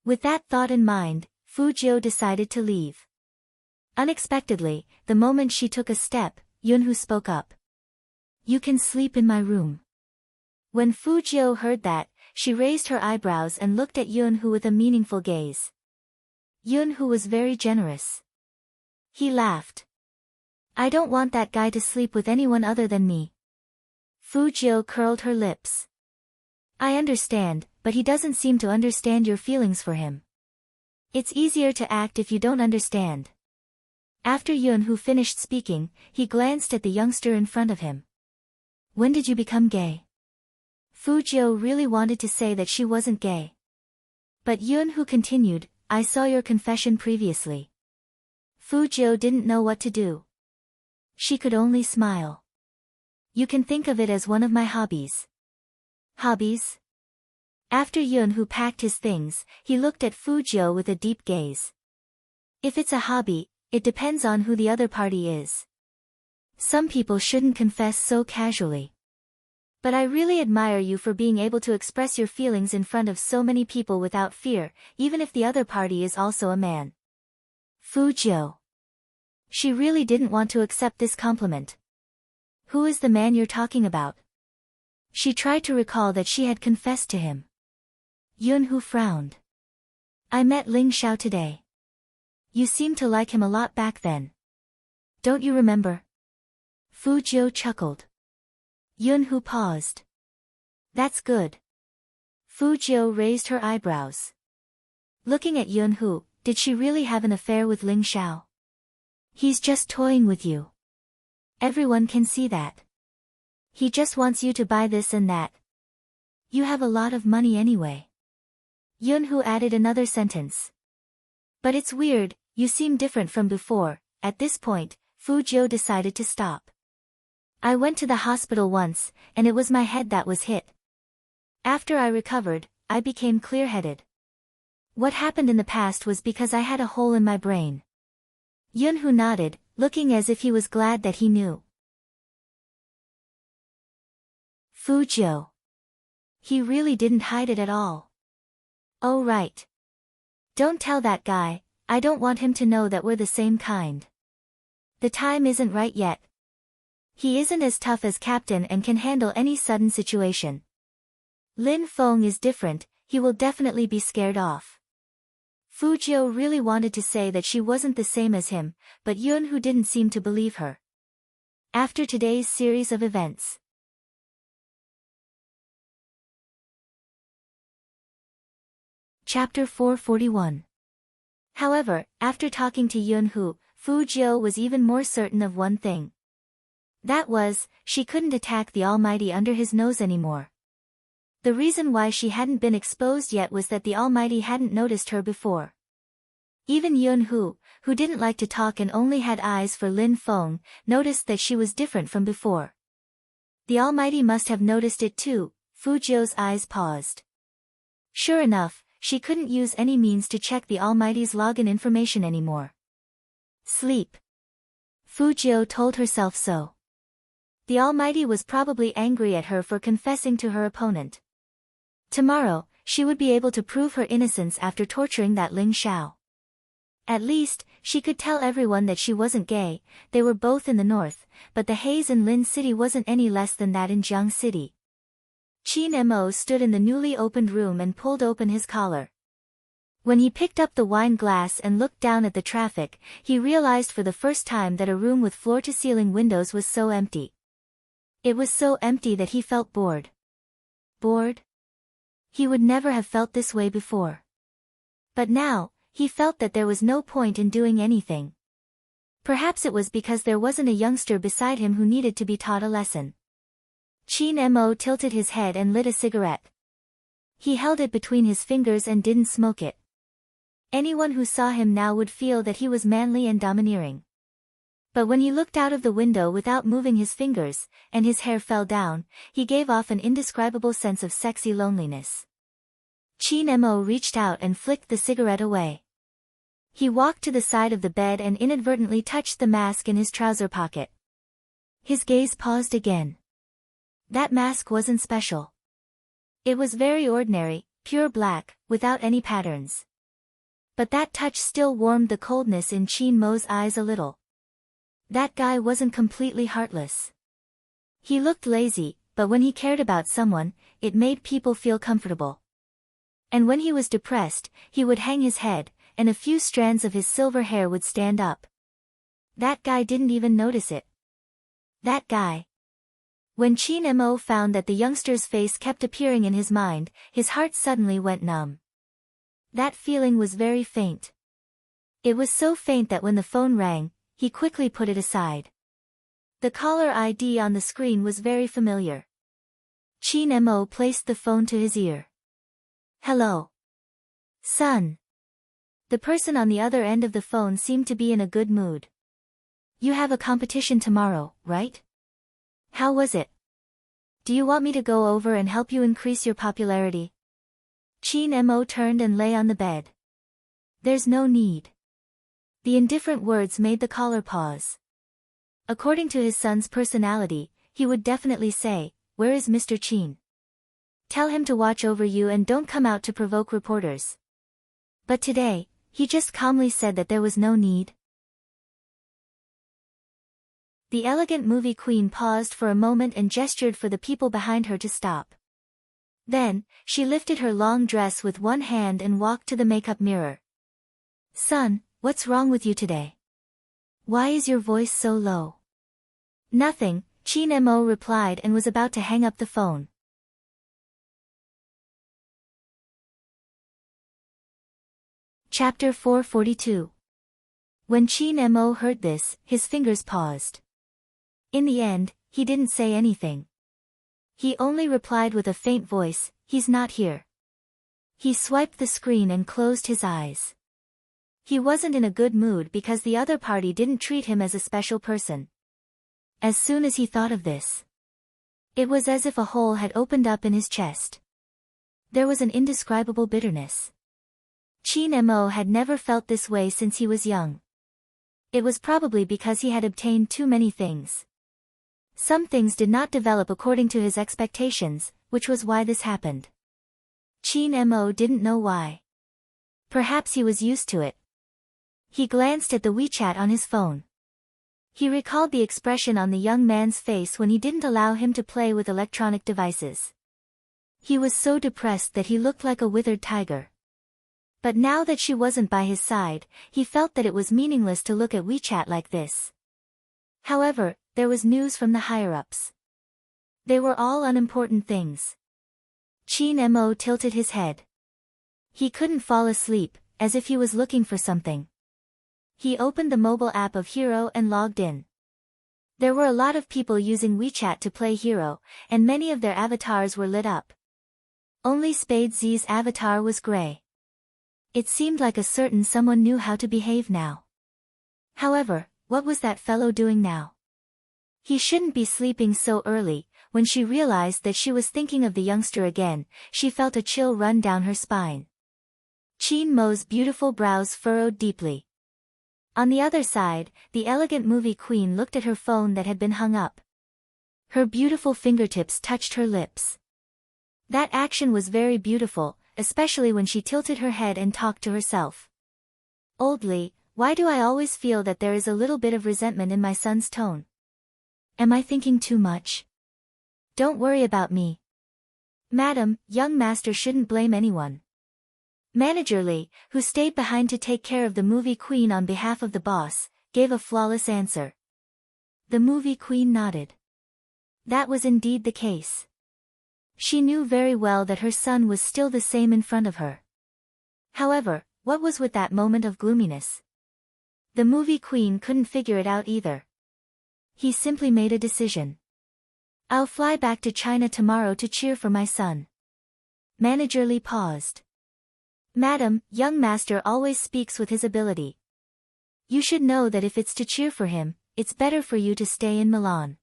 With that thought in mind, Fujiu decided to leave. Unexpectedly, the moment she took a step, Yunhu spoke up. You can sleep in my room. When Fujio heard that, she raised her eyebrows and looked at Yunhu with a meaningful gaze. Yunhu was very generous. He laughed. I don't want that guy to sleep with anyone other than me. Fujio curled her lips. I understand, but he doesn't seem to understand your feelings for him. It's easier to act if you don't understand. After Yunhu finished speaking, he glanced at the youngster in front of him. When did you become gay? Fujio really wanted to say that she wasn't gay. But Yunhu continued, I saw your confession previously. Fujio didn't know what to do. She could only smile. You can think of it as one of my hobbies. Hobbies? After Yunhu packed his things, he looked at Fujio with a deep gaze. If it's a hobby, it depends on who the other party is. Some people shouldn't confess so casually. But I really admire you for being able to express your feelings in front of so many people without fear, even if the other party is also a man. Fujio. She really didn't want to accept this compliment. Who is the man you're talking about? She tried to recall that she had confessed to him. Yunhu frowned. I met Ling Xiao today. You seemed to like him a lot back then. Don't you remember? Fujio chuckled. Yunhu paused. That's good. Fujio raised her eyebrows. Looking at Yunhu, did she really have an affair with Ling Xiao? He's just toying with you. Everyone can see that. He just wants you to buy this and that. You have a lot of money anyway. Yunhu added another sentence. But it's weird, you seem different from before. At this point, Fujio decided to stop. I went to the hospital once, and it was my head that was hit. After I recovered, I became clear-headed. What happened in the past was because I had a hole in my brain. Yunhu nodded, looking as if he was glad that he knew. Fujio. He really didn't hide it at all. Oh right. Don't tell that guy, I don't want him to know that we're the same kind. The time isn't right yet. He isn't as tough as Captain and can handle any sudden situation. Lin Feng is different, he will definitely be scared off. Fujio really wanted to say that she wasn't the same as him, but Yunhu didn't seem to believe her. After today's series of events. Chapter 441. However, after talking to Yunhu, Fujio was even more certain of one thing. That was, she couldn't attack the Almighty under his nose anymore. The reason why she hadn't been exposed yet was that the Almighty hadn't noticed her before. Even Yunhu, who didn't like to talk and only had eyes for Lin Feng, noticed that she was different from before. The Almighty must have noticed it too. Fujio's eyes paused. Sure enough, she couldn't use any means to check the Almighty's login information anymore. Sleep. Fujio told herself so. The Almighty was probably angry at her for confessing to her opponent. Tomorrow, she would be able to prove her innocence after torturing that Ling Xiao. At least, she could tell everyone that she wasn't gay. They were both in the north, but the haze in Lin City wasn't any less than that in Jiang City. Qin Mo stood in the newly opened room and pulled open his collar. When he picked up the wine glass and looked down at the traffic, he realized for the first time that a room with floor-to-ceiling windows was so empty. It was so empty that he felt bored. Bored? He would never have felt this way before. But now, he felt that there was no point in doing anything. Perhaps it was because there wasn't a youngster beside him who needed to be taught a lesson. Qin Mo tilted his head and lit a cigarette. He held it between his fingers and didn't smoke it. Anyone who saw him now would feel that he was manly and domineering. But when he looked out of the window without moving his fingers, and his hair fell down, he gave off an indescribable sense of sexy loneliness. Qin Mo reached out and flicked the cigarette away. He walked to the side of the bed and inadvertently touched the mask in his trouser pocket. His gaze paused again. That mask wasn't special. It was very ordinary, pure black, without any patterns. But that touch still warmed the coldness in Qin Mo's eyes a little. That guy wasn't completely heartless. He looked lazy, but when he cared about someone, it made people feel comfortable. And when he was depressed, he would hang his head, and a few strands of his silver hair would stand up. That guy didn't even notice it. That guy. When Chin Mo found that the youngster's face kept appearing in his mind, his heart suddenly went numb. That feeling was very faint. It was so faint that when the phone rang, he quickly put it aside. The caller ID on the screen was very familiar. Chin Mo placed the phone to his ear. Hello. Son. The person on the other end of the phone seemed to be in a good mood. You have a competition tomorrow, right? How was it? Do you want me to go over and help you increase your popularity? Chin Mo turned and lay on the bed. There's no need. The indifferent words made the caller pause. According to his son's personality, he would definitely say, "Where is Mr. Chin? Tell him to watch over you and don't come out to provoke reporters." But today, he just calmly said that there was no need. The elegant movie queen paused for a moment and gestured for the people behind her to stop. Then, she lifted her long dress with one hand and walked to the makeup mirror. Son, what's wrong with you today? Why is your voice so low? Nothing, Chin Mo replied and was about to hang up the phone. Chapter 442. When Chin Mo heard this, his fingers paused. In the end, he didn't say anything. He only replied with a faint voice, "He's not here." He swiped the screen and closed his eyes. He wasn't in a good mood because the other party didn't treat him as a special person. As soon as he thought of this, it was as if a hole had opened up in his chest. There was an indescribable bitterness. Chin Mo had never felt this way since he was young. It was probably because he had obtained too many things. Some things did not develop according to his expectations, which was why this happened. Chin Mo didn't know why. Perhaps he was used to it. He glanced at the WeChat on his phone. He recalled the expression on the young man's face when he didn't allow him to play with electronic devices. He was so depressed that he looked like a withered tiger. But now that she wasn't by his side, he felt that it was meaningless to look at WeChat like this. However, there was news from the higher-ups. They were all unimportant things. Chin Mo tilted his head. He couldn't fall asleep, as if he was looking for something. He opened the mobile app of Hero and logged in. There were a lot of people using WeChat to play Hero, and many of their avatars were lit up. Only Spade Z's avatar was gray. It seemed like a certain someone knew how to behave now. However, what was that fellow doing now? He shouldn't be sleeping so early. When she realized that she was thinking of the youngster again, she felt a chill run down her spine. Chin Mo's beautiful brows furrowed deeply. On the other side, the elegant movie queen looked at her phone that had been hung up. Her beautiful fingertips touched her lips. That action was very beautiful, especially when she tilted her head and talked to herself. Oldly, why do I always feel that there is a little bit of resentment in my son's tone? Am I thinking too much? Don't worry about me. Madam, young master shouldn't blame anyone. Manager Lee, who stayed behind to take care of the movie queen on behalf of the boss, gave a flawless answer. The movie queen nodded. That was indeed the case. She knew very well that her son was still the same in front of her. However, what was with that moment of gloominess? The movie queen couldn't figure it out either. He simply made a decision. I'll fly back to China tomorrow to cheer for my son. Manager Lee paused. Madam, young master always speaks with his ability. You should know that if it's to cheer for him, it's better for you to stay in Milan.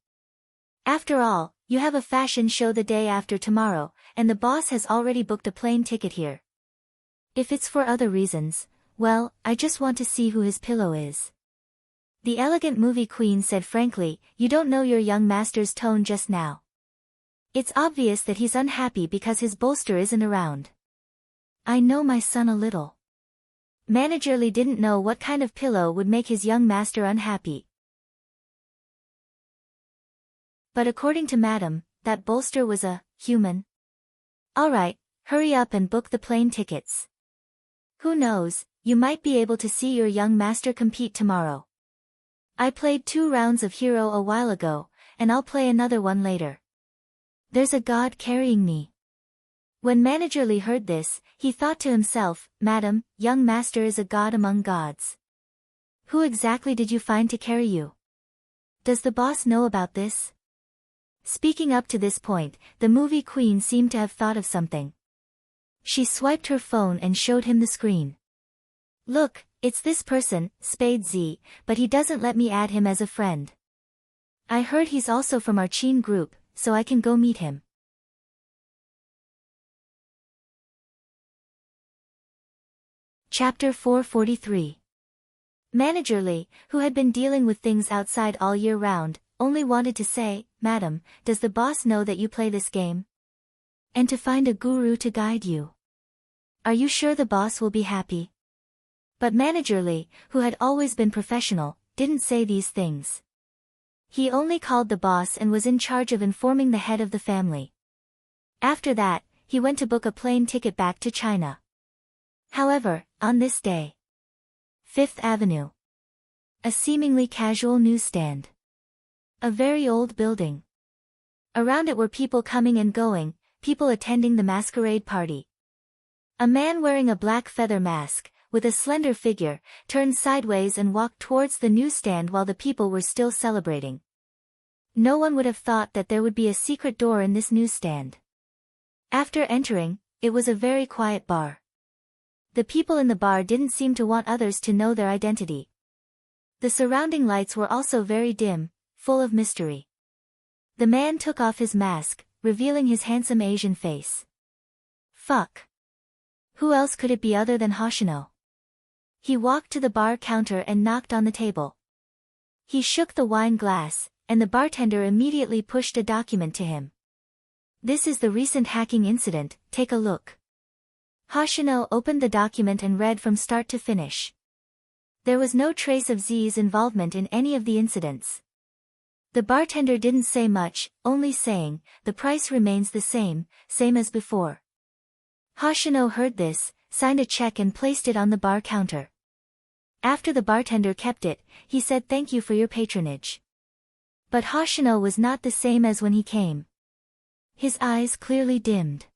After all, you have a fashion show the day after tomorrow, and the boss has already booked a plane ticket here. If it's for other reasons, well, I just want to see who his pillow is. The elegant movie queen said frankly, you don't know your young master's tone just now. It's obvious that he's unhappy because his bolster isn't around. I know my son a little. Manager Lee didn't know what kind of pillow would make his young master unhappy. But according to Madam, that bolster was a human. Alright, hurry up and book the plane tickets. Who knows, you might be able to see your young master compete tomorrow. I played 2 rounds of hero a while ago, and I'll play another one later. There's a god carrying me. When Manager Lee heard this, he thought to himself, Madam, young master is a god among gods. Who exactly did you find to carry you? Does the boss know about this? Speaking up to this point, the movie queen seemed to have thought of something. She swiped her phone and showed him the screen. Look, it's this person, Spade Z, but he doesn't let me add him as a friend. I heard he's also from our Chin group, so I can go meet him. Chapter 443. Manager Lee, who had been dealing with things outside all year round, only wanted to say, Madam, does the boss know that you play this game? And to find a guru to guide you. Are you sure the boss will be happy? But Manager Lee, who had always been professional, didn't say these things. He only called the boss and was in charge of informing the head of the family. After that, he went to book a plane ticket back to China. However, on this day, 5th Avenue. A seemingly casual newsstand. A very old building. Around it were people coming and going, people attending the masquerade party. A man wearing a black feather mask, with a slender figure, turned sideways and walked towards the newsstand while the people were still celebrating. No one would have thought that there would be a secret door in this newsstand. After entering, it was a very quiet bar. The people in the bar didn't seem to want others to know their identity. The surrounding lights were also very dim, full of mystery. The man took off his mask, revealing his handsome Asian face. Fuck. Who else could it be other than Hoshino? He walked to the bar counter and knocked on the table. He shook the wine glass, and the bartender immediately pushed a document to him. This is the recent hacking incident, take a look. Hoshino opened the document and read from start to finish. There was no trace of Z's involvement in any of the incidents. The bartender didn't say much, only saying, the price remains the same as before. Hoshino heard this, signed a check and placed it on the bar counter. After the bartender kept it, he said thank you for your patronage. But Hoshino was not the same as when he came. His eyes clearly dimmed.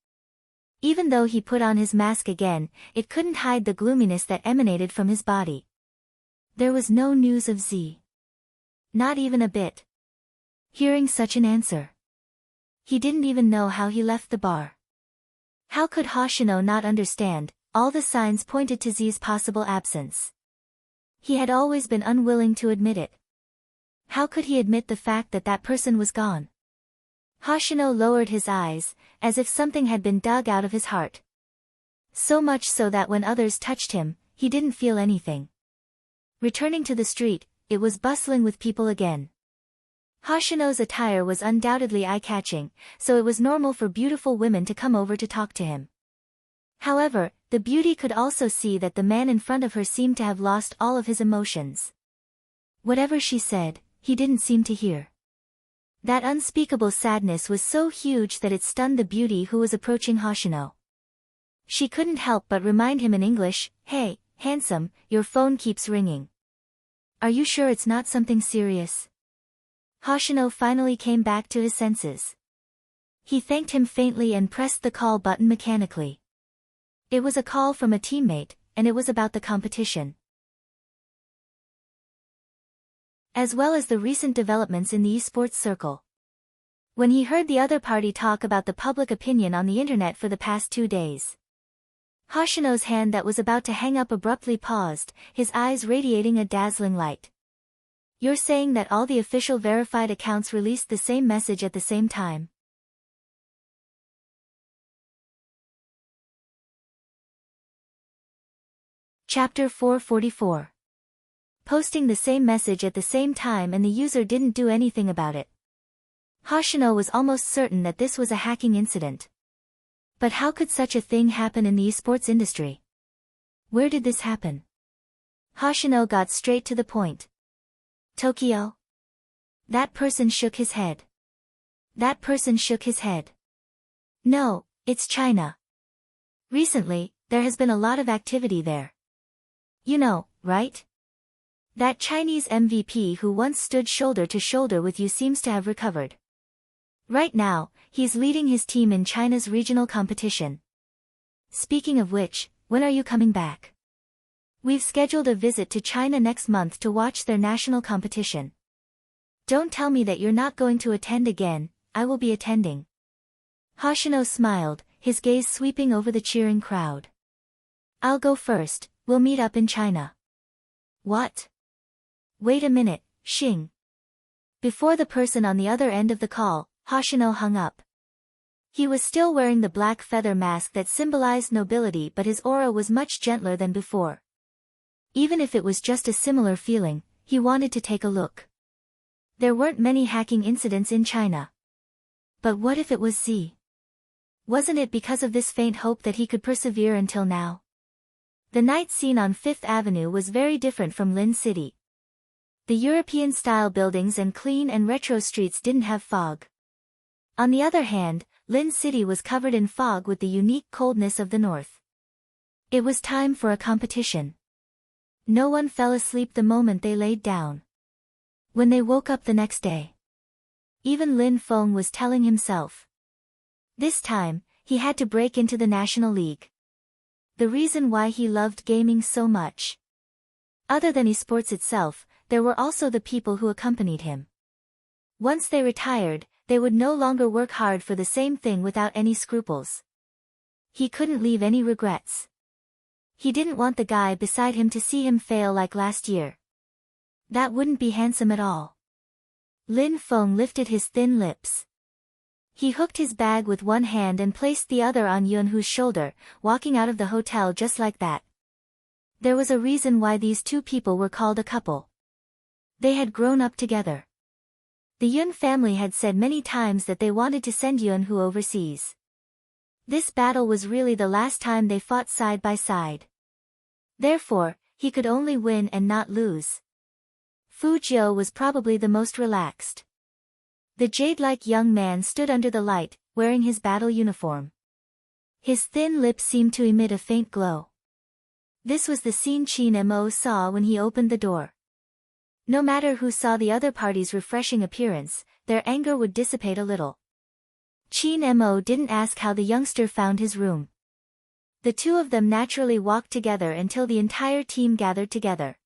Even though he put on his mask again, it couldn't hide the gloominess that emanated from his body. There was no news of Z. Not even a bit. Hearing such an answer, he didn't even know how he left the bar. How could Hoshino not understand? All the signs pointed to Z's possible absence. He had always been unwilling to admit it. How could he admit the fact that that person was gone? Hoshino lowered his eyes, as if something had been dug out of his heart. So much so that when others touched him, he didn't feel anything. Returning to the street, it was bustling with people again. Hoshino's attire was undoubtedly eye-catching, so it was normal for beautiful women to come over to talk to him. However, the beauty could also see that the man in front of her seemed to have lost all of his emotions. Whatever she said, he didn't seem to hear. That unspeakable sadness was so huge that it stunned the beauty who was approaching Hoshino. She couldn't help but remind him in English, "Hey, handsome, your phone keeps ringing. Are you sure it's not something serious?" Hoshino finally came back to his senses. He thanked him faintly and pressed the call button mechanically. It was a call from a teammate, and it was about the competition. As well as the recent developments in the esports circle. When he heard the other party talk about the public opinion on the internet for the past 2 days, Hoshino's hand that was about to hang up abruptly paused, his eyes radiating a dazzling light. You're saying that all the official verified accounts released the same message at the same time? Chapter 444. Posting the same message at the same time and the user didn't do anything about it. Hoshino was almost certain that this was a hacking incident. But how could such a thing happen in the esports industry? Where did this happen? Hoshino got straight to the point. Tokyo? That person shook his head. That person shook his head. No, it's China. Recently, there has been a lot of activity there. You know, right? That Chinese MVP who once stood shoulder to shoulder with you seems to have recovered. Right now, he's leading his team in China's regional competition. Speaking of which, when are you coming back? We've scheduled a visit to China next month to watch their national competition. Don't tell me that you're not going to attend again. I will be attending. Hoshino smiled, his gaze sweeping over the cheering crowd. I'll go first, we'll meet up in China. What? Wait a minute, Xing. Before the person on the other end of the call, Hoshino hung up. He was still wearing the black feather mask that symbolized nobility, but his aura was much gentler than before. Even if it was just a similar feeling, he wanted to take a look. There weren't many hacking incidents in China. But what if it was Z? Wasn't it because of this faint hope that he could persevere until now? The night scene on Fifth Avenue was very different from Lin City. The European-style buildings and clean and retro streets didn't have fog. On the other hand, Lin City was covered in fog with the unique coldness of the north. It was time for a competition. No one fell asleep the moment they laid down. When they woke up the next day, even Lin Feng was telling himself. This time, he had to break into the National League. The reason why he loved gaming so much. Other than esports itself, there were also the people who accompanied him. Once they retired, they would no longer work hard for the same thing without any scruples. He couldn't leave any regrets. He didn't want the guy beside him to see him fail like last year. That wouldn't be handsome at all. Lin Feng lifted his thin lips. He hooked his bag with one hand and placed the other on Yunhu's shoulder, walking out of the hotel just like that. There was a reason why these two people were called a couple. They had grown up together. The Yun family had said many times that they wanted to send Yunhu overseas. This battle was really the last time they fought side by side. Therefore, he could only win and not lose. Fu Jiu was probably the most relaxed. The jade-like young man stood under the light, wearing his battle uniform. His thin lips seemed to emit a faint glow. This was the scene Qin Mo saw when he opened the door. No matter who saw the other party's refreshing appearance, their anger would dissipate a little. Qin Mo didn't ask how the youngster found his room. The two of them naturally walked together until the entire team gathered together.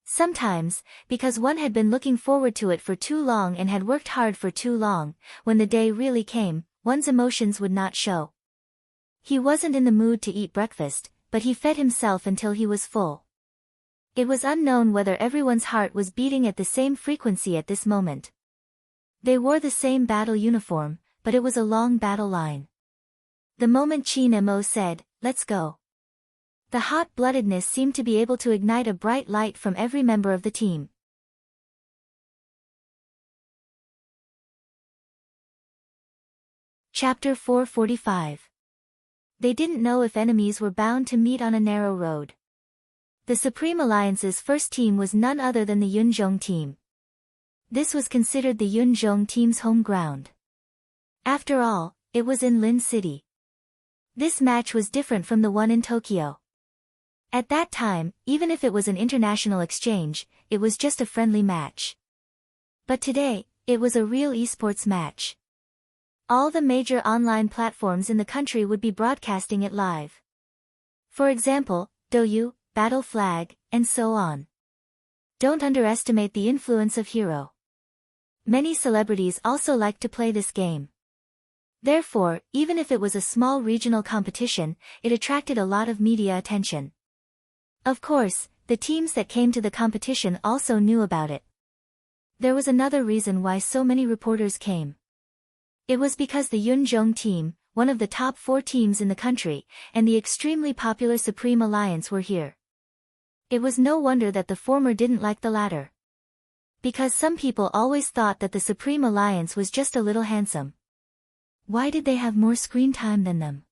Sometimes, because one had been looking forward to it for too long and had worked hard for too long, when the day really came, one's emotions would not show. He wasn't in the mood to eat breakfast, but he fed himself until he was full. It was unknown whether everyone's heart was beating at the same frequency at this moment. They wore the same battle uniform, but it was a long battle line. The moment Qin Mo said, "Let's go," the hot-bloodedness seemed to be able to ignite a bright light from every member of the team. Chapter 445. They didn't know if enemies were bound to meet on a narrow road. The Supreme Alliance's first team was none other than the Yunzhong team. This was considered the Yunzhong team's home ground. After all, it was in Lin City. This match was different from the one in Tokyo. At that time, even if it was an international exchange, it was just a friendly match. But today, it was a real esports match. All the major online platforms in the country would be broadcasting it live. For example, Douyu, Battle Flag, and so on. Don't underestimate the influence of Hero. Many celebrities also like to play this game. Therefore, even if it was a small regional competition, it attracted a lot of media attention. Of course, the teams that came to the competition also knew about it. There was another reason why so many reporters came. It was because the Yunzhong team, one of the top 4 teams in the country, and the extremely popular Supreme Alliance were here. It was no wonder that the former didn't like the latter. Because some people always thought that the Supreme Alliance was just a little handsome. Why did they have more screen time than them?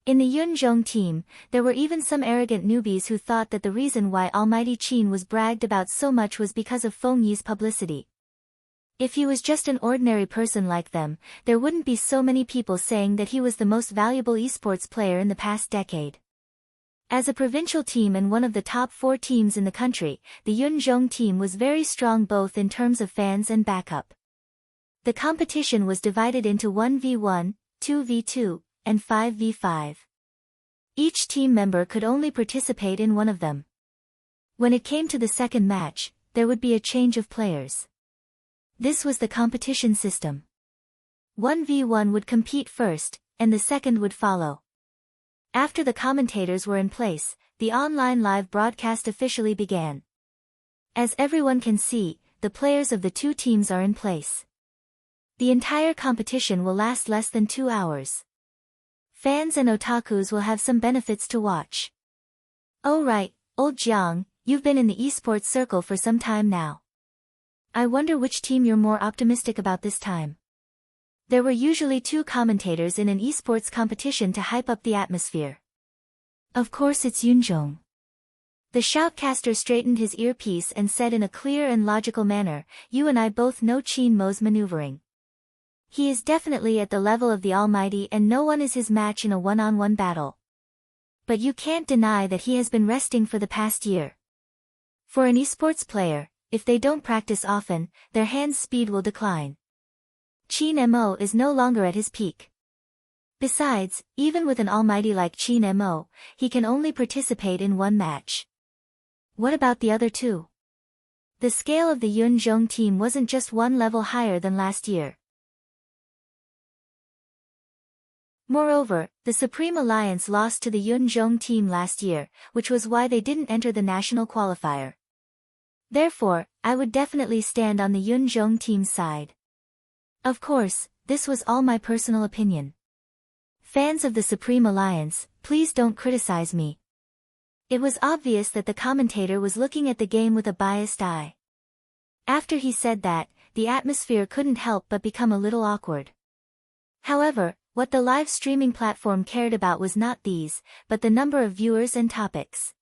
In the Yunzhong team, there were even some arrogant newbies who thought that the reason why Almighty Qin was bragged about so much was because of Feng Yi's publicity. If he was just an ordinary person like them, there wouldn't be so many people saying that he was the most valuable esports player in the past decade. As a provincial team and one of the top 4 teams in the country, the Yunzhong team was very strong both in terms of fans and backup. The competition was divided into 1v1, 2v2, and 5v5. Each team member could only participate in one of them. When it came to the second match, there would be a change of players. This was the competition system. 1v1 would compete first, and the second would follow. After the commentators were in place, the online live broadcast officially began. As everyone can see, the players of the 2 teams are in place. The entire competition will last less than 2 hours. Fans and otakus will have some benefits to watch. Oh right, old Jiang, you've been in the esports circle for some time now. I wonder which team you're more optimistic about this time. There were usually 2 commentators in an esports competition to hype up the atmosphere. Of course it's Yunzhong. The shoutcaster straightened his earpiece and said in a clear and logical manner, you and I both know Qin Mo's maneuvering. He is definitely at the level of the Almighty and no one is his match in a one-on-one battle. But you can't deny that he has been resting for the past year. For an esports player, if they don't practice often, their hand speed will decline. Qin Mo is no longer at his peak. Besides, even with an almighty like Qin Mo, he can only participate in 1 match. What about the other 2? The scale of the Yunzhong team wasn't just 1 level higher than last year. Moreover, the Supreme Alliance lost to the Yunzhong team last year, which was why they didn't enter the national qualifier. Therefore, I would definitely stand on the Yunzhong team's side. Of course, this was all my personal opinion. Fans of the Supreme Alliance, please don't criticize me. It was obvious that the commentator was looking at the game with a biased eye. After he said that, the atmosphere couldn't help but become a little awkward. However, what the live streaming platform cared about was not these, but the number of viewers and topics.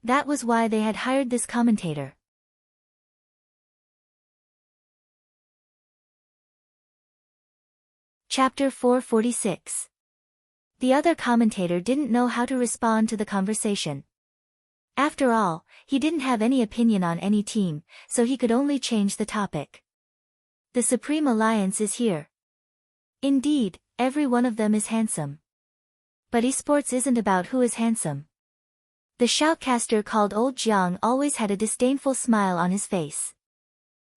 That was why they had hired this commentator. Chapter 446. The other commentator didn't know how to respond to the conversation. After all, he didn't have any opinion on any team, so he could only change the topic. The Supreme Alliance is here. Indeed, every one of them is handsome. But esports isn't about who is handsome. The shoutcaster called Old Jiang always had a disdainful smile on his face.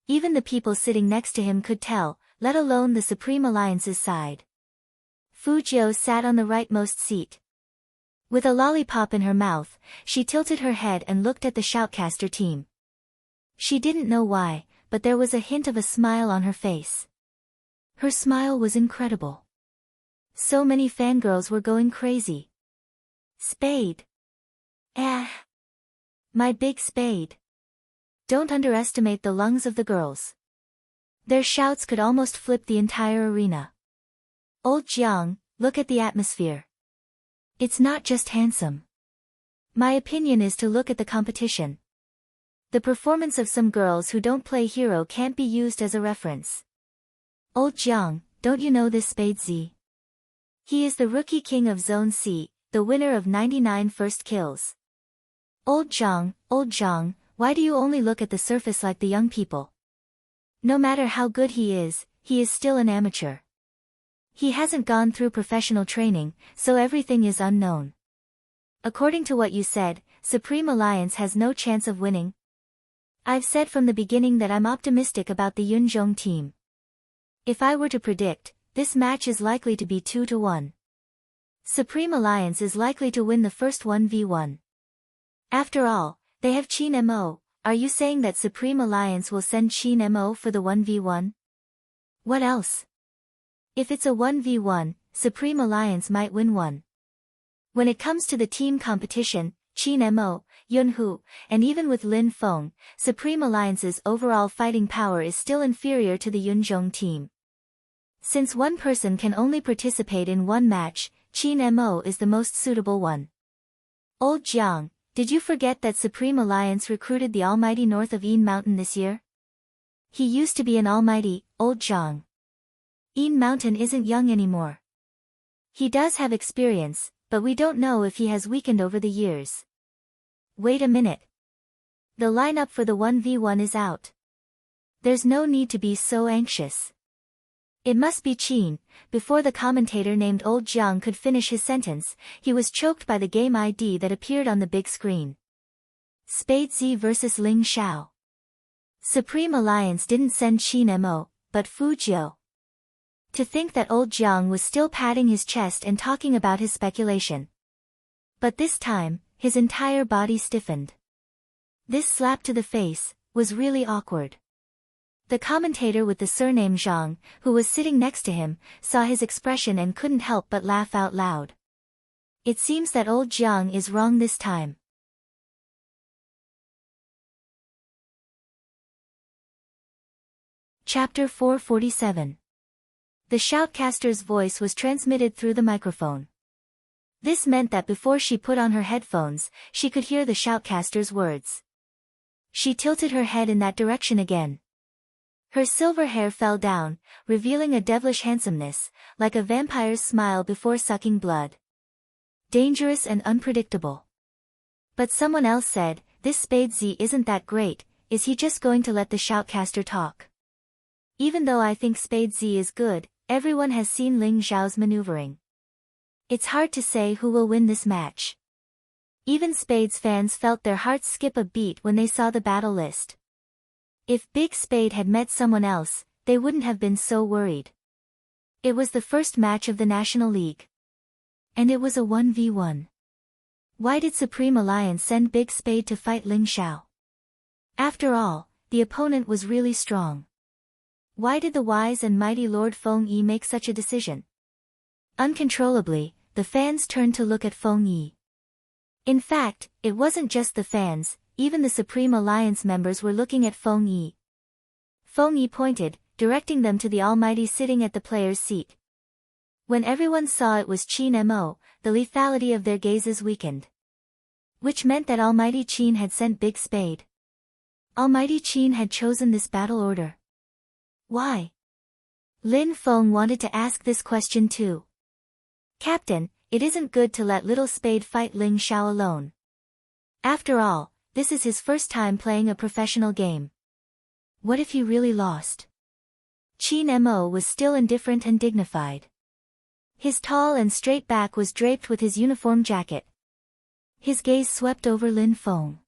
Even the people sitting next to him could tell, let alone the Supreme Alliance's side. Fu Jiu sat on the rightmost seat. With a lollipop in her mouth, she tilted her head and looked at the shoutcaster team. She didn't know why, but there was a hint of a smile on her face. Her smile was incredible. So many fangirls were going crazy. Spade. My big spade. Don't underestimate the lungs of the girls. Their shouts could almost flip the entire arena. Old Jiang, look at the atmosphere. It's not just handsome. My opinion is to look at the competition. The performance of some girls who don't play hero can't be used as a reference. Old Jiang, don't you know this Spade Z? He is the rookie king of Zone C, the winner of 99 first kills. Old Jiang, why do you only look at the surface like the young people? No matter how good he is still an amateur. He hasn't gone through professional training, so everything is unknown. According to what you said, Supreme Alliance has no chance of winning. I've said from the beginning that I'm optimistic about the Yunzhong team. If I were to predict, this match is likely to be 2-1. Supreme Alliance is likely to win the first 1v1. After all, they have Qin Mo. Are you saying that Supreme Alliance will send Qin Mo for the 1v1? What else? If it's a 1v1, Supreme Alliance might win one. When it comes to the team competition, Qin Mo, Yunhu, and even with Lin Feng, Supreme Alliance's overall fighting power is still inferior to the Yunzhong team. Since one person can only participate in one match, Qin Mo is the most suitable one. Old Jiang, did you forget that Supreme Alliance recruited the almighty north of Yin Mountain this year? He used to be an almighty, old Zhang. Yin Mountain isn't young anymore. He does have experience, but we don't know if he has weakened over the years. Wait a minute. The lineup for the 1v1 is out. There's no need to be so anxious. It must be Qin. Before the commentator named Old Jiang could finish his sentence, he was choked by the game ID that appeared on the big screen. Spade Z vs Ling Xiao. Supreme Alliance didn't send Qin Mo, but Fu Jiu. To think that Old Jiang was still patting his chest and talking about his speculation. But this time, his entire body stiffened. This slap to the face was really awkward. The commentator with the surname Zhang, who was sitting next to him, saw his expression and couldn't help but laugh out loud. It seems that Old Jiang is wrong this time. Chapter 447. The shoutcaster's voice was transmitted through the microphone. This meant that before she put on her headphones, she could hear the shoutcaster's words. She tilted her head in that direction again. Her silver hair fell down, revealing a devilish handsomeness, like a vampire's smile before sucking blood. Dangerous and unpredictable. But someone else said, "This Spade Z isn't that great, is he just going to let the shoutcaster talk?" Even though I think Spade Z is good, everyone has seen Ling Xiao's maneuvering. It's hard to say who will win this match. Even Spade's fans felt their hearts skip a beat when they saw the battle list. If Big Spade had met someone else, they wouldn't have been so worried. It was the first match of the National League. And it was a 1v1. Why did Supreme Alliance send Big Spade to fight Ling Xiao? After all, the opponent was really strong. Why did the wise and mighty Lord Feng Yi make such a decision? Uncontrollably, the fans turned to look at Feng Yi. In fact, it wasn't just the fans, even the Supreme Alliance members were looking at Feng Yi. Feng Yi pointed, directing them to the Almighty sitting at the player's seat. When everyone saw it was Qin Mo, the lethality of their gazes weakened. Which meant that Almighty Qin had sent Big Spade. Almighty Qin had chosen this battle order. Why? Lin Feng wanted to ask this question too. "Captain, it isn't good to let Little Spade fight Ling Xiao alone. After all, this is his first time playing a professional game. What if he really lost?" Qin Mo was still indifferent and dignified. His tall and straight back was draped with his uniform jacket. His gaze swept over Lin Feng.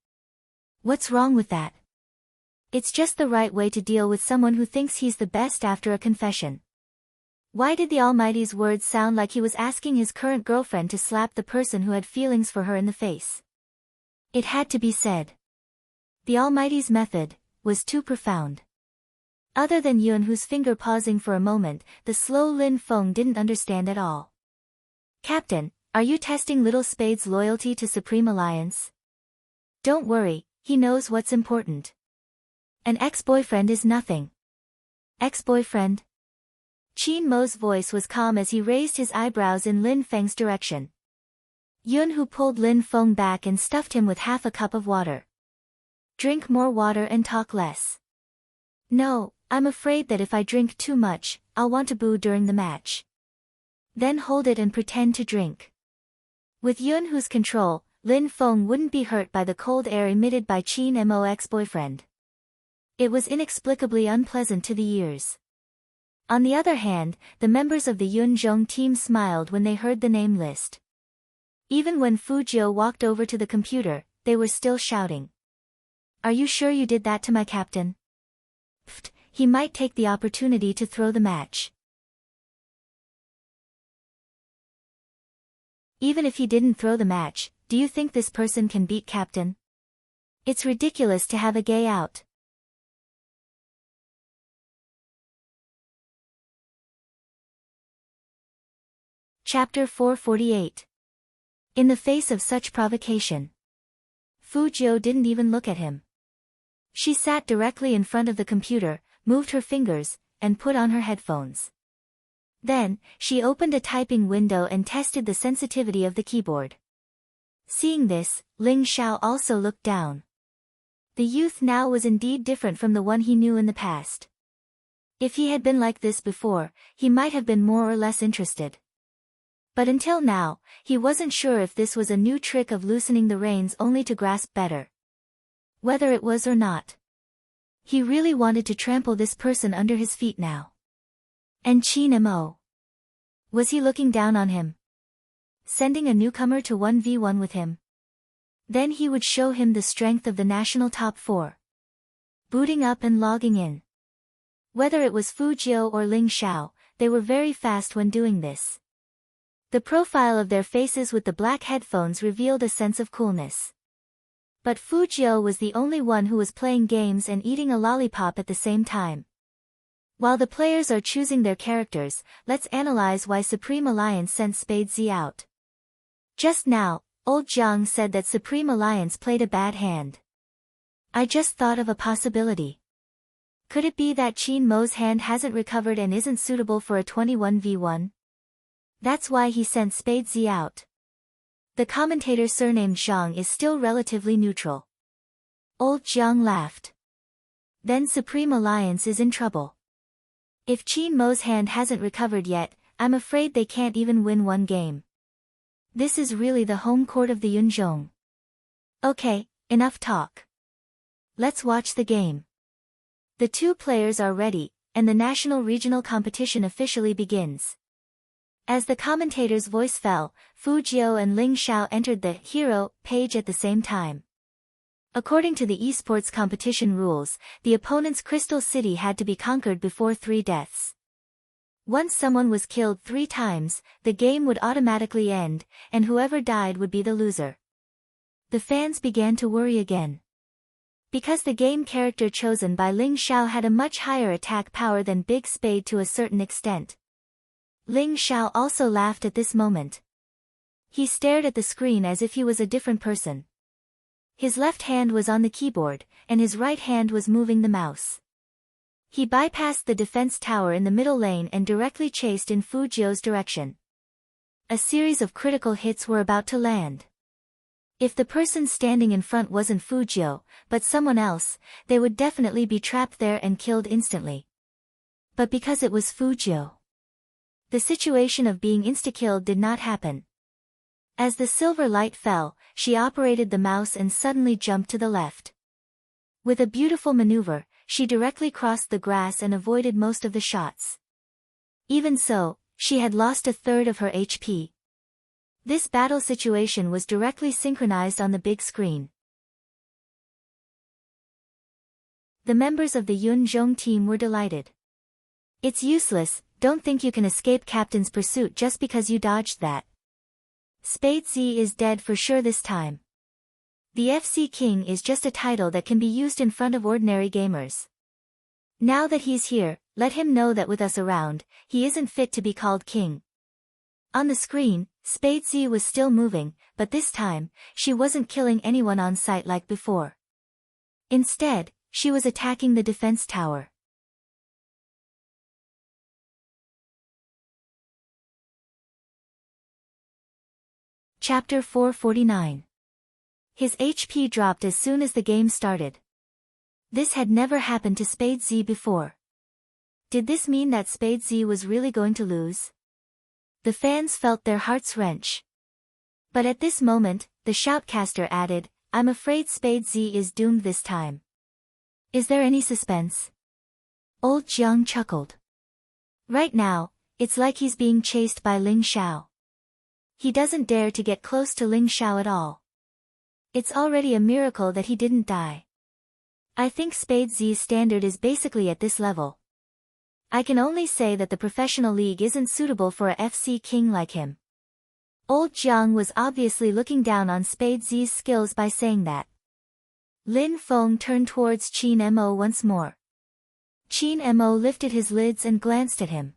"What's wrong with that? It's just the right way to deal with someone who thinks he's the best after a confession." Why did the Almighty's words sound like he was asking his current girlfriend to slap the person who had feelings for her in the face? It had to be said. The Almighty's method was too profound. Other than Yun, whose finger pausing for a moment, the slow Lin Feng didn't understand at all. "Captain, are you testing Little Spade's loyalty to Supreme Alliance?" "Don't worry, he knows what's important. An ex-boyfriend is nothing." "Ex-boyfriend?" Qin Mo's voice was calm as he raised his eyebrows in Lin Feng's direction. Yun, who pulled Lin Feng back and stuffed him with half a cup of water. "Drink more water and talk less." "No, I'm afraid that if I drink too much, I'll want to boo during the match." "Then hold it and pretend to drink." With Yun whose control, Lin Feng wouldn't be hurt by the cold air emitted by Qin Mo's ex-boyfriend. It was inexplicably unpleasant to the ears. On the other hand, the members of the Yun Zhong team smiled when they heard the name list. Even when Fu Jiu walked over to the computer, they were still shouting. "Are you sure you did that to my captain? Pfft, he might take the opportunity to throw the match." "Even if he didn't throw the match, do you think this person can beat captain? It's ridiculous to have a gay out." Chapter 448. In the face of such provocation, Fu Jiu didn't even look at him. She sat directly in front of the computer, moved her fingers, and put on her headphones. Then, she opened a typing window and tested the sensitivity of the keyboard. Seeing this, Ling Xiao also looked down. The youth now was indeed different from the one he knew in the past. If he had been like this before, he might have been more or less interested. But until now, he wasn't sure if this was a new trick of loosening the reins only to grasp better. Whether it was or not. He really wanted to trample this person under his feet now. And Qin Mo. Was he looking down on him? Sending a newcomer to 1v1 with him? Then he would show him the strength of the national top 4. Booting up and logging in. Whether it was Fu Jiu or Ling Xiao, they were very fast when doing this. The profile of their faces with the black headphones revealed a sense of coolness. But Fu Jiu was the only one who was playing games and eating a lollipop at the same time. While the players are choosing their characters, let's analyze why Supreme Alliance sent Spade Z out. Just now, Old Jiang said that Supreme Alliance played a bad hand. I just thought of a possibility. Could it be that Qin Mo's hand hasn't recovered and isn't suitable for a 21v1? That's why he sent Spade Z out. The commentator surnamed Zhang is still relatively neutral. Old Jiang laughed. Then Supreme Alliance is in trouble. If Qin Mo's hand hasn't recovered yet, I'm afraid they can't even win one game. This is really the home court of the Yunzhong. Okay, enough talk. Let's watch the game. The two players are ready, and the national regional competition officially begins. As the commentator's voice fell, Fu Jiu and Ling Xiao entered the hero page at the same time. According to the esports competition rules, the opponent's Crystal City had to be conquered before 3 deaths. Once someone was killed 3 times, the game would automatically end, and whoever died would be the loser. The fans began to worry again. Because the game character chosen by Ling Xiao had a much higher attack power than Big Spade to a certain extent. Ling Xiao also laughed at this moment. He stared at the screen as if he was a different person. His left hand was on the keyboard, and his right hand was moving the mouse. He bypassed the defense tower in the middle lane and directly chased in Fu Jiu's direction. A series of critical hits were about to land. If the person standing in front wasn't Fu Jiu, but someone else, they would definitely be trapped there and killed instantly. But because it was Fu Jiu, the situation of being insta-killed did not happen. As the silver light fell, she operated the mouse and suddenly jumped to the left. With a beautiful maneuver, she directly crossed the grass and avoided most of the shots. Even so, she had lost a third of her HP. This battle situation was directly synchronized on the big screen. The members of the Yunzhong team were delighted. It's useless, don't think you can escape Captain's pursuit just because you dodged that. Spade Z is dead for sure this time. The FC King is just a title that can be used in front of ordinary gamers. Now that he's here, let him know that with us around, he isn't fit to be called king. On the screen, Spade Z was still moving, but this time, she wasn't killing anyone on sight like before. Instead, she was attacking the defense tower. Chapter 449. His HP dropped as soon as the game started. This had never happened to Spade Z before. Did this mean that Spade Z was really going to lose? The fans felt their hearts wrench. But at this moment, the shoutcaster added, I'm afraid Spade Z is doomed this time. Is there any suspense? Old Jiang chuckled. Right now, it's like he's being chased by Ling Xiao. He doesn't dare to get close to Ling Xiao at all. It's already a miracle that he didn't die. I think Spade Z's standard is basically at this level. I can only say that the professional league isn't suitable for a FC King like him. Old Jiang was obviously looking down on Spade Z's skills by saying that. Lin Feng turned towards Qin Mo once more. Qin Mo lifted his lids and glanced at him.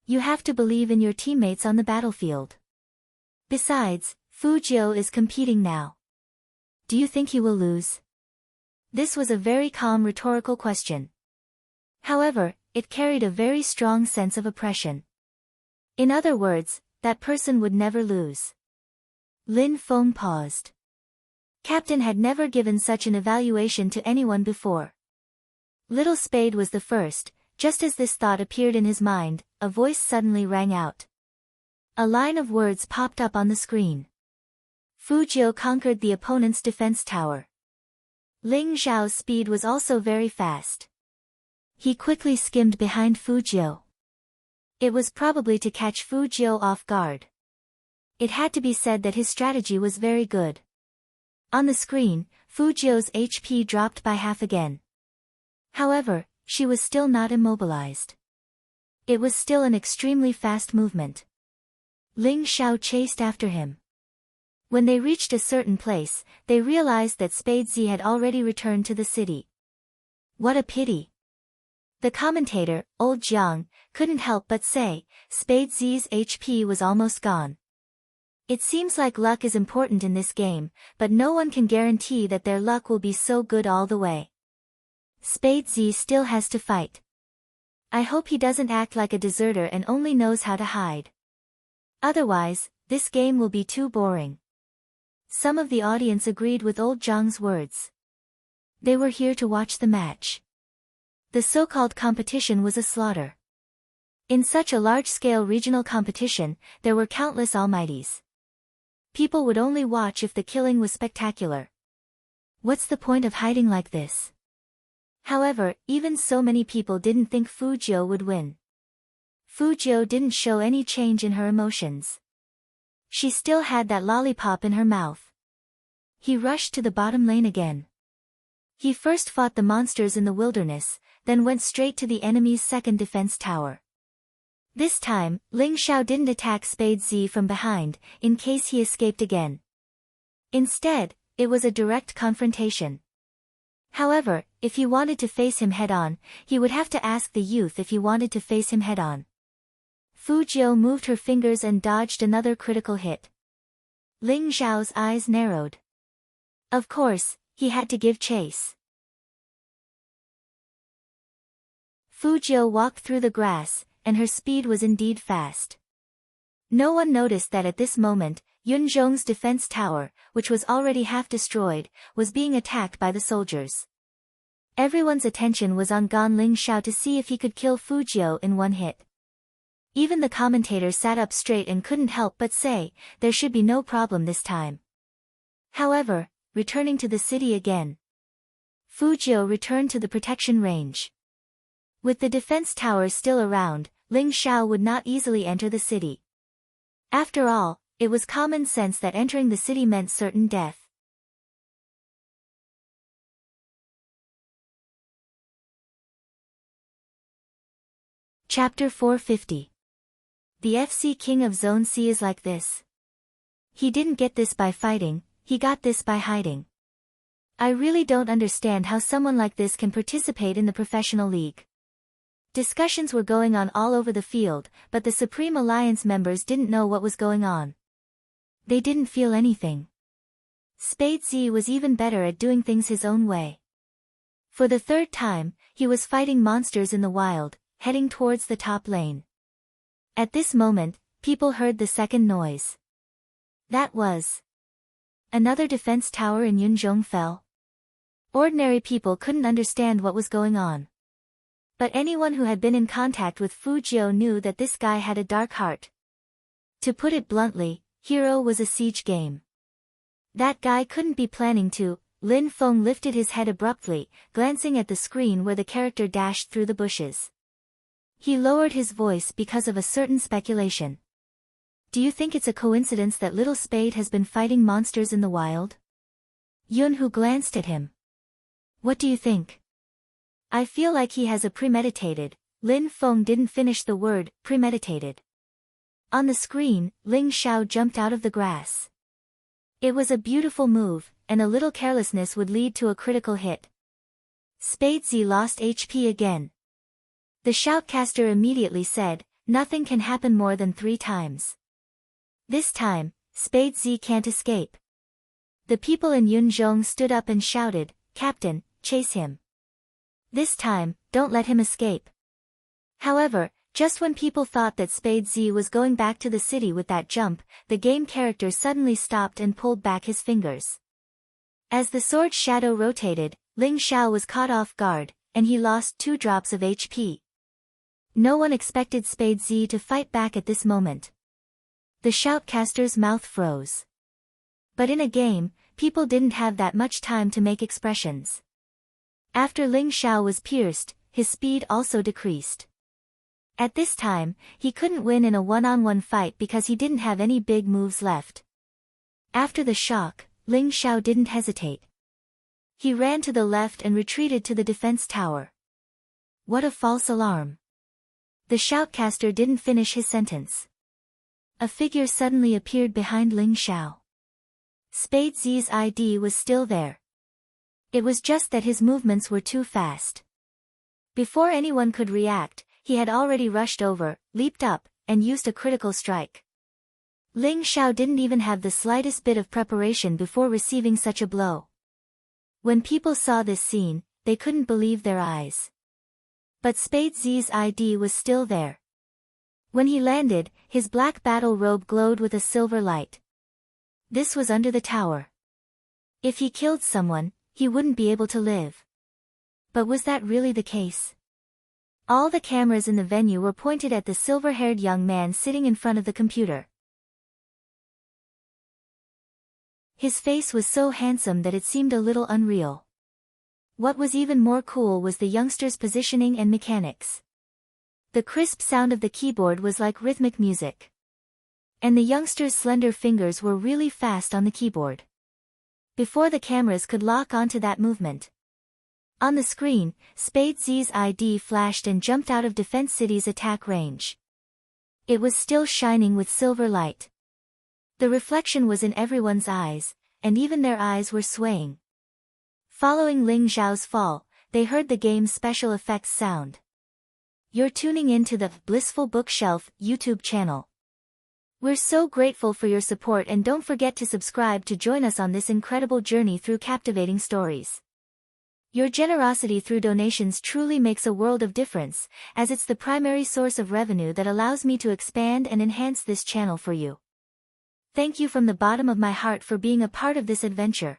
You have to believe in your teammates on the battlefield. Besides, Fu Jiu is competing now. Do you think he will lose? This was a very calm rhetorical question. However, it carried a very strong sense of oppression. In other words, that person would never lose. Lin Feng paused. Captain had never given such an evaluation to anyone before. Little Spade was the first. Just as this thought appeared in his mind, a voice suddenly rang out. A line of words popped up on the screen. Fu Jiu conquered the opponent's defense tower. Ling Xiao's speed was also very fast. He quickly skimmed behind Fu Jiu. It was probably to catch Fu Jiu off guard. It had to be said that his strategy was very good. On the screen, Fu Jiu's HP dropped by half again. However, she was still not immobilized. It was still an extremely fast movement. Ling Xiao chased after him. When they reached a certain place, they realized that Spade Z had already returned to the city. What a pity! The commentator, Old Jiang, couldn't help but say, Spade Z's HP was almost gone. It seems like luck is important in this game, but no one can guarantee that their luck will be so good all the way. Spade Z still has to fight. I hope he doesn't act like a deserter and only knows how to hide. Otherwise, this game will be too boring. Some of the audience agreed with Old Jiang's words. They were here to watch the match. The so-called competition was a slaughter. In such a large-scale regional competition, there were countless almighties. People would only watch if the killing was spectacular. What's the point of hiding like this? However, even so many people didn't think Fu Jiu would win. Fu Jiu didn't show any change in her emotions. She still had that lollipop in her mouth. He rushed to the bottom lane again. He first fought the monsters in the wilderness, then went straight to the enemy's second defense tower. This time, Ling Xiao didn't attack Spade Z from behind, in case he escaped again. Instead, it was a direct confrontation. However, if he wanted to face him head-on, he would have to ask the youth if he wanted to face him head-on. Fu Jiu moved her fingers and dodged another critical hit. Ling Xiao's eyes narrowed. Of course, he had to give chase. Fu Jiu walked through the grass, and her speed was indeed fast. No one noticed that at this moment, Yunzhong's defense tower, which was already half destroyed, was being attacked by the soldiers. Everyone's attention was on Gan Ling Xiao to see if he could kill Fu Jiu in one hit. Even the commentator sat up straight and couldn't help but say, there should be no problem this time. However, returning to the city again, Fu Jiu returned to the protection range. With the defense towers still around, Ling Xiao would not easily enter the city. After all, it was common sense that entering the city meant certain death. Chapter 450. The FC King of Zone C is like this. He didn't get this by fighting, he got this by hiding. I really don't understand how someone like this can participate in the professional league. Discussions were going on all over the field, but the Supreme Alliance members didn't know what was going on. They didn't feel anything. Spade Z was even better at doing things his own way. For the third time, he was fighting monsters in the wild, heading towards the top lane. At this moment, people heard the second noise. That was another defense tower in Yunzhong fell. Ordinary people couldn't understand what was going on. But anyone who had been in contact with Fu Jiu knew that this guy had a dark heart. To put it bluntly, Hero was a siege game. That guy couldn't be planning to. Lin Feng lifted his head abruptly, glancing at the screen where the character dashed through the bushes. He lowered his voice because of a certain speculation. Do you think it's a coincidence that Little Spade has been fighting monsters in the wild? Yunhu glanced at him. What do you think? I feel like he has a premeditated. Lin Feng didn't finish the word, premeditated. On the screen, Ling Xiao jumped out of the grass. It was a beautiful move, and a little carelessness would lead to a critical hit. Spade Z lost HP again. The shoutcaster immediately said, nothing can happen more than 3 times. This time, Spade Z can't escape. The people in Yunzhong stood up and shouted, Captain, chase him. This time, don't let him escape. However, just when people thought that Spade Z was going back to the city with that jump, the game character suddenly stopped and pulled back his fingers. As the sword's shadow rotated, Ling Xiao was caught off guard, and he lost 2 drops of HP. No one expected Spade Z to fight back at this moment. The shoutcaster's mouth froze. But in a game, people didn't have that much time to make expressions. After Ling Xiao was pierced, his speed also decreased. At this time, he couldn't win in a one-on-one fight because he didn't have any big moves left. After the shock, Ling Xiao didn't hesitate. He ran to the left and retreated to the defense tower. What a false alarm. The shoutcaster didn't finish his sentence. A figure suddenly appeared behind Ling Xiao. Spade Z's ID was still there. It was just that his movements were too fast. Before anyone could react, he had already rushed over, leaped up, and used a critical strike. Ling Xiao didn't even have the slightest bit of preparation before receiving such a blow. When people saw this scene, they couldn't believe their eyes. But Spade Z's ID was still there. When he landed, his black battle robe glowed with a silver light. This was under the tower. If he killed someone, he wouldn't be able to live. But was that really the case? All the cameras in the venue were pointed at the silver-haired young man sitting in front of the computer. His face was so handsome that it seemed a little unreal. What was even more cool was the youngster's positioning and mechanics. The crisp sound of the keyboard was like rhythmic music. And the youngster's slender fingers were really fast on the keyboard. Before the cameras could lock onto that movement. On the screen, Spade Z's ID flashed and jumped out of Defense City's attack range. It was still shining with silver light. The reflection was in everyone's eyes, and even their eyes were swaying. Following Ling Xiao's fall, they heard the game's special effects sound. You're tuning in to the Blissful Bookshelf YouTube channel. We're so grateful for your support, and don't forget to subscribe to join us on this incredible journey through captivating stories. Your generosity through donations truly makes a world of difference, as it's the primary source of revenue that allows me to expand and enhance this channel for you. Thank you from the bottom of my heart for being a part of this adventure.